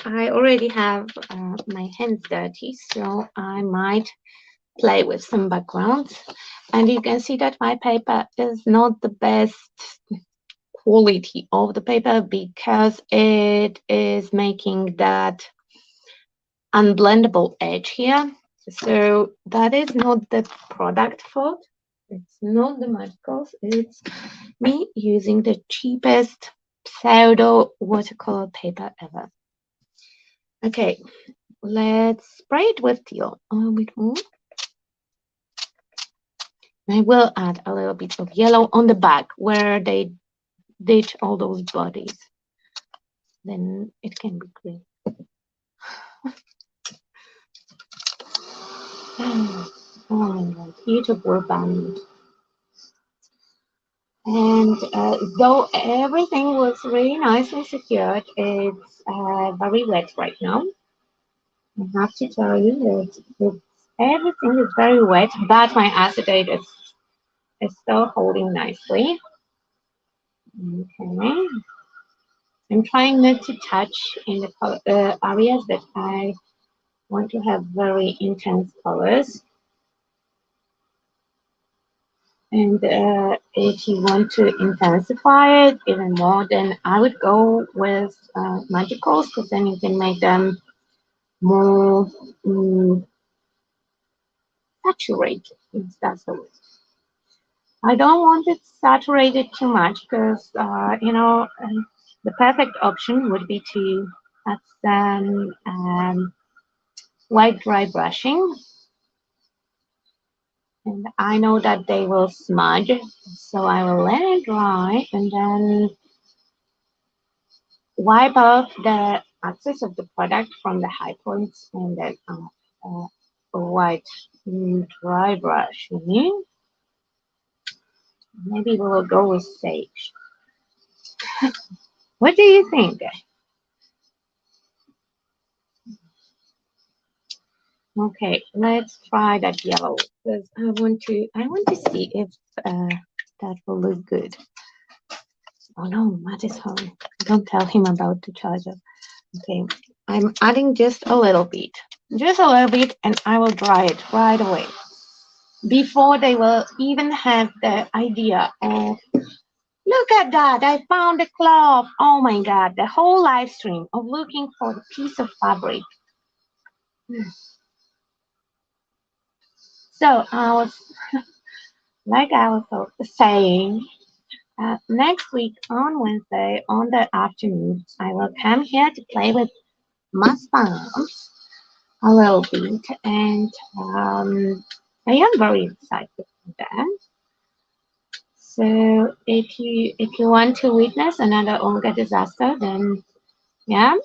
[SPEAKER 1] I already have my hands dirty, so I might play with some backgrounds. And you can see that my paper is not the best quality of the paper because it is making that unblendable edge here. So that is not the product fault. It's not the Magicals. It's me using the cheapest pseudo watercolor paper ever. Okay, let's spray it with teal a little bit more. I will add a little bit of yellow on the back where they ditch all those bodies. Then it can be green. Oh my god, YouTube were banned. And though everything was really nicely secured, it's very wet right now. I have to tell you that everything is very wet, but my acetate is still holding nicely. Okay. I'm trying not to touch in the areas that I want to have very intense colors. And if you want to intensify it even more, then I would go with Magicals, because then you can make them more saturated. Yes, that's the word. I don't want it saturated too much because, the perfect option would be to add some white dry brushing. And I know that they will smudge, so I will let it dry and then wipe off the excess of the product from the high points and then a white dry brush. Maybe we will go with sage. What do you think? Okay, let's try that yellow because I want to see if that will look good. Oh no, Matt is home. Don't tell him about the charger. Okay, I'm adding just a little bit, and I will dry it right away before they will even have the idea of, look at that, I found a cloth. Oh my God, the whole live stream of looking for the piece of fabric. So like I was saying, next week on Wednesday, on the afternoon, I will come here to play with my sons a little bit, and I am very excited for that. So if you want to witness another Olga disaster, then yeah,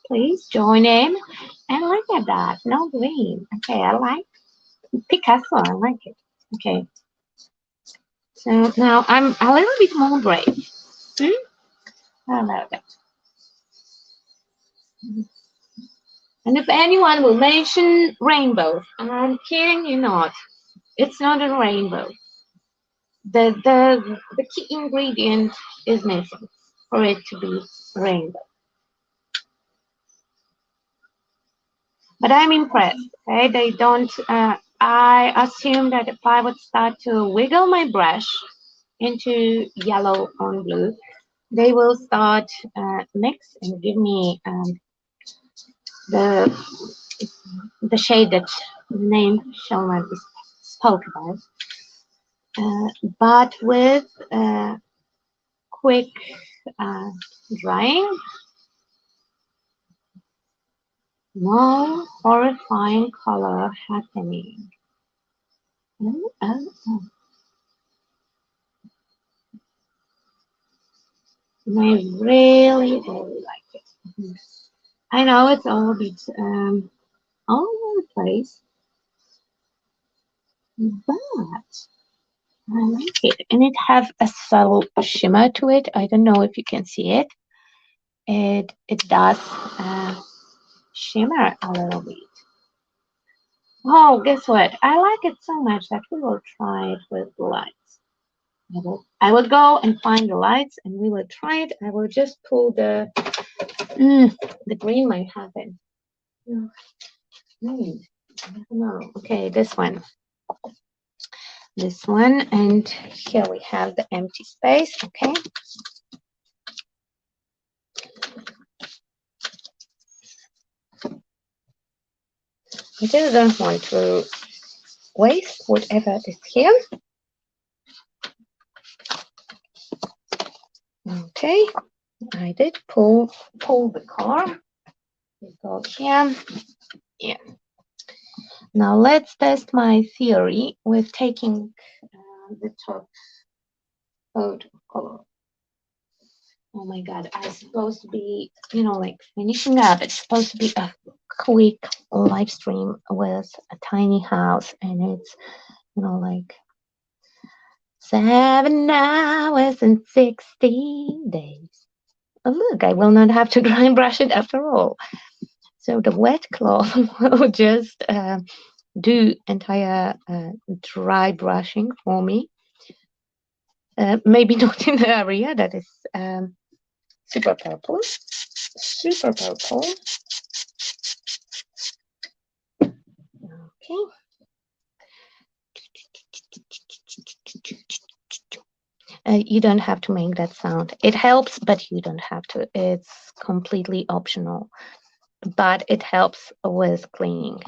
[SPEAKER 1] please join in and look at that. No green. Okay, I like Picasso. I like it. Okay, so now I'm a little bit more brave. How about that? And if anyone will mention rainbow, I'm kidding you not. It's not a rainbow. The key ingredient is missing for it to be rainbow. But I'm impressed. Okay, they don't. I assume that if I would start to wiggle my brush into yellow on blue, they will start mix and give me the the shade that the name shall not be spoke about. But with quick uh, drying, no horrifying color happening. Oh, oh, oh. I really, really like it. I know it's all a bit all over the place, but I like it. And it has a subtle shimmer to it. I don't know if you can see it. It does shimmer a little bit. Oh, guess what? I like it so much that we will try it with the lights. I will go and find the lights and we will try it. I will just pull the green might happen. I don't know. Okay, this one. This one, and here we have the empty space. Okay. I just don't want to waste whatever is here. Okay, I did pull the color. We go here. Yeah. Now let's test my theory with taking the top coat of color. Oh my God, I'm supposed to be, like finishing up. It's supposed to be a quick live stream with a tiny house, and it's, like 7 hours and 60 days. Oh, look, I will not have to dry and brush it after all. So the wet cloth will just do entire dry brushing for me. Maybe not in the area that is super purple. Super purple. Okay. You don't have to make that sound. It helps, but you don't have to. It's completely optional. But it helps with cleaning.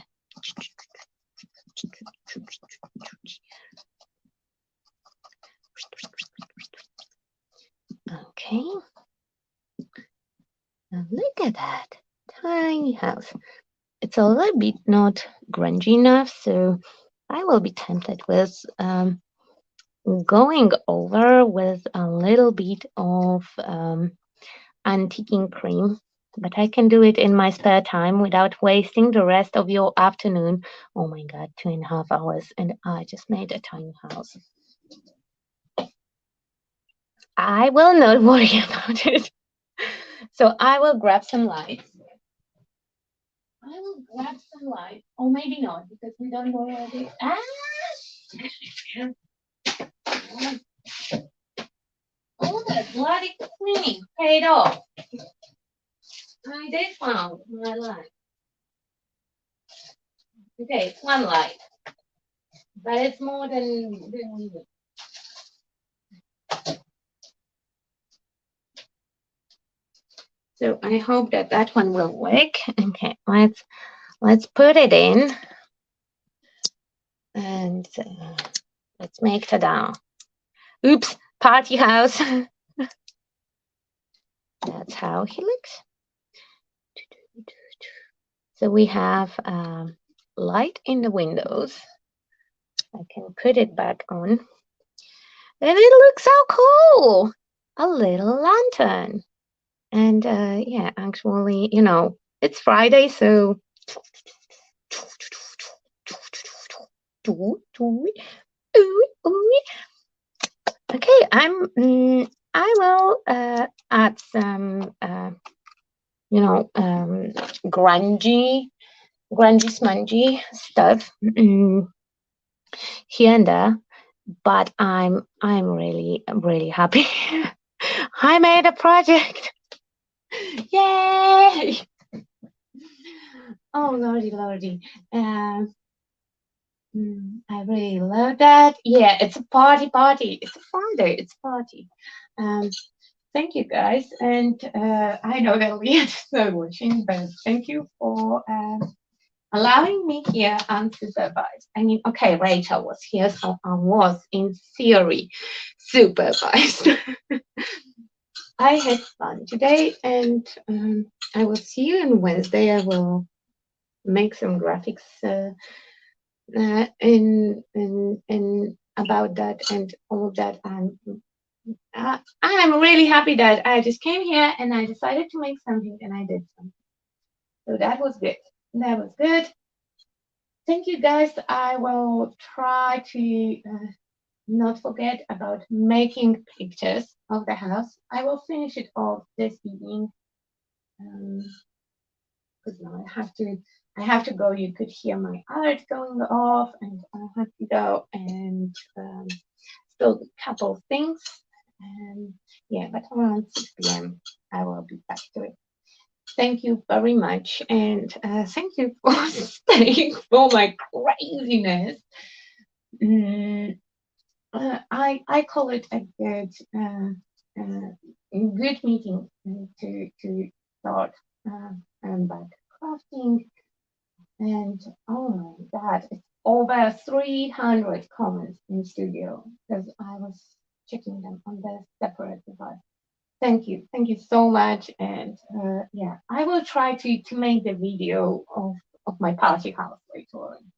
[SPEAKER 1] Okay. Now look at that tiny house. It's a little bit not grungy enough, so I will be tempted with going over with a little bit of antiquing cream, but I can do it in my spare time without wasting the rest of your afternoon. Oh my God, 2.5 hours, and I just made a tiny house. I will not worry about it. So I will grab some lights. I will grab some light, or maybe not, because we don't know where they are. Oh, that bloody cleaning paid off. I did found my light. Okay, it's one light, but it's more than we need. So I hope that that one will work. Okay, let's put it in, and let's make ta-da. Oops, party house. That's how he looks. So we have light in the windows. I can put it back on. And it looks so cool. A little lantern. And yeah, actually, you know, it's Friday, so okay, I will add some you know, grungy smungy stuff here and there, but I'm really happy. I made a project. Yay! Oh lordy. I really love that. Yeah, it's a party. It's a Friday. It's a party. Thank you guys, and I know that Leah is not watching, but thank you for allowing me here unsupervised. I mean, okay, Rachel was here, so I was in theory supervised. I had fun today, and I will see you on Wednesday. I will make some graphics in about that and all of that. I'm really happy that I just came here and I decided to make something and I did something. So that was good. That was good. Thank you guys. I will try to not forget about making pictures of the house. I will finish it off this evening. Because now I have to go. You could hear my art going off, and I have to go and still a couple of things. Yeah, but around 6 p.m. I will be back to it. Thank you very much, and thank you for staying for my craziness. I call it a good meeting to start about crafting. And oh my God, it's over 300 comments in studio because I was checking them on the separate device. Thank you so much. And yeah, I will try to make the video of my party house later on.